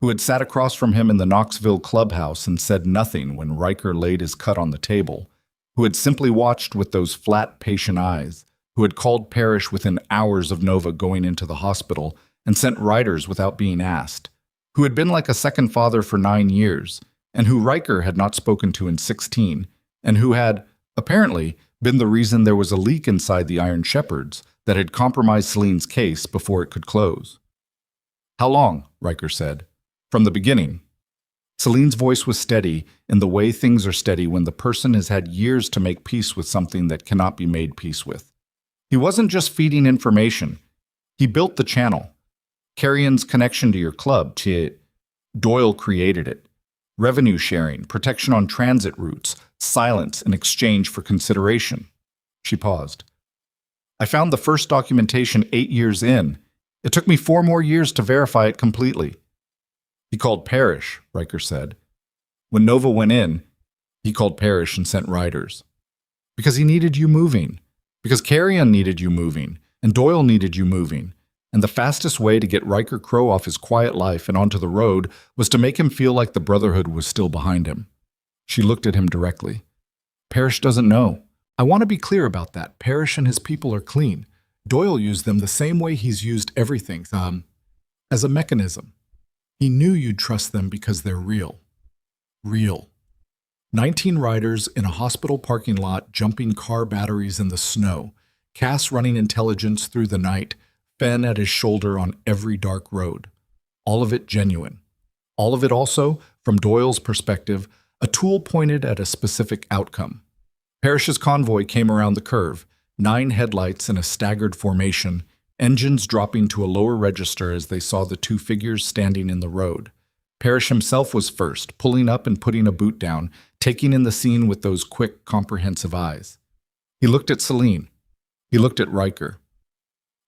who had sat across from him in the Knoxville clubhouse and said nothing when Riker laid his cut on the table, who had simply watched with those flat, patient eyes, who had called Parrish within hours of Nova going into the hospital and sent riders without being asked, who had been like a second father for 9 years, and who Riker had not spoken to in 16, and who had, apparently, been the reason there was a leak inside the Iron Shepherds that had compromised Celine's case before it could close. "How long?" Riker said. "From the beginning." Celine's voice was steady in the way things are steady when the person has had years to make peace with something that cannot be made peace with. He wasn't just feeding information. He built the channel. Carrion's connection to your club, Doyle created it. Revenue sharing, protection on transit routes, silence in exchange for consideration. She paused. "I found the first documentation 8 years in. It took me 4 more years to verify it completely." "He called Parrish," Riker said. "When Nova went in, he called Parrish and sent riders. Because he needed you moving. Because Carrion needed you moving. And Doyle needed you moving. And the fastest way to get Riker Crow off his quiet life and onto the road was to make him feel like the Brotherhood was still behind him." She looked at him directly. "Parrish doesn't know. I want to be clear about that. Parrish and his people are clean. Doyle used them the same way he's used everything, as a mechanism. He knew you'd trust them because they're real. Real. 19 riders in a hospital parking lot jumping car batteries in the snow, Cass running intelligence through the night, Fenn at his shoulder on every dark road. All of it genuine. All of it also, from Doyle's perspective, a tool pointed at a specific outcome. Parrish's convoy came around the curve, 9 headlights in a staggered formation, engines dropping to a lower register as they saw the 2 figures standing in the road. Parrish himself was first, pulling up and putting a boot down, taking in the scene with those quick, comprehensive eyes. He looked at Celine. He looked at Riker.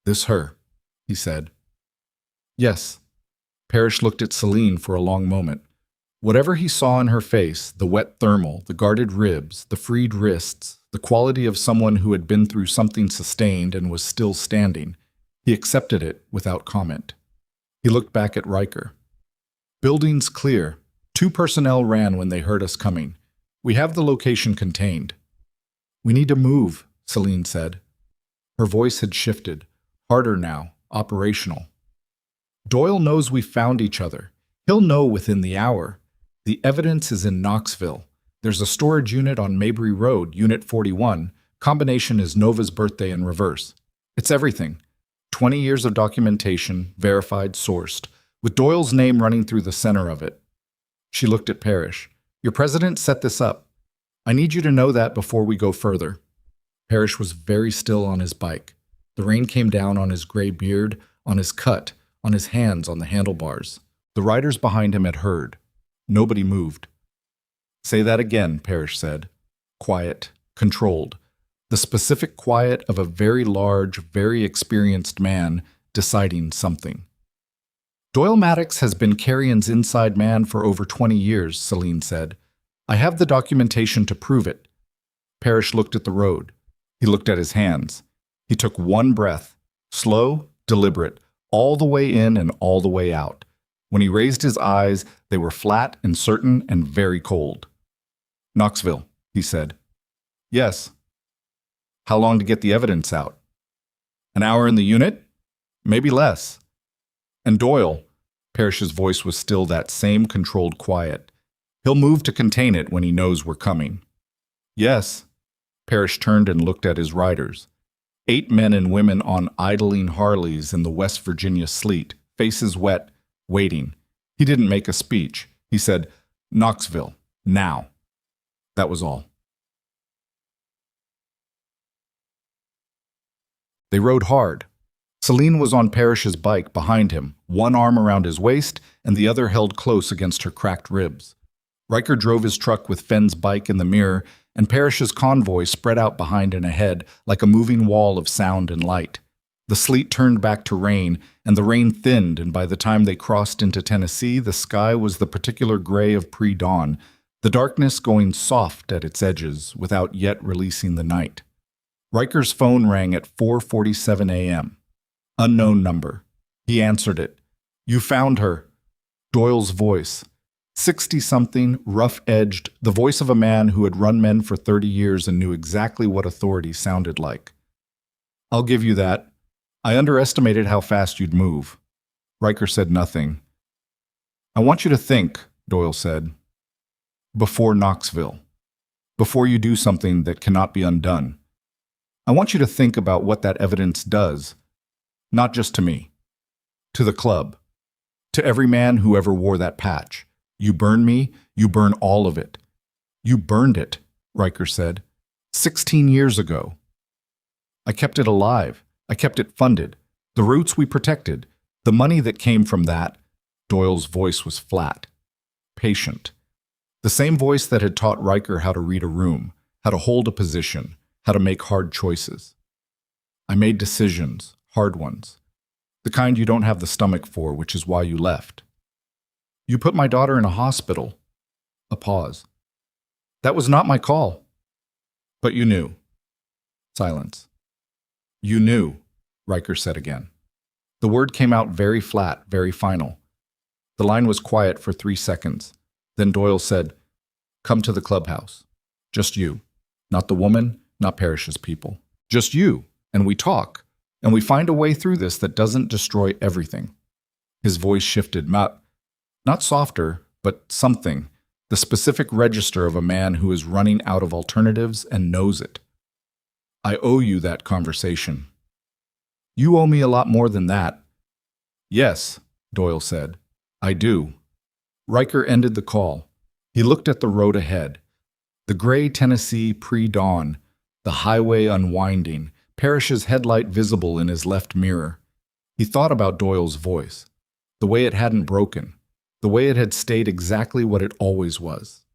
"This her," he said. "Yes." Parrish looked at Celine for a long moment. Whatever he saw in her face, the wet thermal, the guarded ribs, the freed wrists, the quality of someone who had been through something sustained and was still standing, he accepted it without comment. He looked back at Riker. "Building's clear. 2 personnel ran when they heard us coming. We have the location contained." We need to move, Celine said. Her voice had shifted, harder now, operational. Doyle knows we found each other. He'll know within the hour. The evidence is in Knoxville. There's a storage unit on Mabry Road, Unit 41. Combination is Nova's birthday in reverse. It's everything. 20 years of documentation, verified, sourced, with Doyle's name running through the center of it. She looked at Parrish. Your president set this up. I need you to know that before we go further. Parrish was very still on his bike. The rain came down on his gray beard, on his cut, on his hands on the handlebars. The riders behind him had heard. Nobody moved. Say that again, Parrish said. Quiet, controlled. The specific quiet of a very large, very experienced man deciding something. Doyle Maddox has been Carrion's inside man for over 20 years, Celine said. I have the documentation to prove it. Parrish looked at the road. He looked at his hands. He took one breath, slow, deliberate, all the way in and all the way out. When he raised his eyes, they were flat and certain and very cold. Knoxville, he said. Yes. How long to get the evidence out? An hour in the unit? Maybe less. And Doyle, Parrish's voice was still that same controlled quiet. He'll move to contain it when he knows we're coming. Yes. Parrish turned and looked at his riders. 8 men and women on idling Harleys in the West Virginia sleet, faces wet, waiting. He didn't make a speech. He said, Knoxville, now. That was all. They rode hard. Celine was on Parrish's bike behind him, one arm around his waist and the other held close against her cracked ribs. Riker drove his truck with Fenn's bike in the mirror, and Parrish's convoy spread out behind and ahead like a moving wall of sound and light. The sleet turned back to rain, and the rain thinned, and by the time they crossed into Tennessee, the sky was the particular gray of pre-dawn, the darkness going soft at its edges without yet releasing the night. Riker's phone rang at 4:47 a.m. Unknown number. He answered it. You found her. Doyle's voice. 60-something, rough-edged, the voice of a man who had run men for 30 years and knew exactly what authority sounded like. I'll give you that. I underestimated how fast you'd move. Riker said nothing. I want you to think, Doyle said. Before Knoxville. Before you do something that cannot be undone. I want you to think about what that evidence does. Not just to me. To the club. To every man who ever wore that patch. You burn me, you burn all of it. You burned it, Riker said. 16 years ago. I kept it alive. I kept it funded. The roots we protected. The money that came from that. Doyle's voice was flat. Patient. The same voice that had taught Riker how to read a room, how to hold a position, how to make hard choices. I made decisions, hard ones. The kind you don't have the stomach for, which is why you left. You put my daughter in a hospital. A pause. That was not my call. But you knew. Silence. You knew, Riker said again. The word came out very flat, very final. The line was quiet for 3 seconds. Then Doyle said, Come to the clubhouse. Just you. Not the woman, not Parrish's people. Just you. And we talk. And we find a way through this that doesn't destroy everything. His voice shifted, not softer, but something, the specific register of a man who is running out of alternatives and knows it. I owe you that conversation. You owe me a lot more than that. Yes, Doyle said. I do. Riker ended the call. He looked at the road ahead. The gray Tennessee pre-dawn, the highway unwinding, Parrish's headlight visible in his left mirror. He thought about Doyle's voice, the way it hadn't broken, the way it had stayed exactly what it always was.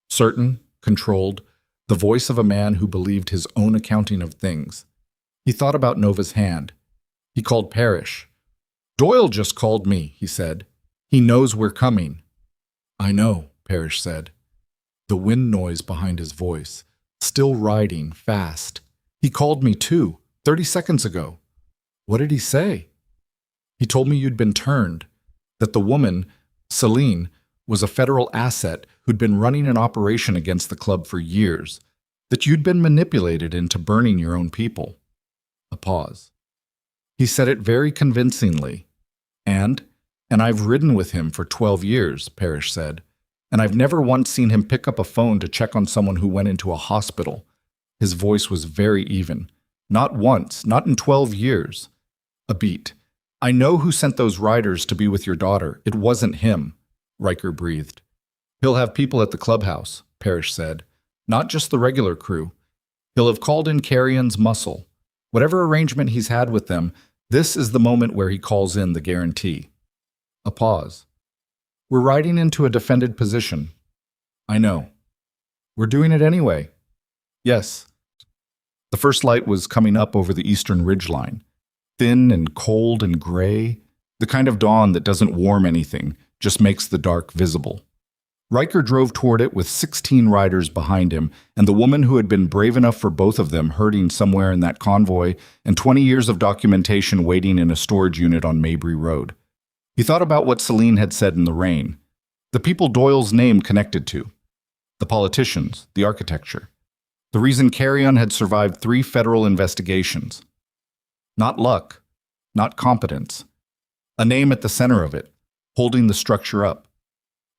Certain, controlled, the voice of a man who believed his own accounting of things. He thought about Nova's hand. He called Parrish. Doyle just called me, he said. He knows we're coming. I know, Parrish said. The wind noise behind his voice, still riding, fast. He called me too, 30 seconds ago. What did he say? He told me you'd been turned, that the woman, Celine, was a federal asset who'd been running an operation against the club for years, That you'd been manipulated into burning your own people. A pause. He said it very convincingly. And I've ridden with him for 12 years, Parrish said, and I've never once seen him pick up a phone to check on someone who went into a hospital. His voice was very even. Not once, not in 12 years. A beat. I know who sent those riders to be with your daughter. It wasn't him, Riker breathed. He'll have people at the clubhouse, Parrish said. Not just the regular crew. He'll have called in Carrion's muscle. Whatever arrangement he's had with them, this is the moment where he calls in the guarantee. A pause. We're riding into a defended position. I know. We're doing it anyway. Yes. The first light was coming up over the eastern ridgeline. Thin and cold and gray, the kind of dawn that doesn't warm anything, just makes the dark visible. Riker drove toward it with 16 riders behind him, and the woman who had been brave enough for both of them herding somewhere in that convoy, and 20 years of documentation waiting in a storage unit on Mabry Road. He thought about what Celine had said in the rain. The people Doyle's name connected to. The politicians, the architecture. The reason Carrion had survived 3 federal investigations. Not luck, not competence. A name at the center of it, holding the structure up.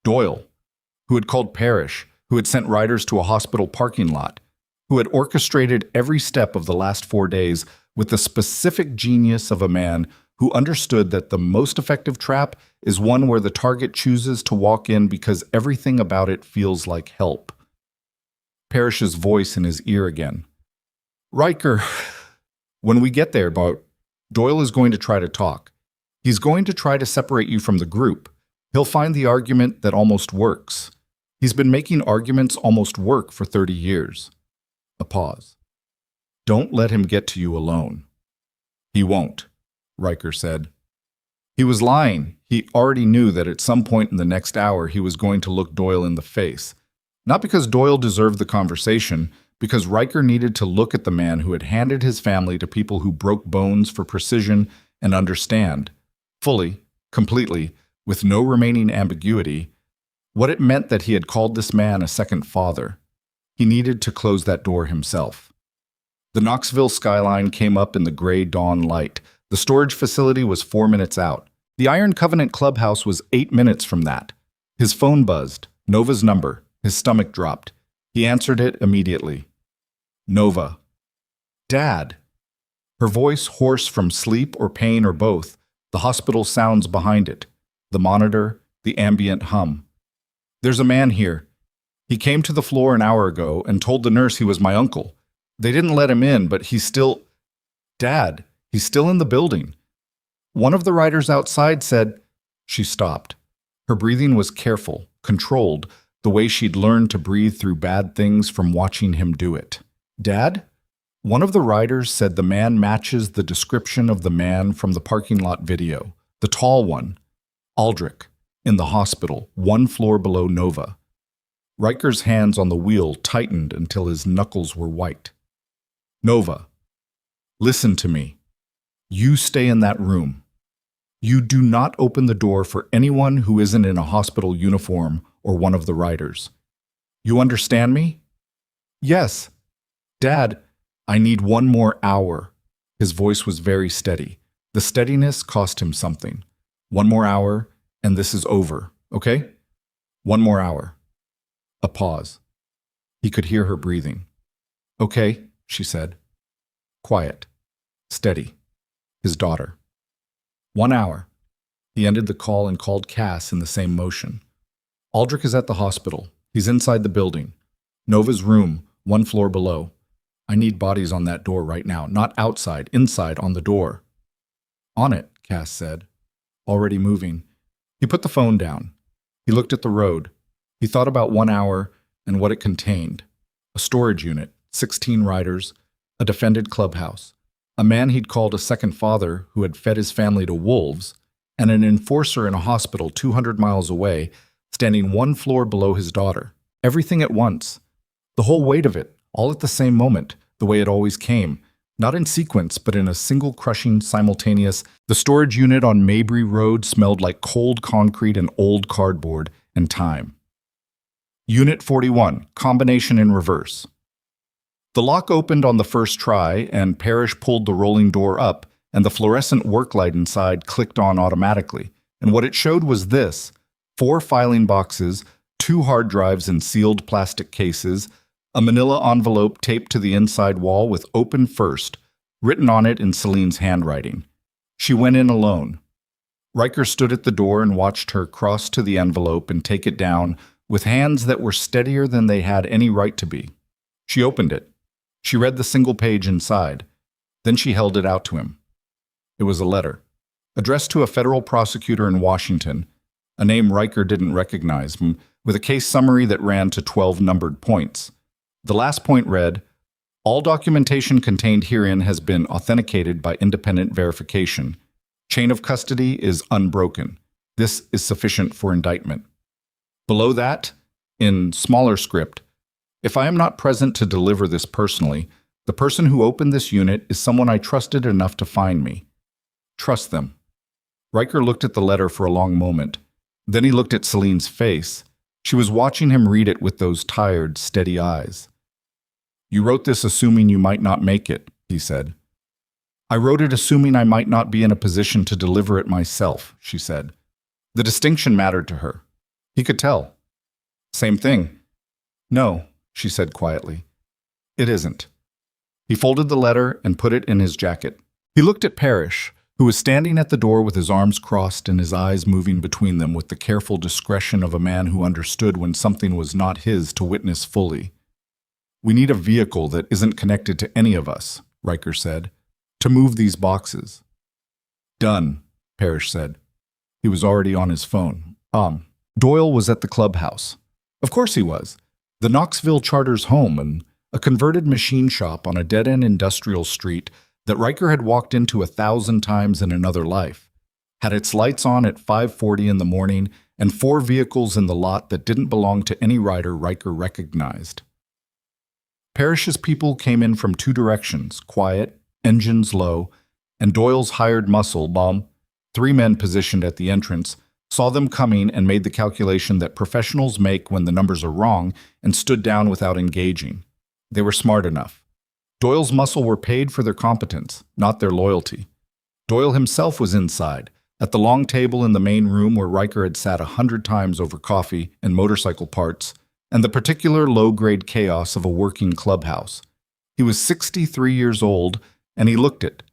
Doyle, who had called Parrish, who had sent riders to a hospital parking lot, who had orchestrated every step of the last 4 days with the specific genius of a man who understood that the most effective trap is one where the target chooses to walk in because everything about it feels like help. Parrish's voice in his ear again. Riker, when we get there, Doyle is going to try to talk. He's going to try to separate you from the group. He'll find the argument that almost works. He's been making arguments almost work for 30 years. A pause. Don't let him get to you alone. He won't, Riker said. He was lying. He already knew that at some point in the next hour he was going to look Doyle in the face. Not because Doyle deserved the conversation, because Riker needed to look at the man who had handed his family to people who broke bones for precision and understand, fully, completely, with no remaining ambiguity, what it meant that he had called this man a second father. He needed to close that door himself. The Knoxville skyline came up in the gray dawn light. The storage facility was 4 minutes out. The Iron Covenant clubhouse was 8 minutes from that. His phone buzzed. Nova's number. His stomach dropped. He answered it immediately. Nova. Dad. Her voice hoarse from sleep or pain or both, the hospital sounds behind it, the monitor, the ambient hum. There's a man here. He came to the floor an hour ago and told the nurse he was my uncle. They didn't let him in, but he's still... Dad, he's still in the building. One of the riders outside said... She stopped. Her breathing was careful, controlled, the way she'd learned to breathe through bad things from watching him do it. Dad? One of the riders said the man matches the description of the man from the parking lot video, the tall one, Aldrich, in the hospital, 1 floor below Nova. Riker's hands on the wheel tightened until his knuckles were white. Nova, listen to me. You stay in that room. You do not open the door for anyone who isn't in a hospital uniform or one of the riders. You understand me? Yes. Dad, I need 1 more hour. His voice was very steady. The steadiness cost him something. 1 more hour, and this is over, okay? 1 more hour. A pause. He could hear her breathing. Okay, she said. Quiet. Steady. His daughter. 1 hour. He ended the call and called Cass in the same motion. Aldrich is at the hospital. He's inside the building. Nova's room, 1 floor below. I need bodies on that door right now, not outside, inside on the door. On it, Cass said, already moving. He put the phone down. He looked at the road. He thought about 1 hour and what it contained. A storage unit, 16 riders, a defended clubhouse, a man he'd called a second father who had fed his family to wolves, and an enforcer in a hospital 200 miles away, standing 1 floor below his daughter. Everything at once. The whole weight of it, all at the same moment, the way it always came. Not in sequence, but in a single crushing, simultaneous. The storage unit on Mabry Road smelled like cold concrete and old cardboard and time. Unit 41, combination in reverse. The lock opened on the first try, and Parrish pulled the rolling door up, and the fluorescent work light inside clicked on automatically. And what it showed was this: 4 filing boxes, 2 hard drives in sealed plastic cases, a manila envelope taped to the inside wall with "Open First" written on it in Celine's handwriting. She went in alone. Riker stood at the door and watched her cross to the envelope and take it down with hands that were steadier than they had any right to be. She opened it. She read the single page inside. Then she held it out to him. It was a letter, addressed to a federal prosecutor in Washington, a name Riker didn't recognize, with a case summary that ran to 12 numbered points. The last point read, "All documentation contained herein has been authenticated by independent verification. Chain of custody is unbroken. This is sufficient for indictment." Below that, in smaller script, "If I am not present to deliver this personally, the person who opened this unit is someone I trusted enough to find me. Trust them." Riker looked at the letter for a long moment. Then he looked at Celine's face. She was watching him read it with those tired, steady eyes. "You wrote this assuming you might not make it," he said. "I wrote it assuming I might not be in a position to deliver it myself," she said. The distinction mattered to her. He could tell. "Same thing." "No," she said quietly. "It isn't." He folded the letter and put it in his jacket. He looked at Parrish, who was standing at the door with his arms crossed and his eyes moving between them with the careful discretion of a man who understood when something was not his to witness fully. "We need a vehicle that isn't connected to any of us," Riker said, "to move these boxes." "Done," Parrish said. He was already on his phone. Doyle was at the clubhouse. Of course he was. The Knoxville Charter's home, and a converted machine shop on a dead-end industrial street that Riker had walked into 1,000 times in another life, had its lights on at 5:40 in the morning and 4 vehicles in the lot that didn't belong to any rider Riker recognized. Parrish's people came in from 2 directions, quiet, engines low, and Doyle's hired muscle, 3 men positioned at the entrance, saw them coming and made the calculation that professionals make when the numbers are wrong and stood down without engaging. They were smart enough. Doyle's muscle were paid for their competence, not their loyalty. Doyle himself was inside, at the long table in the main room where Riker had sat 100 times over coffee and motorcycle parts, and the particular low-grade chaos of a working clubhouse. He was 63 years old, and he looked it,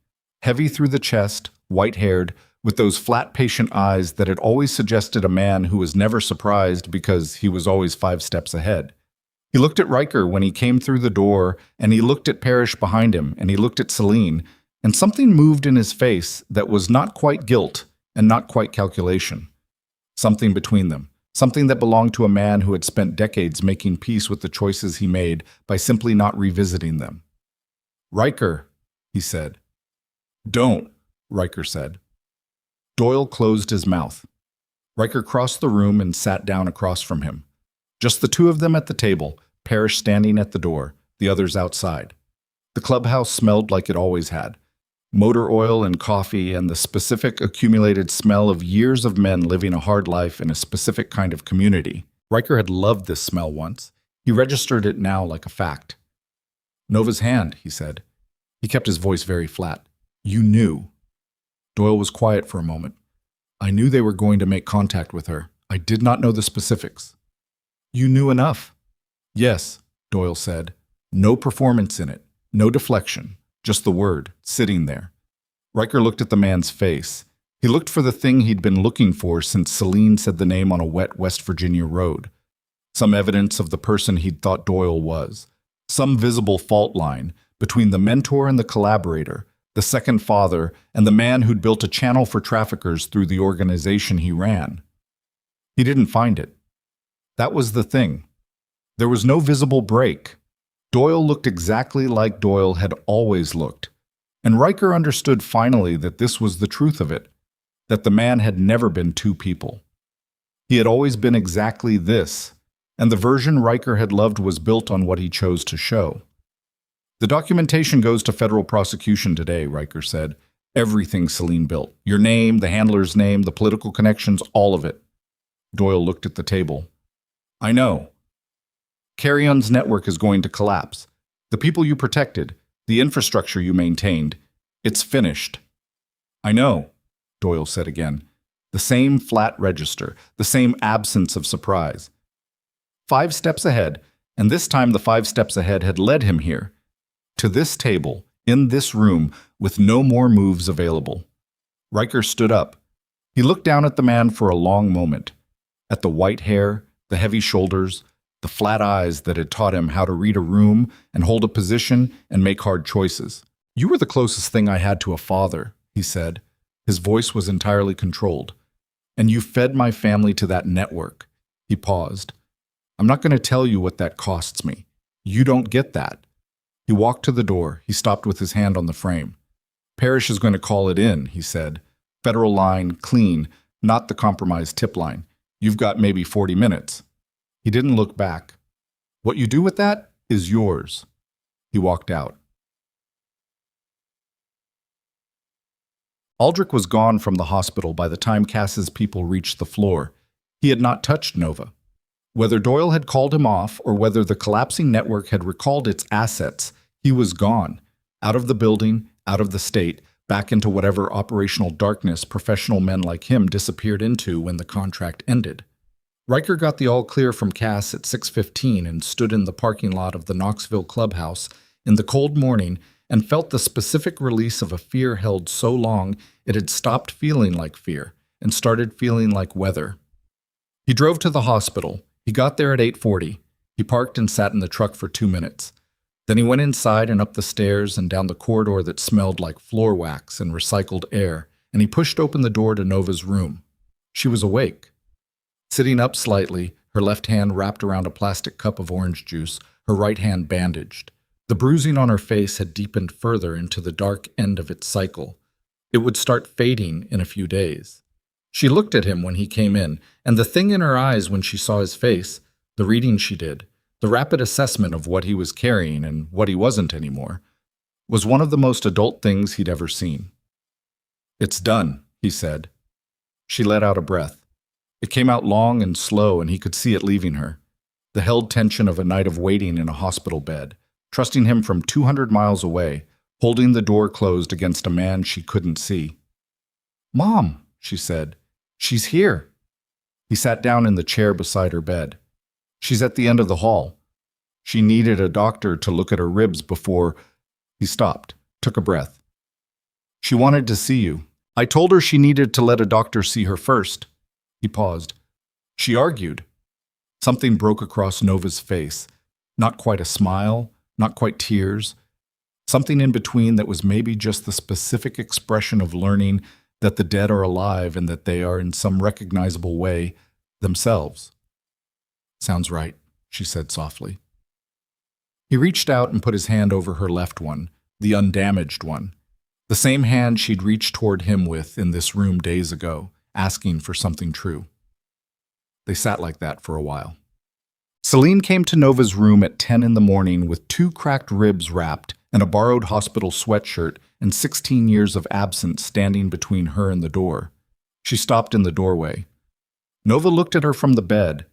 heavy through the chest, white-haired, with those flat, patient eyes that had always suggested a man who was never surprised because he was always 5 steps ahead. He looked at Riker when he came through the door, and he looked at Parrish behind him, and he looked at Celine, and something moved in his face that was not quite guilt and not quite calculation. Something between them. Something that belonged to a man who had spent decades making peace with the choices he made by simply not revisiting them. "Riker," he said. "Don't," Riker said. Doyle closed his mouth. Riker crossed the room and sat down across from him. Just the 2 of them at the table, Parrish standing at the door, the others outside. The clubhouse smelled like it always had. Motor oil and coffee and the specific accumulated smell of years of men living a hard life in a specific kind of community. Riker had loved this smell once. He registered it now like a fact. "Nova's hand," he said. He kept his voice very flat. "You knew." Doyle was quiet for a moment. "I knew they were going to make contact with her. I did not know the specifics." "You knew enough." "Yes," Doyle said. "No performance in it. No deflection. Just the word, sitting there." Riker looked at the man's face. He looked for the thing he'd been looking for since Celine said the name on a wet West Virginia road. Some evidence of the person he'd thought Doyle was. Some visible fault line between the mentor and the collaborator, the second father, and the man who'd built a channel for traffickers through the organization he ran. He didn't find it. That was the thing. There was no visible break. Doyle looked exactly like Doyle had always looked, and Riker understood finally that this was the truth of it, that the man had never been 2 people. He had always been exactly this, and the version Riker had loved was built on what he chose to show. "The documentation goes to federal prosecution today," Riker said. "Everything Celine built. Your name, the handler's name, the political connections, all of it." Doyle looked at the table. "I know. Carrion's network is going to collapse. The people you protected, the infrastructure you maintained. It's finished. I know, Doyle said again. The same flat register, the same absence of surprise. 5 steps ahead, and this time the 5 steps ahead had led him here. To this table, in this room, with no more moves available. Riker stood up. He looked down at the man for a long moment. At the white hair, the heavy shoulders, the flat eyes that had taught him how to read a room and hold a position and make hard choices. You were the closest thing I had to a father, he said. His voice was entirely controlled. And you fed my family to that network. He paused. I'm not going to tell you what that costs me. You don't get that. He walked to the door. He stopped with his hand on the frame. Parrish is going to call it in, he said. Federal line, clean, not the compromised tip line. You've got maybe 40 minutes. He didn't look back. What you do with that is yours. He walked out. Aldrich was gone from the hospital by the time Cass's people reached the floor. He had not touched Nova. Whether Doyle had called him off or whether the collapsing network had recalled its assets, he was gone, out of the building, out of the state, back into whatever operational darkness professional men like him disappeared into when the contract ended. Riker got the all-clear from Cass at 6:15 and stood in the parking lot of the Knoxville clubhouse in the cold morning and felt the specific release of a fear held so long it had stopped feeling like fear and started feeling like weather. He drove to the hospital. He got there at 8:40. He parked and sat in the truck for 2 minutes. Then he went inside and up the stairs and down the corridor that smelled like floor wax and recycled air, and he pushed open the door to Nova's room. She was awake. Sitting up slightly, her left hand wrapped around a plastic cup of orange juice, her right hand bandaged. The bruising on her face had deepened further into the dark end of its cycle. It would start fading in a few days. She looked at him when he came in, and the thing in her eyes when she saw his face, the reading she did, the rapid assessment of what he was carrying and what he wasn't anymore, was one of the most adult things he'd ever seen. It's done, he said. She let out a breath. It came out long and slow, and he could see it leaving her. The held tension of a night of waiting in a hospital bed, trusting him from 200 miles away, holding the door closed against a man she couldn't see. Mom, she said. She's here. He sat down in the chair beside her bed. She's at the end of the hall. She needed a doctor to look at her ribs before... He stopped, took a breath. She wanted to see you. I told her she needed to let a doctor see her first. He paused. She argued. Something broke across Nova's face. Not quite a smile, not quite tears. Something in between that was maybe just the specific expression of learning that the dead are alive and that they are in some recognizable way themselves. Sounds right, she said softly. He reached out and put his hand over her left one, the undamaged one, the same hand she'd reached toward him with in this room days ago, asking for something true. They sat like that for a while. Celine came to Nova's room at 10 in the morning with 2 cracked ribs wrapped and a borrowed hospital sweatshirt and 16 years of absence standing between her and the door. She stopped in the doorway. Nova looked at her from the bed.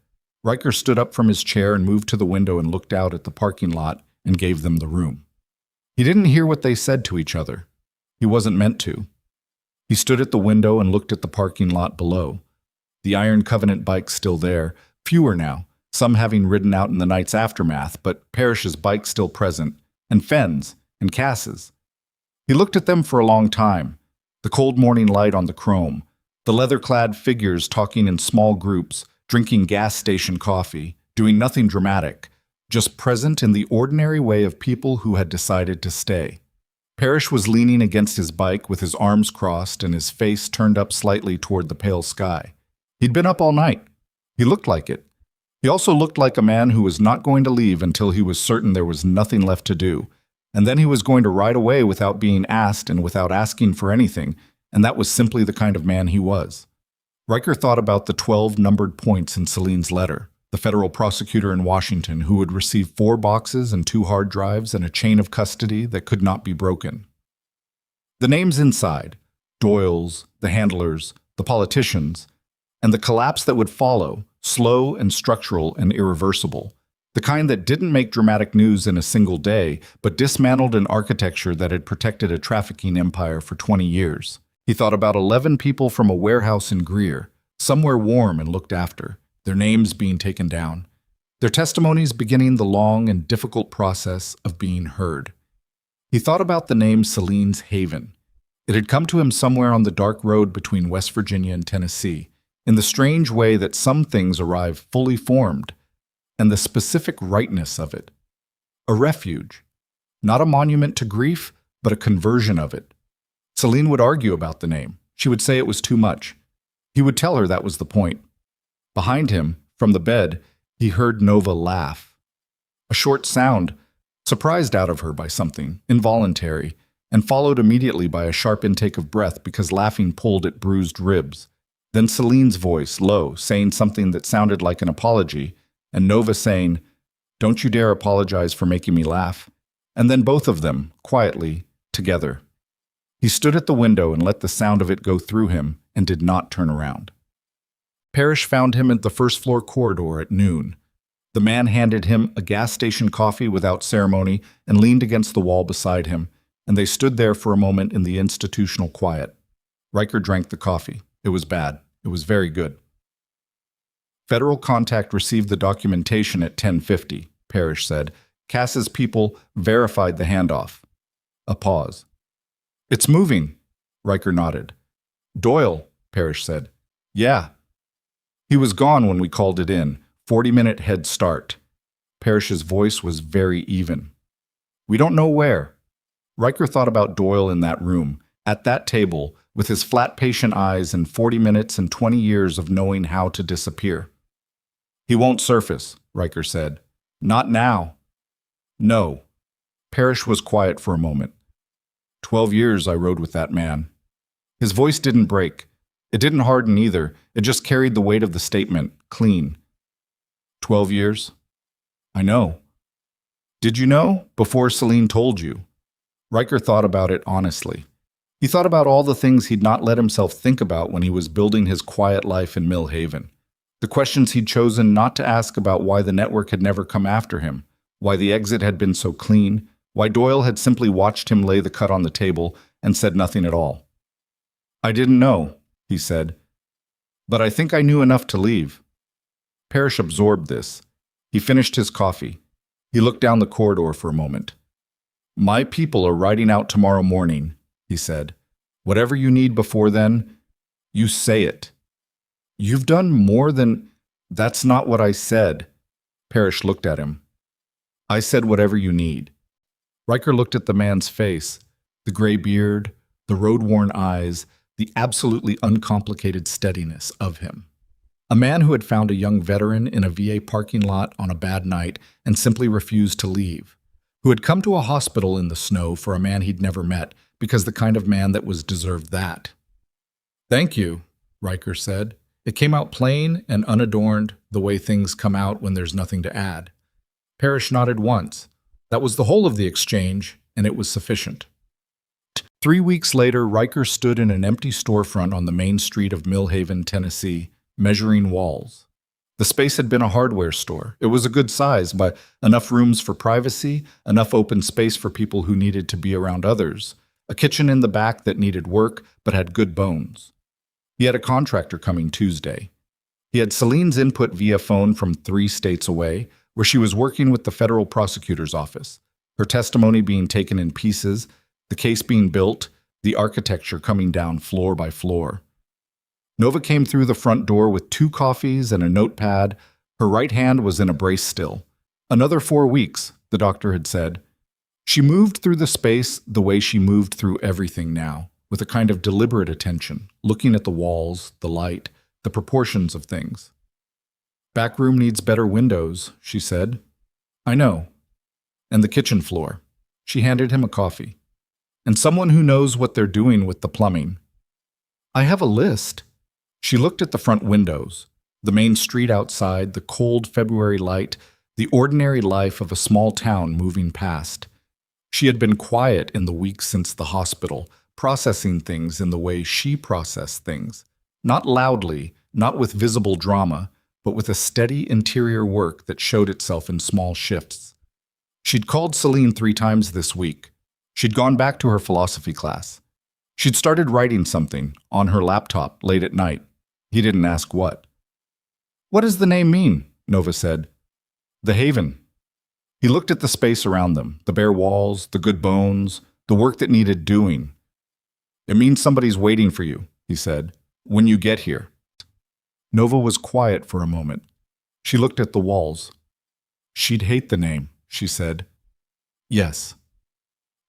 Riker stood up from his chair and moved to the window and looked out at the parking lot and gave them the room. He didn't hear what they said to each other. He wasn't meant to. He stood at the window and looked at the parking lot below. The Iron Covenant bikes still there, fewer now, some having ridden out in the night's aftermath, but Parrish's bike still present, and Fenn's, and Cass's. He looked at them for a long time, the cold morning light on the chrome, the leather-clad figures talking in small groups, drinking gas station coffee, doing nothing dramatic, just present in the ordinary way of people who had decided to stay. Parrish was leaning against his bike with his arms crossed and his face turned up slightly toward the pale sky. He'd been up all night. He looked like it. He also looked like a man who was not going to leave until he was certain there was nothing left to do, and then he was going to ride away without being asked and without asking for anything, and that was simply the kind of man he was. Riker thought about the 12 numbered points in Celine's letter, the federal prosecutor in Washington who would receive 4 boxes and 2 hard drives and a chain of custody that could not be broken. The names inside, Doyle's, the handlers, the politicians, and the collapse that would follow, slow and structural and irreversible, The kind that didn't make dramatic news in a single day, but dismantled an architecture that had protected a trafficking empire for 20 years. He thought about 11 people from a warehouse in Greer, somewhere warm and looked after, their names being taken down, their testimonies beginning the long and difficult process of being heard. He thought about the name Celine's Haven. It had come to him somewhere on the dark road between West Virginia and Tennessee, in the strange way that some things arrive fully formed, and the specific rightness of it. A refuge, not a monument to grief, but a conversion of it. Celine would argue about the name. She would say it was too much. He would tell her that was the point. Behind him, from the bed, he heard Nova laugh. A short sound, surprised out of her by something, involuntary, and followed immediately by a sharp intake of breath because laughing pulled at bruised ribs. Then Celine's voice, low, saying something that sounded like an apology, and Nova saying, "Don't you dare apologize for making me laugh." And then both of them, quietly, together. He stood at the window and let the sound of it go through him and did not turn around. Parrish found him at the first-floor corridor at noon. The man handed him a gas station coffee without ceremony and leaned against the wall beside him, and they stood there for a moment in the institutional quiet. Riker drank the coffee. It was bad. It was very good. Federal contact received the documentation at 10:50, Parrish said. Cass's people verified the handoff. A pause. "It's moving," Riker nodded. "Doyle," Parrish said. "Yeah." "He was gone when we called it in. 40-minute head start." Parrish's voice was very even. "We don't know where." Riker thought about Doyle in that room, at that table, with his flat patient eyes and 40 minutes and 20 years of knowing how to disappear. "He won't surface," Riker said. "Not now." "No." Parrish was quiet for a moment. 12 years I rode with that man." His voice didn't break. It didn't harden either. It just carried the weight of the statement, clean. 12 years? I know. Did you know before Celine told you? Riker thought about it honestly. He thought about all the things he'd not let himself think about when he was building his quiet life in Mill Haven. The questions he'd chosen not to ask about why the network had never come after him, why the exit had been so clean, why Doyle had simply watched him lay the cut on the table and said nothing at all. "I didn't know," he said, "but I think I knew enough to leave." Parrish absorbed this. He finished his coffee. He looked down the corridor for a moment. "My people are riding out tomorrow morning," he said. "Whatever you need before then, you say it." "You've done more than—" "That's not what I said." Parrish looked at him. "I said whatever you need." Riker looked at the man's face, the gray beard, the road-worn eyes, the absolutely uncomplicated steadiness of him. A man who had found a young veteran in a VA parking lot on a bad night and simply refused to leave, who had come to a hospital in the snow for a man he'd never met because the kind of man that was deserved that. "Thank you," Riker said. It came out plain and unadorned, the way things come out when there's nothing to add. Parrish nodded once. That was the whole of the exchange, and it was sufficient. 3 weeks later, Riker stood in an empty storefront on the main street of Mill Haven, Tennessee, measuring walls. The space had been a hardware store. It was a good size, but enough rooms for privacy, enough open space for people who needed to be around others, a kitchen in the back that needed work but had good bones. He had a contractor coming Tuesday. He had Celine's input via phone from 3 states away, where she was working with the federal prosecutor's office, her testimony being taken in pieces, the case being built, the architecture coming down floor by floor. Nova came through the front door with 2 coffees and a notepad. Her right hand was in a brace still. Another 4 weeks, the doctor had said. She moved through the space the way she moved through everything now, with a kind of deliberate attention, looking at the walls, the light, the proportions of things. "Back room needs better windows," she said. "I know." "And the kitchen floor." She handed him a coffee. "And someone who knows what they're doing with the plumbing." "I have a list." She looked at the front windows, the main street outside, the cold February light, the ordinary life of a small town moving past. She had been quiet in the weeks since the hospital, processing things in the way she processed things. Not loudly, not with visible drama, but with a steady interior work that showed itself in small shifts. She'd called Celine 3 times this week. She'd gone back to her philosophy class. She'd started writing something on her laptop late at night. He didn't ask what. "What does the name mean?" Nova said. "The Haven." He looked at the space around them, the bare walls, the good bones, the work that needed doing. "It means somebody's waiting for you," he said, "when you get here." Nova was quiet for a moment. She looked at the walls. "She'd hate the name," she said. "Yes."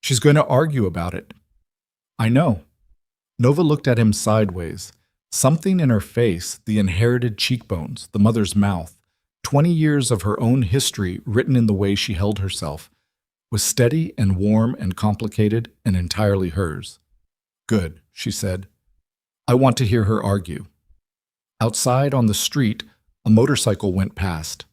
"She's going to argue about it." "I know." Nova looked at him sideways. Something in her face, the inherited cheekbones, the mother's mouth, 20 years of her own history written in the way she held herself, was steady and warm and complicated and entirely hers. "Good," she said. "I want to hear her argue." Outside on the street, a motorcycle went past.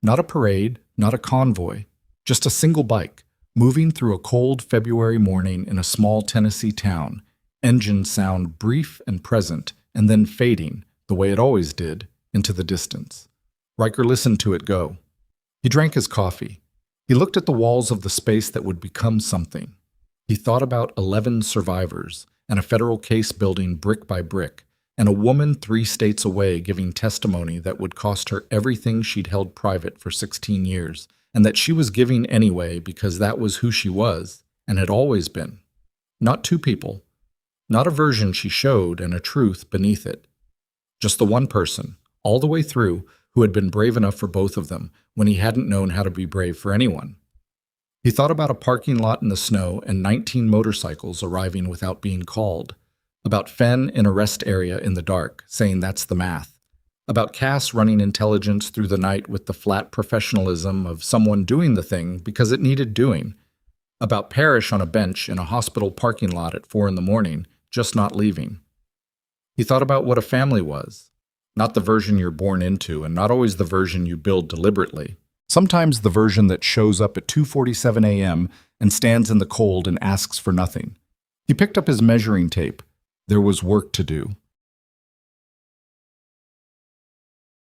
Not a parade, not a convoy, just a single bike, moving through a cold February morning in a small Tennessee town, engine sound brief and present, and then fading, the way it always did, into the distance. Riker listened to it go. He drank his coffee. He looked at the walls of the space that would become something. He thought about 11 survivors, and a federal case building brick by brick, and a woman 3 states away giving testimony that would cost her everything she'd held private for 16 years, and that she was giving anyway because that was who she was, and had always been. Not 2 people. Not a version she showed and a truth beneath it. Just the one person, all the way through, who had been brave enough for both of them when he hadn't known how to be brave for anyone. He thought about a parking lot in the snow and 19 motorcycles arriving without being called. About Fenn in a rest area in the dark, saying that's the math. About Cass running intelligence through the night with the flat professionalism of someone doing the thing because it needed doing. About Parrish on a bench in a hospital parking lot at 4 a.m, just not leaving. He thought about what a family was. Not the version you're born into, and not always the version you build deliberately. Sometimes the version that shows up at 2:47 a.m. and stands in the cold and asks for nothing. He picked up his measuring tape. There was work to do.